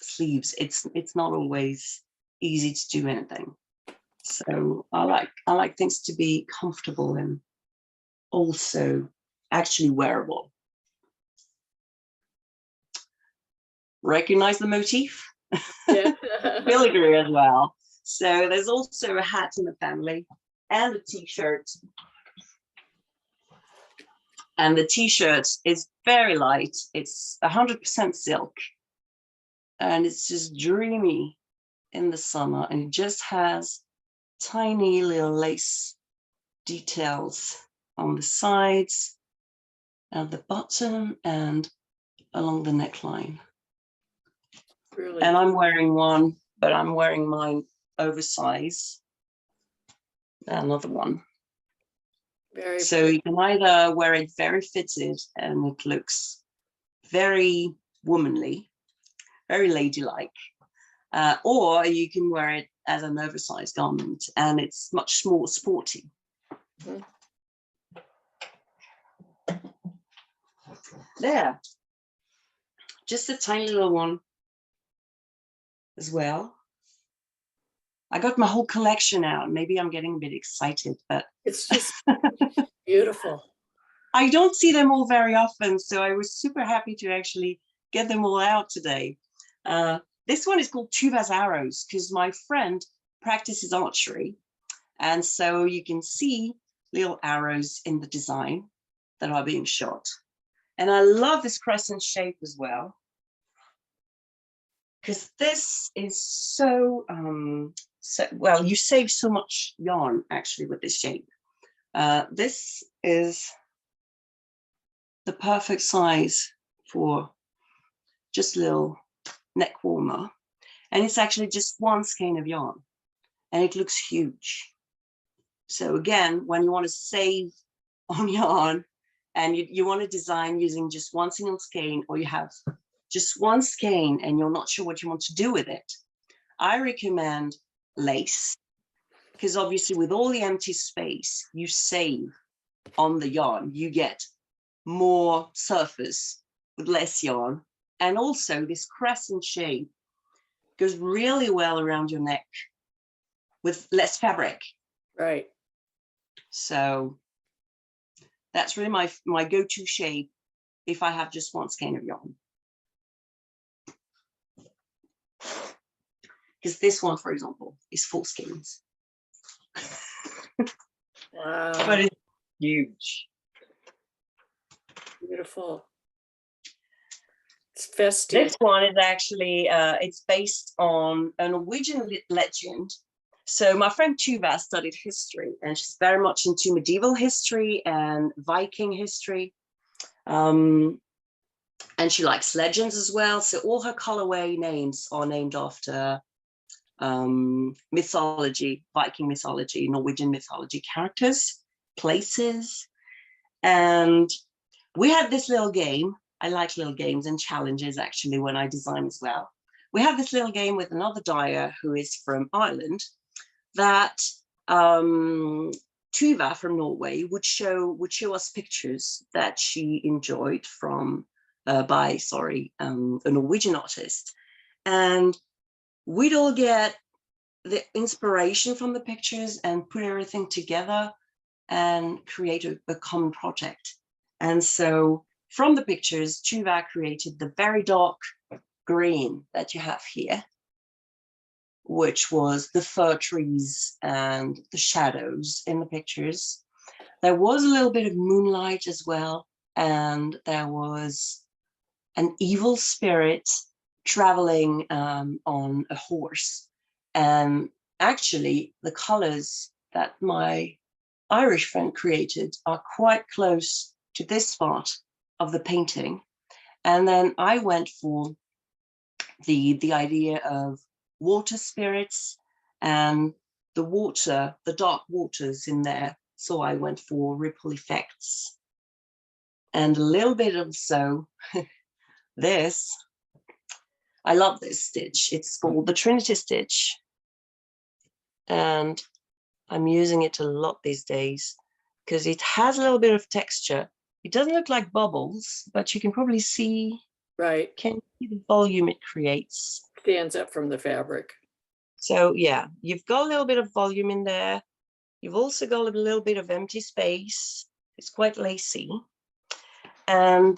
sleeves, it's not always easy to do anything. So I like things to be comfortable and also actually wearable. Recognize the motif? Yeah. Filigree as well. So there's also a hat in the family and a t-shirt. And the t-shirt is very light. It's 100% silk. And it's just dreamy in the summer. And it just has tiny little lace details on the sides, at the bottom, and along the neckline. Really? And I'm wearing one, but I'm wearing mine oversized. Another one. Very so pretty. you can either wear it very fitted and it looks very womanly, very ladylike, or you can wear it as an oversized garment and it's much more sporty. Mm-hmm. There, just a tiny little one as well. I got my whole collection out. Maybe I'm getting a bit excited, but it's just beautiful. I don't see them all very often, so I was super happy to actually get them all out today. This one is called Tuva's Arrows because my friend practices archery, and so you can see little arrows in the design that are being shot. And I love this crescent shape as well, because this is so, well, you save so much yarn actually with this shape. This is the perfect size for just a little neck warmer. And it's actually just one skein of yarn and it looks huge. So again, when you want to save on yarn and you want to design using just one single skein, or you have just one skein and you're not sure what you want to do with it, I recommend lace, because obviously with all the empty space, you save on the yarn, you get more surface with less yarn. And also this crescent shape goes really well around your neck with less fabric. Right. So that's really my go-to shape if I have just one skein of yarn. Because this one, for example, is 4 skeins. Wow. But it's huge. Beautiful. It's festive. This one is actually, it's based on a Norwegian legend. So my friend Tuva studied history, and she's very much into medieval history and Viking history. And she likes legends as well. So all her colorway names are named after mythology, Viking mythology, Norwegian mythology characters, places. And we had this little game. I like little games and challenges actually when I design as well. We have this little game with another dyer who is from Ireland that Tuva from Norway would show us pictures that she enjoyed from by a Norwegian artist. And we'd all get the inspiration from the pictures and put everything together and create a common project. And so from the pictures, Tuva created the very dark green that you have here, which was the fir trees and the shadows in the pictures. There was a little bit of moonlight as well, and there was an evil spirit traveling on a horse. And actually, the colors that my Irish friend created are quite close to this part of the painting. And then I went for the idea of water spirits and the water, the dark waters in there. So I went for ripple effects. And a little bit also this. I love this stitch. It's called the Trinity stitch. And I'm using it a lot these days because it has a little bit of texture. It doesn't look like bubbles, but you can probably see, right? Can you see the volume it creates? Stands up from the fabric. So yeah, you've got a little bit of volume in there. You've also got a little bit of empty space. It's quite lacy. And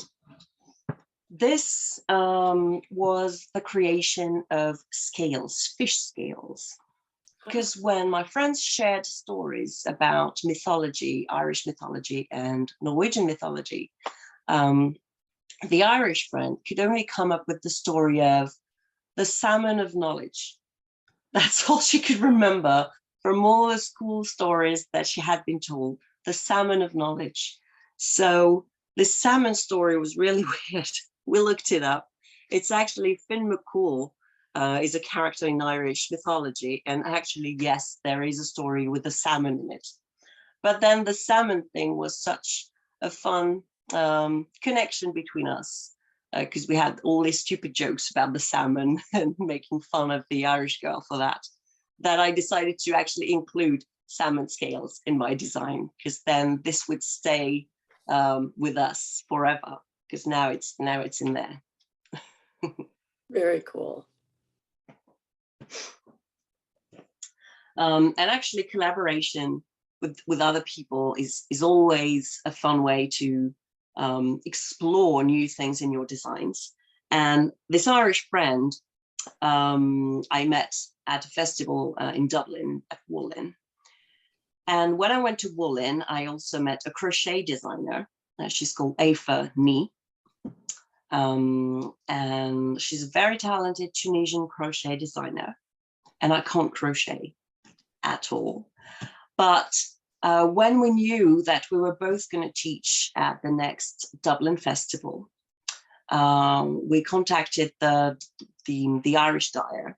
this was the creation of scales, fish scales. Because when my friends shared stories about mythology, Irish mythology and Norwegian mythology, the Irish friend could only come up with the story of the salmon of knowledge. That's all she could remember from all the school stories that she had been told, the salmon of knowledge. So this salmon story was really weird. We looked it up. It's actually Finn McCool is a character in Irish mythology. And actually, yes, there is a story with a salmon in it. But then the salmon thing was such a fun connection between us because we had all these stupid jokes about the salmon and making fun of the Irish girl for that, that I decided to actually include salmon scales in my design, because then this would stay with us forever, because now it's in there. Very cool. And actually collaboration with other people is always a fun way to explore new things in your designs. And this Irish friend I met at a festival in Dublin at Woolin. And when I went to Woolin, I also met a crochet designer. She's called Aoife Nee. And she's a very talented Tunisian crochet designer. And I can't crochet at all. But when we knew that we were both going to teach at the next Dublin festival, we contacted the Irish dyer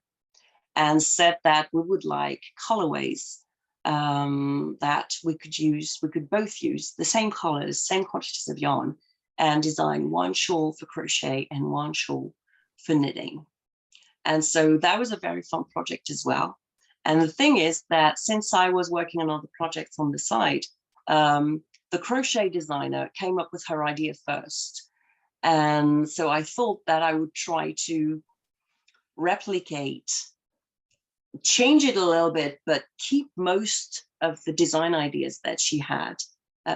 and said that we would like colorways that we could both use the same colors, same quantities of yarn, and design one shawl for crochet and one shawl for knitting. And so that was a very fun project as well. And the thing is that since I was working on other projects on the side, the crochet designer came up with her idea first. And so I thought that I would try to replicate, change it a little bit, but keep most of the design ideas that she had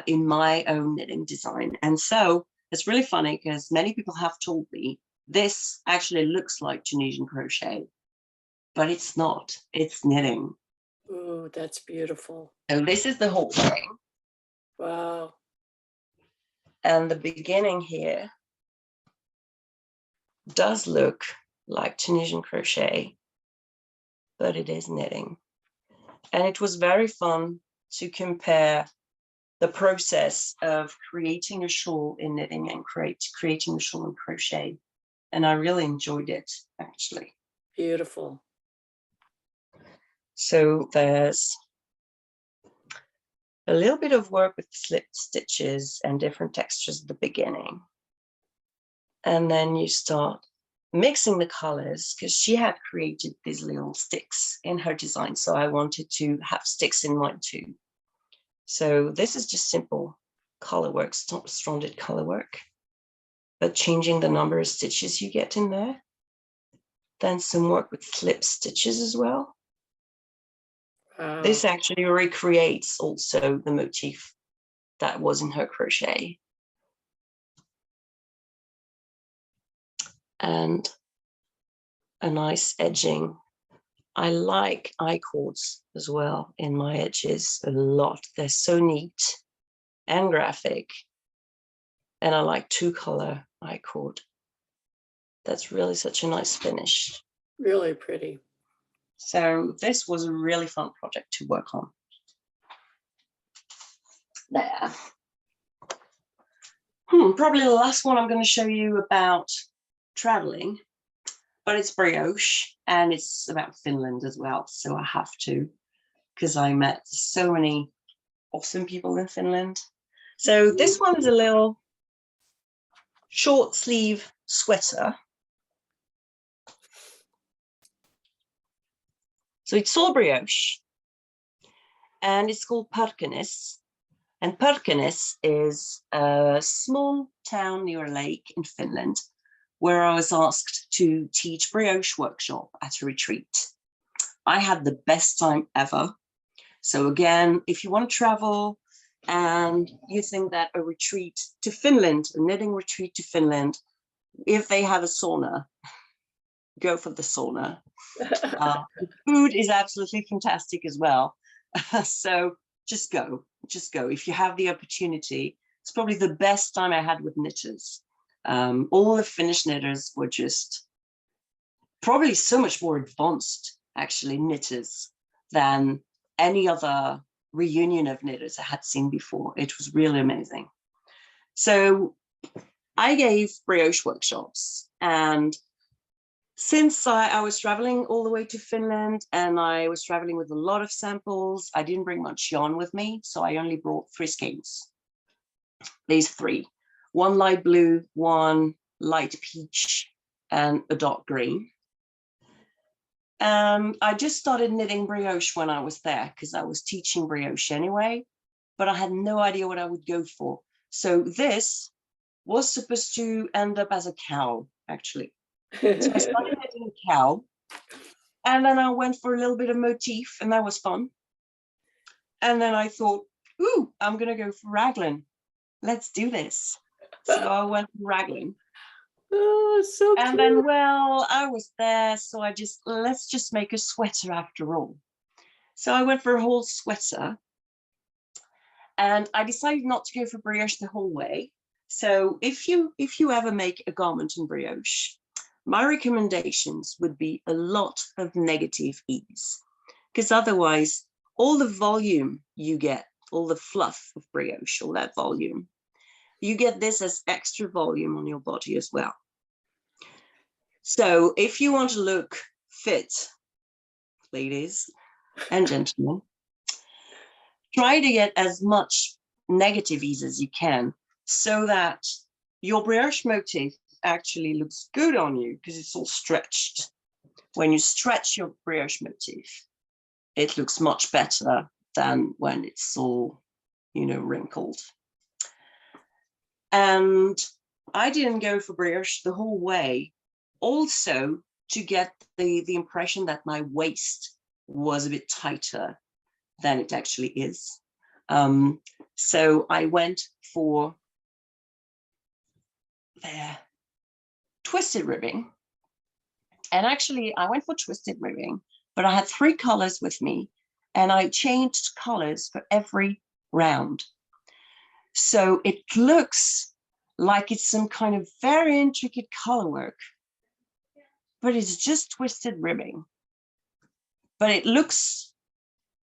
in my own knitting design. And so it's really funny because many people have told me this actually looks like Tunisian crochet, but it's not, it's knitting. Ooh, that's beautiful. So this is the whole thing. Wow. And the beginning here does look like Tunisian crochet, but it is knitting. And it was very fun to compare the process of creating a shawl in knitting and creating a shawl in crochet. And I really enjoyed it, actually. Beautiful. So there's a little bit of work with slip stitches and different textures at the beginning. And then you start mixing the colors because she had created these little sticks in her design. So I wanted to have sticks in mine too. So this is just simple color work, stranded color work, but changing the number of stitches you get in there. Then some work with slip stitches as well. Wow. This actually recreates also the motif that was in her crochet. And a nice edging. I like I-cords as well in my edges a lot. They're so neat and graphic. And I like 2-color I-cord. That's really such a nice finish. Really pretty. So this was a really fun project to work on. There. Probably the last one I'm going to show you about traveling, but it's brioche and it's about Finland as well. So I have to, because I met so many awesome people in Finland. So this one is a little short sleeve sweater. So it's all brioche and it's called Parkenis. And Parkenis is a small town near a lake in Finland where I was asked to teach brioche workshop at a retreat. I had the best time ever. So again, if you want to travel and you think that a retreat to Finland, a knitting retreat to Finland, if they have a sauna, go for the sauna. The food is absolutely fantastic as well. So just go. If you have the opportunity. It's probably the best time I had with knitters. All the Finnish knitters were just probably so much more advanced, actually, knitters than any other reunion of knitters I had seen before. It was really amazing. So I gave brioche workshops, and since I was traveling all the way to Finland and I was traveling with a lot of samples, I didn't bring much yarn with me, so I only brought 3 skeins. These 3, 1 light blue, 1 light peach, and a dark green. I just started knitting brioche when I was there because I was teaching brioche anyway, but I had no idea what I would go for. So this was supposed to end up as a cow, actually. So I started knitting a cow, and then I went for a little bit of motif, and that was fun. And then I thought, ooh, I'm going to go for raglan. Let's do this. So I went for raglan. Oh, so and cute. Then, well, I was there, so let's just make a sweater after all. So I went for a whole sweater, and I decided not to go for brioche the whole way. So if you ever make a garment in brioche, my recommendations would be a lot of negative ease, because otherwise all the volume you get, all the fluff of brioche, all that volume, you get this as extra volume on your body as well. So if you want to look fit, ladies and gentlemen, try to get as much negative ease as you can so that your brioche motif actually looks good on you because it's all stretched. When you stretch your brioche motif, it looks much better than when it's all, wrinkled. And I didn't go for brioche the whole way, also to get the impression that my waist was a bit tighter than it actually is. So I went for the twisted ribbing. And actually I went for twisted ribbing, but I had 3 colors with me and I changed colors for every round. So it looks like it's some kind of very intricate color work, but it's just twisted ribbing. But it looks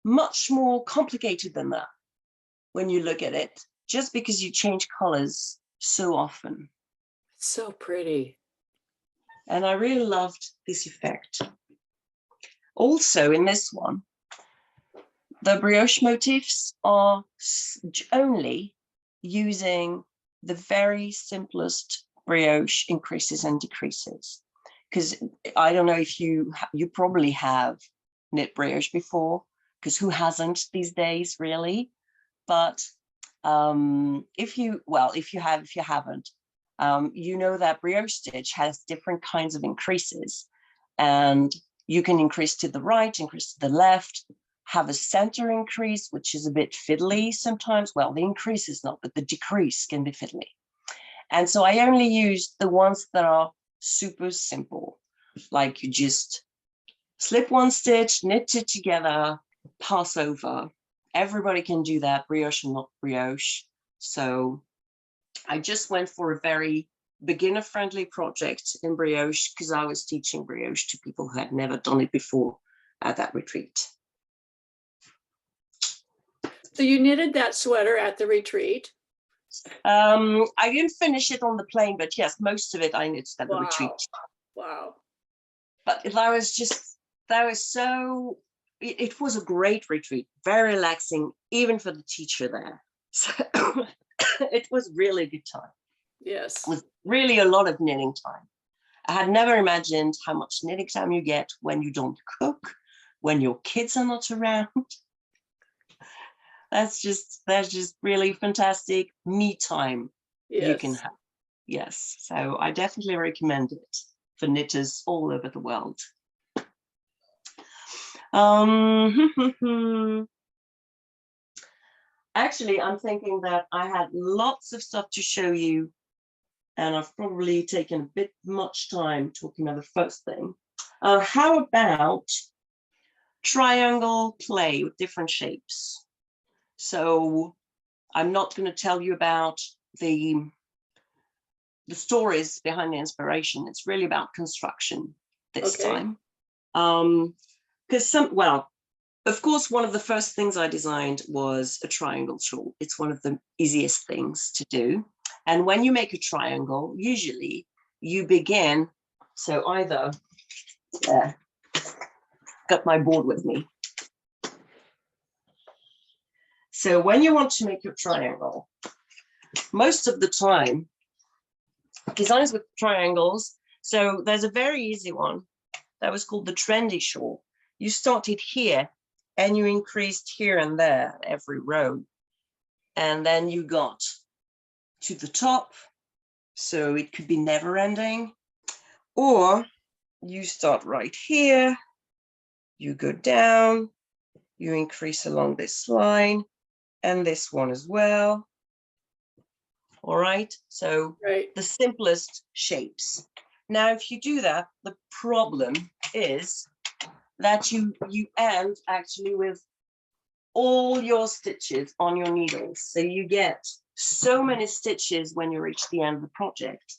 much more complicated than that when you look at it, just because you change colors so often. So pretty. And I really loved this effect. Also in this one, the brioche motifs are only using the very simplest brioche increases and decreases. Because I don't know if you probably have knit brioche before, because who hasn't these days really? But if you haven't, you know that brioche stitch has different kinds of increases, and you can increase to the right, increase to the left, have a center increase, which is a bit fiddly sometimes. Well, the increase is not, but the decrease can be fiddly. And so I only use the ones that are super simple, like you just slip one stitch, knit it together, pass over. Everybody can do that, brioche and not brioche. So I just went for a very beginner-friendly project in brioche because I was teaching brioche to people who had never done it before at that retreat. So you knitted that sweater at the retreat? I didn't finish it on the plane, but yes, most of it I knitted at the retreat. Wow. But that was so, it was a great retreat, very relaxing, even for the teacher there. So it was really a good time. Yes. With really a lot of knitting time. I had never imagined how much knitting time you get when you don't cook, when your kids are not around. That's just really fantastic me time you can have. Yes, so I definitely recommend it for knitters all over the world. Actually, I'm thinking that I had lots of stuff to show you, and I've probably taken a bit much time talking about the first thing. How about triangle play with different shapes? So I'm not going to tell you about the stories behind the inspiration. It's really about construction this time. Because of course, one of the first things I designed was a triangle shawl. It's one of the easiest things to do. And when you make a triangle, usually you begin, so either, got my board with me. So when you want to make your triangle, most of the time, designs with triangles, so there's a very easy one that was called the trendy shawl. You started here and you increased here and there every row. And then you got to the top, so it could be never ending. Or you start right here, you go down, you increase along this line, and this one as well. All right, so the simplest shapes. Now, if you do that, the problem is that you end actually with all your stitches on your needles. So you get so many stitches when you reach the end of the project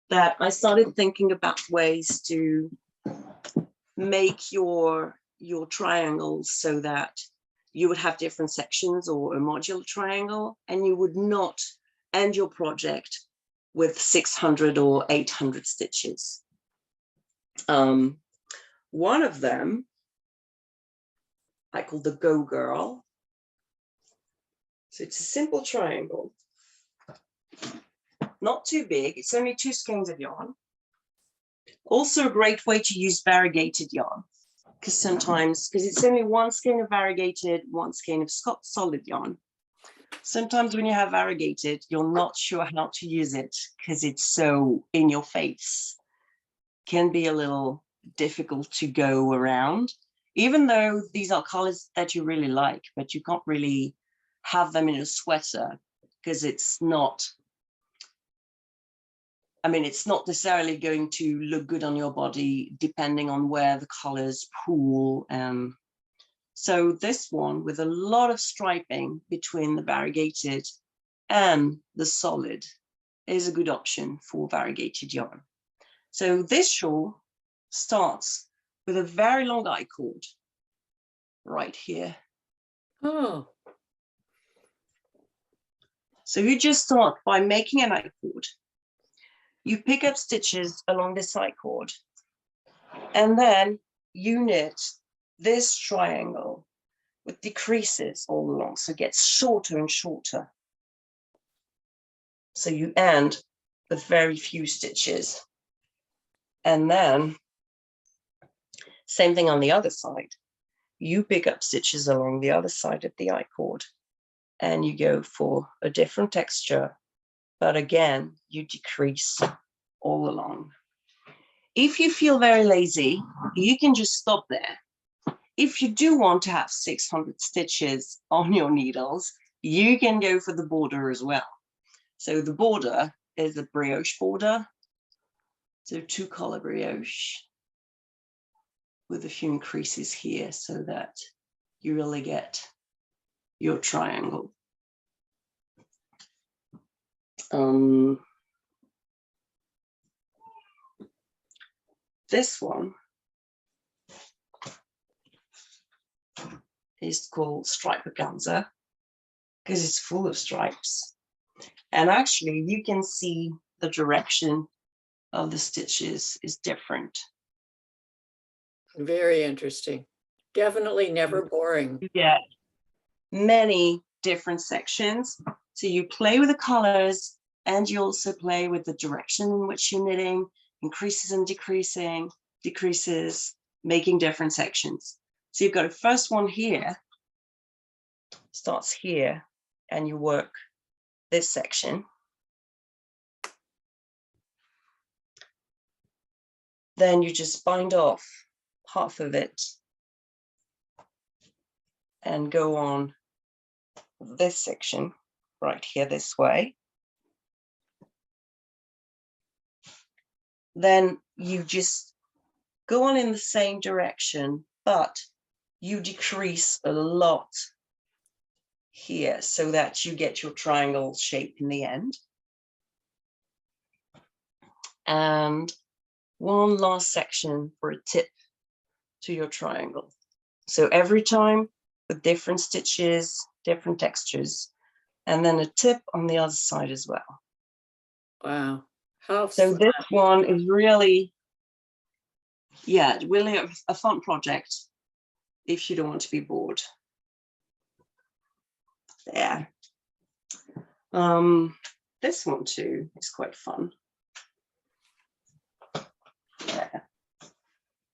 that I started thinking about ways to make your triangles so that you would have different sections or a modular triangle, and you would not end your project with 600 or 800 stitches. One of them I call the Go Girl. So it's a simple triangle, not too big. It's only 2 skeins of yarn. Also a great way to use variegated yarn, because it's only 1 skein of variegated, 1 skein of solid yarn. Sometimes when you have variegated, you're not sure how to use it because it's so in your face. Can be a little difficult to go around, even though these are colors that you really like, but you can't really have them in a sweater because it's not, I mean, it's not necessarily going to look good on your body depending on where the colors pool. So this one with a lot of striping between the variegated and the solid is a good option for variegated yarn. So this shawl starts with a very long I-cord right here. Oh. So you just start by making an I-cord. You pick up stitches along this I-cord, and then you knit this triangle with decreases all along, so it gets shorter and shorter. So you end with very few stitches. And then same thing on the other side. You pick up stitches along the other side of the I-cord and you go for a different texture, but again, you decrease all along. If you feel very lazy, you can just stop there. If you do want to have 600 stitches on your needles, you can go for the border as well. So the border is a brioche border. So 2-color brioche with a few increases here so that you really get your triangle. This one is called stripe organza because it's full of stripes. And actually you can see the direction of the stitches is different. Very interesting. Definitely never boring. You get many different sections. So you play with the colors and you also play with the direction in which you're knitting, increases and decreasing, decreases, making different sections. So you've got a first one here, starts here, and you work this section. Then you just bind off half of it and go on this section right here this way. Then you just go on in the same direction, but you decrease a lot here so that you get your triangle shape in the end. And one last section for a tip to your triangle. So every time with different stitches, different textures, and then a tip on the other side as well. Wow. How so fun. This one is really, yeah, really a fun project if you don't want to be bored. There. This one too is quite fun. There.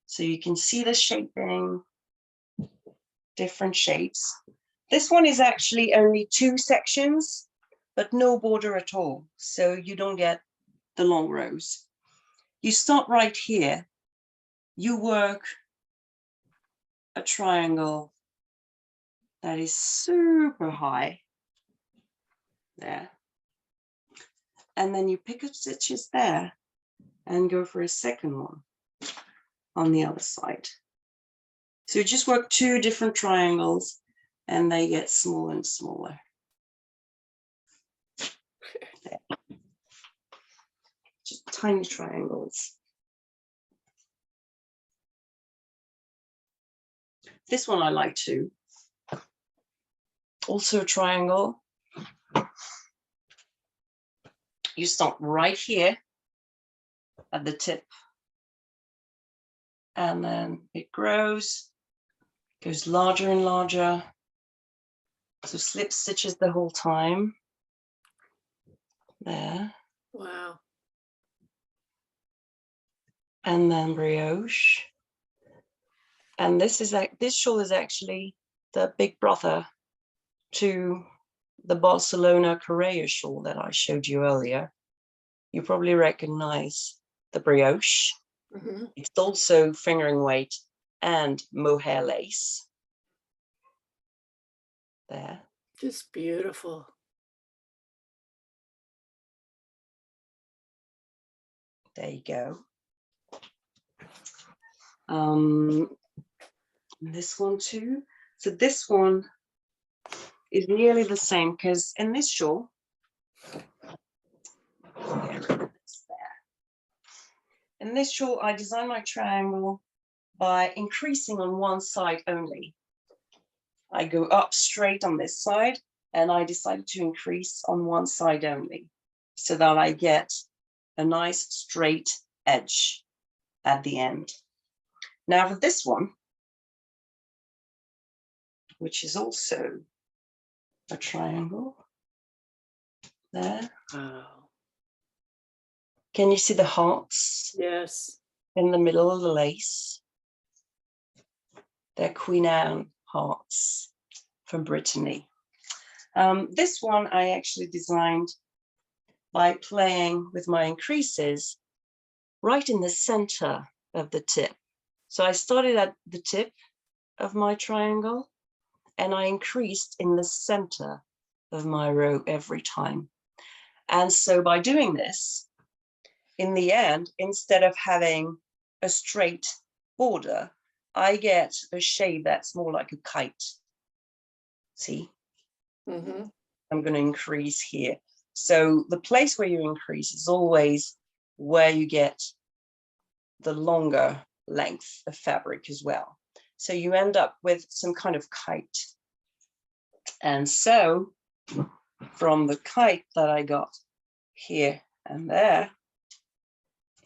So you can see the shaping, different shapes. This one is actually only 2 sections, but no border at all. So you don't get the long rows. You start right here. You work a triangle that is super high. There. And then you pick up stitches there and go for a second one on the other side. So you just work 2 different triangles and they get smaller and smaller. There. Just tiny triangles. This one I like too. Also a triangle. You start right here at the tip. And then it grows, goes larger and larger. So slip stitches the whole time. There. Wow. And then brioche. And this is like, this shawl is actually the big brother to the Barcelona Correa shawl that I showed you earlier, you probably recognize the brioche. Mhm. It's also fingering weight and mohair lace. There. Just beautiful. There you go. This one too. So this one is nearly the same because in this shawl, in this shawl, I designed my triangle by increasing on one side only. I go up straight on this side, and I decided to increase on one side only so that I get a nice straight edge at the end. Now for this one, which is also a triangle, there. Wow. Can you see the hearts? Yes. In the middle of the lace? They're Queen Anne hearts from Brittany. This one I actually designed by playing with my increases right in the center of the tip. So I started at the tip of my triangle and I increased in the center of my row every time. And so by doing this, in the end, instead of having a straight border, I get a shape that's more like a kite. See? Mm-hmm. I'm going to increase here. So the place where you increase is always where you get the longer length of fabric as well. So you end up with some kind of kite. And so from the kite that I got here and there,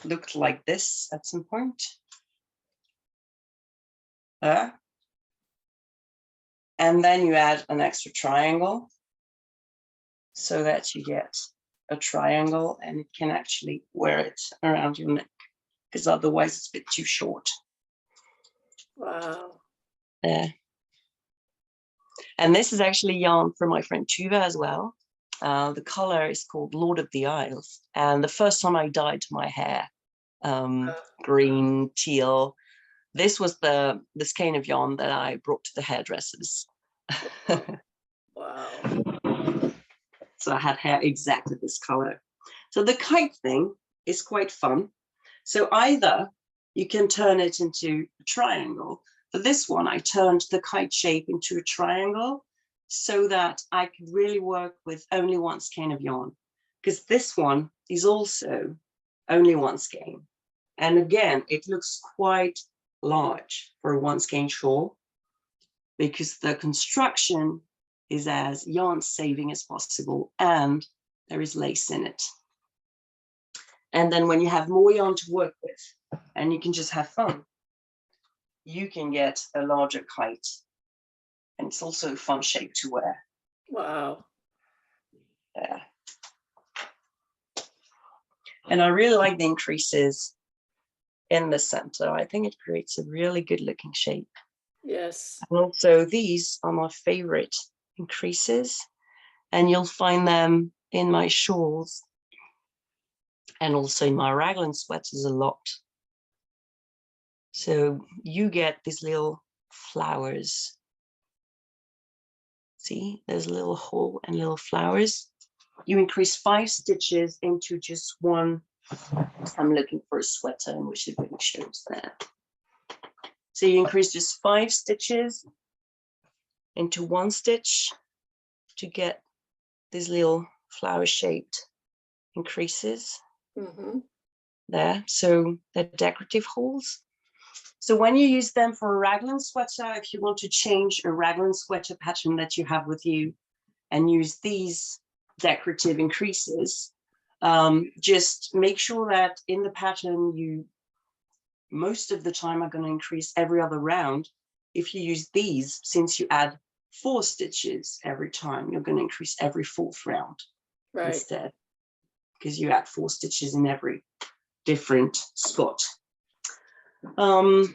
looked like this at some point. And then you add an extra triangle so that you get a triangle and you can actually wear it around your neck because otherwise it's a bit too short. Wow. And this is actually yarn from my friend Tuva as well. The color is called Lord of the Isles. And the first time I dyed my hair, green, teal, this was the skein of yarn that I brought to the hairdressers. Wow. So I had hair exactly this color. So the kite thing is quite fun. So either you can turn it into a triangle. For this one, I turned the kite shape into a triangle so that I could really work with only one skein of yarn, because this one is also only one skein. And again, it looks quite large for a one skein shawl because the construction is as yarn saving as possible and there is lace in it. And then when you have more yarn to work with and you can just have fun, you can get a larger kite. And it's also a fun shape to wear. Wow. Yeah. And I really like the increases in the center. I think it creates a really good looking shape. Yes. And also these are my favorite increases, and you'll find them in my shawls and also in my raglan sweaters a lot. So you get these little flowers. See, there's a little hole and little flowers. You increase 5 stitches into just one. I'm looking for a sweater in which it really shows that. So you increase just 5 stitches into one stitch to get these little flower shaped increases. Mm-hmm. There. So they're decorative holes. So when you use them for a raglan sweater, if you want to change a raglan sweater pattern that you have with you and use these decorative increases, just make sure that in the pattern you most of the time are going to increase every other round. If you use these, since you add 4 stitches every time, you're going to increase every 4th round instead, because you add 4 stitches in every different spot. Not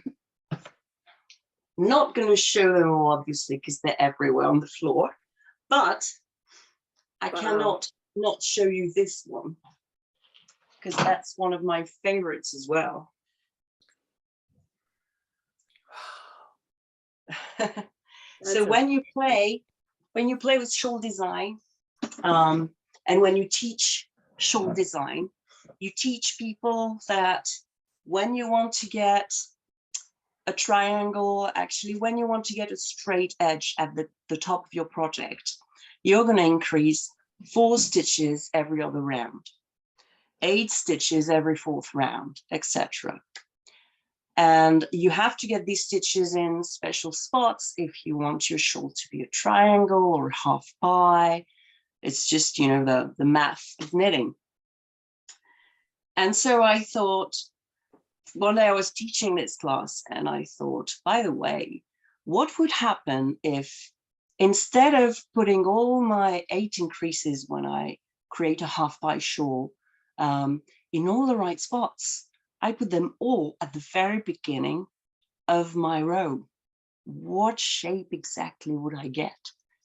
going to show them all, obviously, because they're everywhere on the floor, but I Wow. cannot not show you this one because that's one of my favorites as well. So when you play with shawl design, and when you teach shawl design, you teach people that when you want to get a triangle, actually, when you want to get a straight edge at the top of your project, you're going to increase 4 stitches every other round, 8 stitches every 4th round, etc. And you have to get these stitches in special spots if you want your shawl to be a triangle or half pie. It's just, you know, the math of knitting. And so I thought, one day I was teaching this class and I thought, by the way, what would happen if instead of putting all my 8 increases when I create a half pie shawl in all the right spots, I put them all at the very beginning of my row. What shape exactly would I get?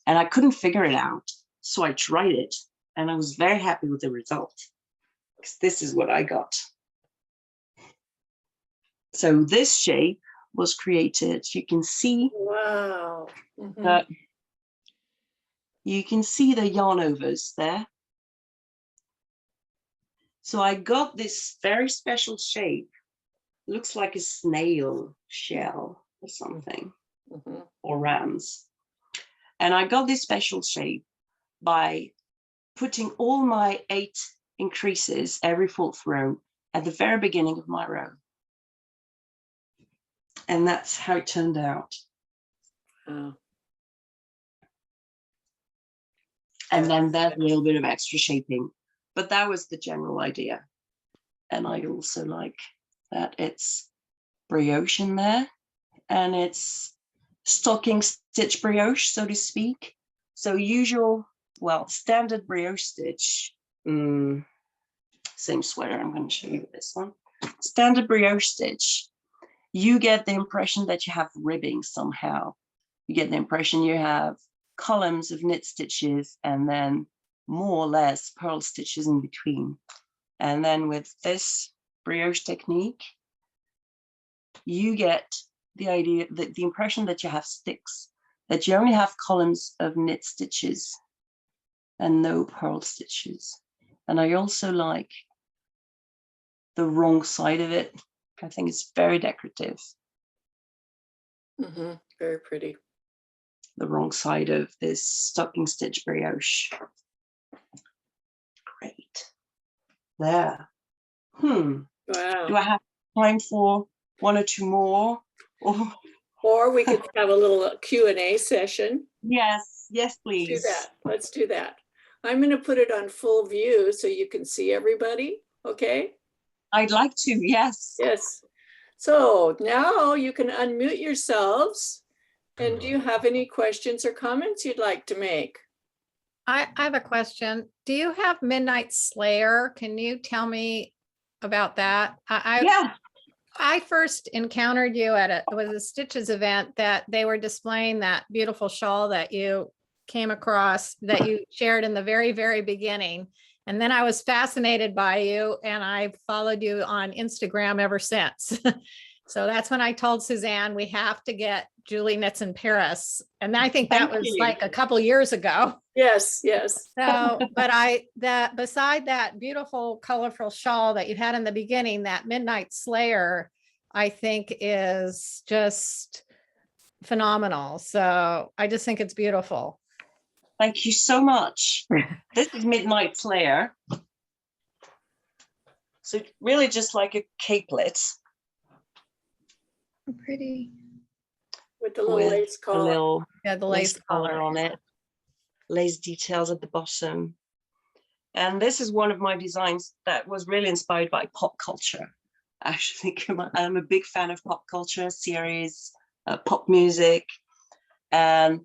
And I couldn't figure it out. So I tried it and I was very happy with the result because this is what I got. So this shape was created. You can see Wow. that you can see the yarn overs there. So I got this very special shape. Looks like a snail shell or something, or rams. And I got this special shape by putting all my 8 increases every 4th row at the very beginning of my row. And that's how it turned out. Oh. And then there's a little bit of extra shaping, but that was the general idea. And I also like that it's brioche in there, and it's stocking stitch brioche, so to speak. So usual, well, standard brioche stitch, same sweater, I'm going to show you this one. Standard brioche stitch, you get the impression that you have ribbing somehow. You get the impression you have columns of knit stitches and then more or less purl stitches in between. And then with this brioche technique, you get the idea that the impression that you have sticks, that you only have columns of knit stitches and no purl stitches. And I also like the wrong side of it. I think it's very decorative. Very pretty. The wrong side of this stocking stitch brioche. Great. There. Wow. Do I have time for 1 or 2 more? Or we could have a little Q&A session. Yes, yes, please. Let's do that. Let's do that. I'm going to put it on full view so you can see everybody. Okay? I'd like to, yes. Yes. So now you can unmute yourselves. And do you have any questions or comments you'd like to make? I have a question. Do you have Midnight Slayer? Can you tell me about that? I first encountered you at it was a Stitches event that they were displaying that beautiful shawl that you came across that you shared in the very, very beginning. And then I was fascinated by you and I followed you on Instagram ever since. So that's when I told Suzanne, we have to get Julie Knits in Paris. And I think that was like a couple years ago. Yes, yes. So, but beside that beautiful, colorful shawl that you had in the beginning, that Midnight Slayer, I think is just phenomenal. So I just think it's beautiful. Thank you so much. This is Midnight Slayer. So really just like a capelet. Pretty. With the little lace collar. The lace collar on it. Lace details at the bottom. And this is one of my designs that was really inspired by pop culture. Actually, I'm a big fan of pop culture series, pop music. And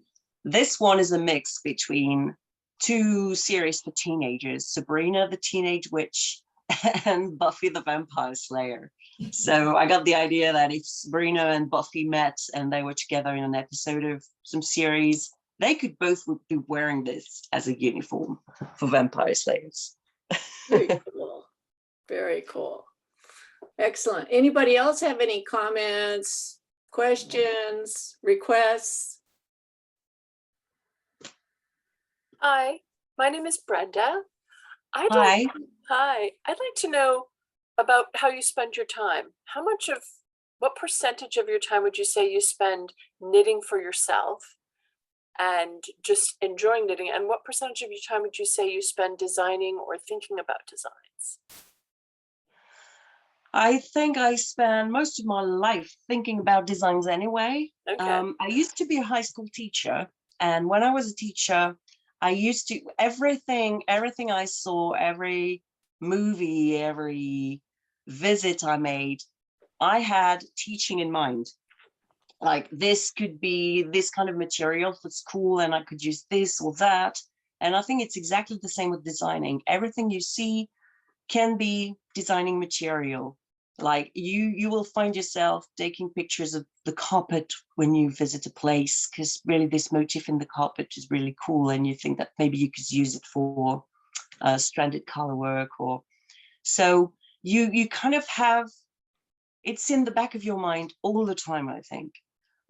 this one is a mix between 2 series for teenagers, Sabrina the Teenage Witch and Buffy the Vampire Slayer. So I got the idea that if Sabrina and Buffy met and they were together in an episode of some series, they could both be wearing this as a uniform for vampire slayers. Very cool. Very cool. Excellent. Anybody else have any comments, questions, requests? Hi, my name is Brenda. Hi. Hi, I'd like to know about how you spend your time. What percentage of your time would you say you spend knitting for yourself and just enjoying knitting? And what percentage of your time would you say you spend designing or thinking about designs? I think I spend most of my life thinking about designs anyway. Okay. I used to be a high school teacher, and when I was a teacher, I used to everything I saw, every movie, every visit I made, I had teaching in mind. Like, this could be this kind of material for school, and I could use this or that. And I think it's exactly the same with designing. Everything you see can be designing material. Like, you will find yourself taking pictures of the carpet when you visit a place, because really this motif in the carpet is really cool, and you think that maybe you could use it for stranded color work. Or so you kind of have, it's in the back of your mind all the time, I think.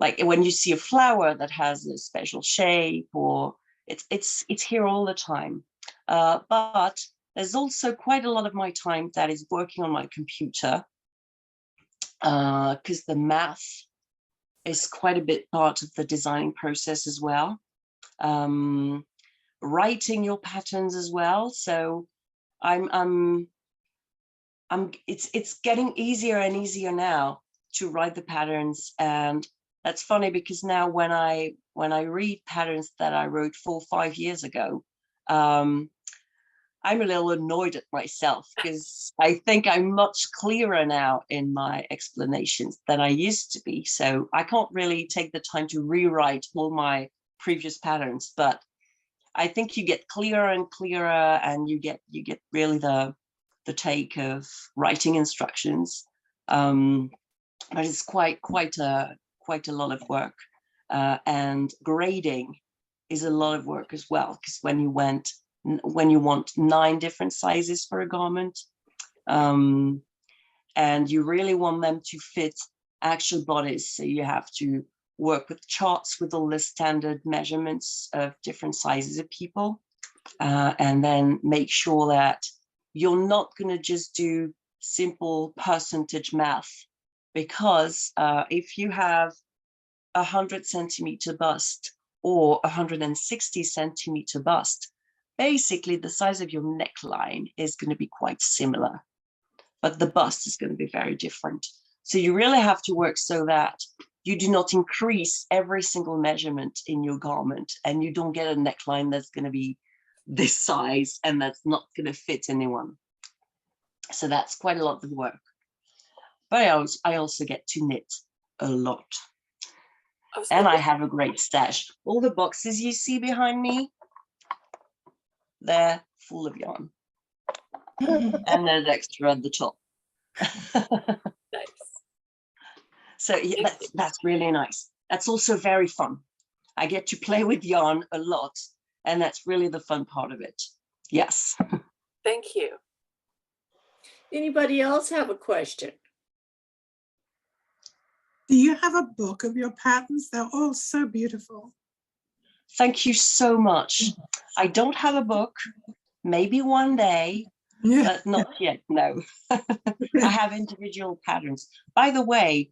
Like when you see a flower that has a special shape, or it's here all the time. But there's also quite a lot of my time that is working on my computer, because the math is quite a bit part of the designing process as well. Writing your patterns as well. So it's getting easier and easier now to write the patterns. And that's funny, because now when I read patterns that I wrote 4 or 5 years ago, I'm a little annoyed at myself, because I think I'm much clearer now in my explanations than I used to be. So I can't really take the time to rewrite all my previous patterns, but I think you get clearer and clearer, and you get really the take of writing instructions. But it's quite a lot of work, and grading is a lot of work as well, because when you want 9 different sizes for a garment, and you really want them to fit actual bodies, so you have to work with charts with all the standard measurements of different sizes of people, and then make sure that you're not going to just do simple percentage math, because if you have 100 centimeter bust or 160 centimeter bust, basically the size of your neckline is going to be quite similar, but the bust is going to be very different. So you really have to work so that you do not increase every single measurement in your garment, and you don't get a neckline that's going to be this size and that's not going to fit anyone. So that's quite a lot of work. But I also get to knit a lot. And I have a great stash. All the boxes you see behind me, they're full of yarn. And there's extra at the top. Nice. So yeah, that's really nice. That's also very fun. I get to play with yarn a lot, and that's really the fun part of it. Yes. Thank you. Anybody else have a question? Do you have a book of your patterns? They're all so beautiful. Thank you so much. I don't have a book. Maybe one day, but not yet, no. I have individual patterns. By the way,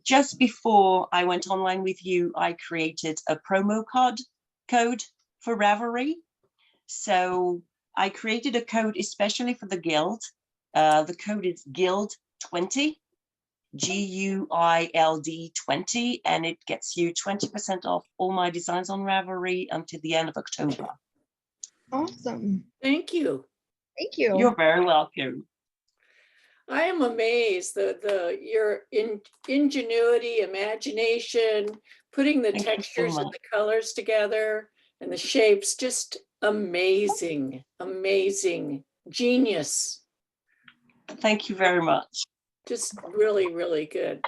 just before I went online with you, I created a promo code for Ravelry. So I created a code especially for the Guild. The code is GUILD20, GUILD 20, and it gets you 20% off all my designs on Ravelry until the end of October. Awesome. Thank you. Thank you. You're very welcome. I am amazed your ingenuity, imagination, putting the textures and the colors together and the shapes, just amazing, amazing, genius. Thank you very much. Just really, really good.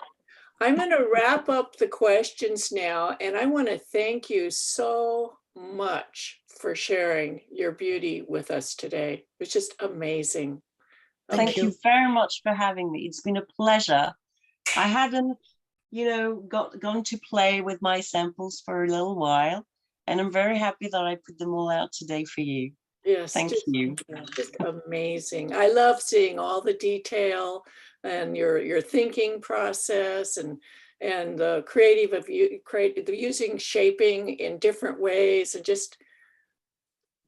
I'm going to wrap up the questions now, and I want to thank you so much for sharing your beauty with us today. It was just amazing. Thank you very much for having me. It's been a pleasure. I hadn't, gone to play with my samples for a little while, and I'm very happy that I put them all out today for you. Yes, Thank you. Just amazing. I love seeing all the detail and your thinking process and the creative of you using shaping in different ways, and just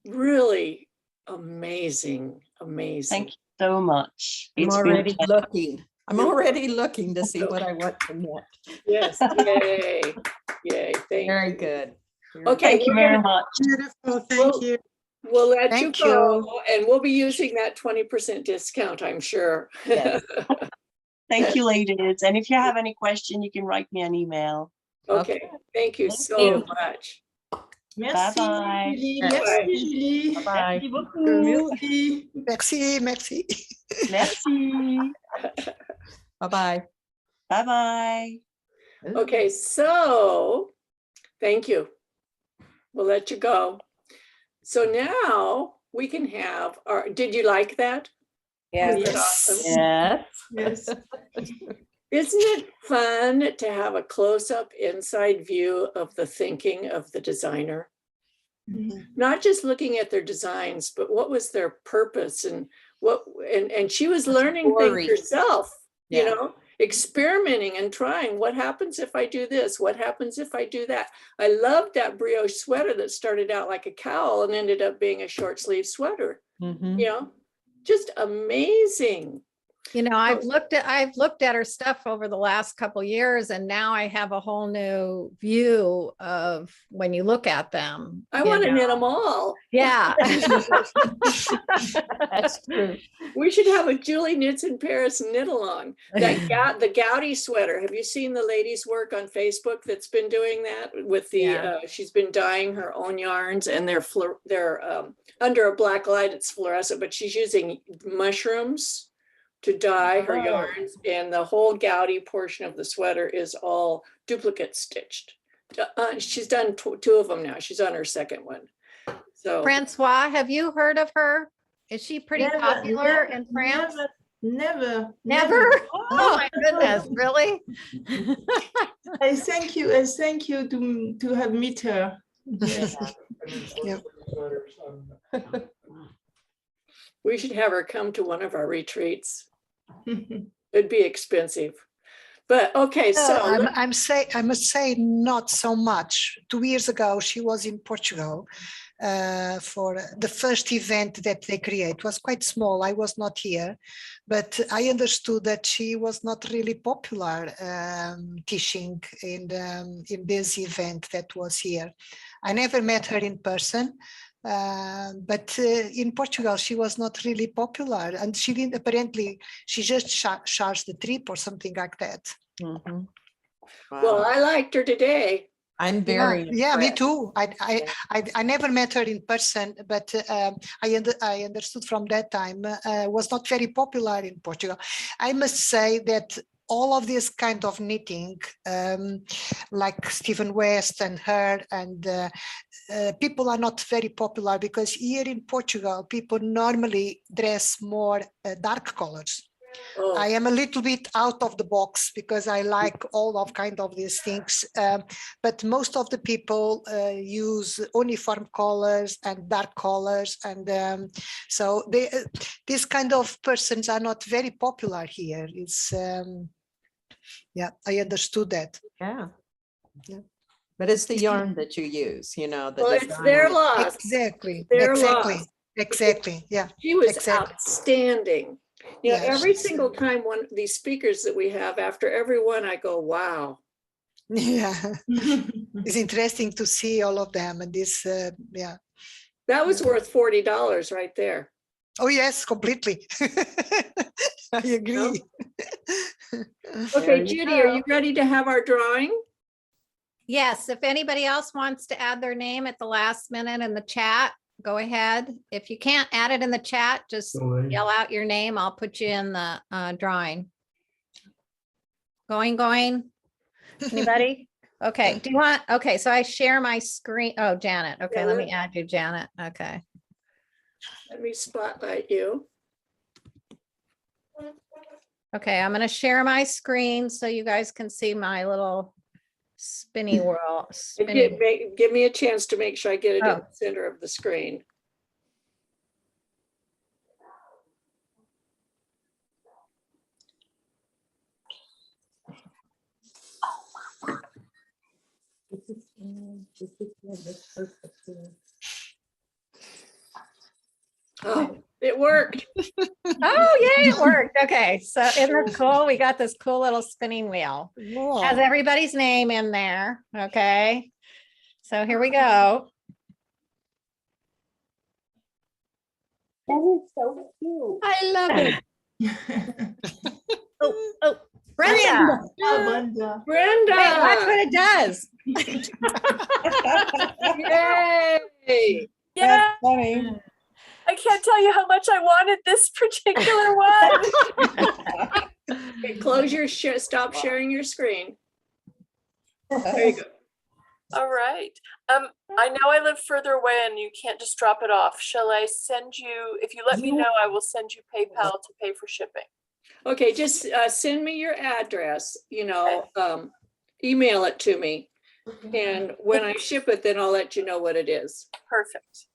really amazing. Thank you so much. I'm It's been a already pleasure. looking. I'm already looking to see what I want to knit. Yes, yay, yay, thank Very you. good. Okay, Thank you very much. Beautiful, thank you. We'll let Thank you go, and we'll be using that 20% discount, I'm sure. Yes. Thank you, ladies. And if you have any question, you can write me an email. Okay, thank you Thank so you. much. Merci, Bye-bye. Julie. Bye. Merci, Julie. Bye-bye. Merci beaucoup. Merci, merci. Merci. Bye-bye. Bye-bye. Okay, so thank you. We'll let you go. So now we can have our, did you like that? Yeah. Was that Yes. awesome? Yes. Yes. Isn't it fun to have a close-up inside view of the thinking of the designer? Not just looking at their designs, but what was their purpose and and she was learning story. things herself, Yeah. you know, experimenting and trying. What happens if I do this? What happens if I do that? I loved that brioche sweater that started out like a cowl and ended up being a short sleeve sweater. Mhm. You know, just amazing. You know, I've looked at her stuff over the last couple years, and now I have a whole new view of when you look at them. I want to knit them all. Yeah. That's true. We should have a Julie Knits in Paris knit along. The Gouty sweater. Have you seen the lady's work on Facebook that's been doing that with the, she's been dyeing her own yarns, and they're under a black light, it's fluorescent, but she's using mushrooms to dye her yarns, and the whole Gouty portion of the sweater is all duplicate stitched. She's done two of them now. She's on her second one. So Francois, have you heard of her? Is she pretty popular in France? Never. Oh my goodness, really? I thank you to have met her. Yes. we should have her come to one of our retreats. It'd be expensive. But okay, so I must say not so much. 2 years ago, she was in Portugal for the first event that they create. It was quite small. I was not here, but I understood that she was not really popular teaching in this event that was here. I never met her in person. But in Portugal, she was not really popular, and she didn't, apparently she just charged the trip or something like that. Mm-hmm. Wow. Well, I liked her today. I'm very yeah, me too. I never met her in person, but I understood from that time was not very popular in Portugal. I must say that all of this kind of knitting, like Stephen West and her, and people are not very popular because here in Portugal, people normally dress more dark colors. Oh. I am a little bit out of the box because I like all of kind of these things, but most of the people use uniform colors and dark colors, and so these kind of persons are not very popular here. It's yeah, I understood that. Yeah. But it's the yarn that you use, you know. Well, it's their loss. Exactly. Their exactly. loss. Exactly. Yeah. She was exactly. outstanding. You know, Yeah, every single time one of these speakers that we have, after every one, I go, wow. Yeah. It's interesting to see all of them, and this, yeah. That was worth $40 right there. Oh yes, completely. I agree. Okay, Judy, are you ready to have our drawing? Yes, if anybody else wants to add their name at the last minute in the chat, go ahead. If you can't add it in the chat, just yell out your name. I'll put you in the drawing. Going. Anybody? Okay, do you want, okay, so I share my screen. Oh, Janet. Okay, Yeah, let me add you, Janet. Okay. Let me spotlight you. Okay, I'm gonna share my screen so you guys can see my little spinny world. And give me a chance to make sure I get it in the center of the screen. Oh, it worked. Oh, yay, it worked. Okay, so isn't this cool? We got this cool little spinning wheel. Has everybody's name in there. Okay. So here we go. That is so cute. I love it. Oh, Brenda. Brenda. Brenda. Hey, watch what it does. Yay. Yeah, Funny. I can't tell you how much I wanted this particular one. Okay, close your stop sharing your screen. There you go. All right. I know I live further away and you can't just drop it off. Shall I send you, if you let me know, I will send you PayPal to pay for shipping. Okay, just send me your address, email it to me. And when I ship it, then I'll let you know what it is. Perfect.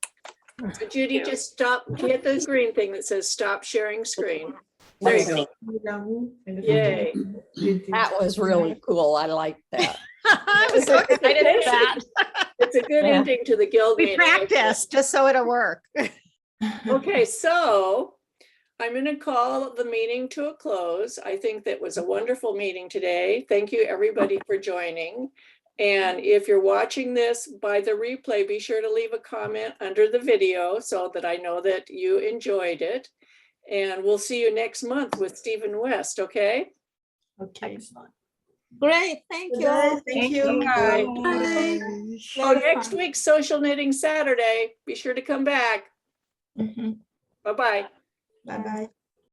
So Judy, just hit the green thing that says stop sharing screen. There you go. Yay. That was really cool. I like that. I was so excited at that. It's a good ending to the guild We meeting. practiced just so it'll work. Okay, so I'm going to call the meeting to a close. I think that was a wonderful meeting today. Thank you, everybody, for joining. And if you're watching this by the replay, be sure to leave a comment under the video so that I know that you enjoyed it. And we'll see you next month with Stephen West, okay? Okay. Great, thank Good you. night. Thank you. Bye. Bye. Oh, next week's Social Knitting Saturday. Be sure to come back. Bye-bye. Bye-bye.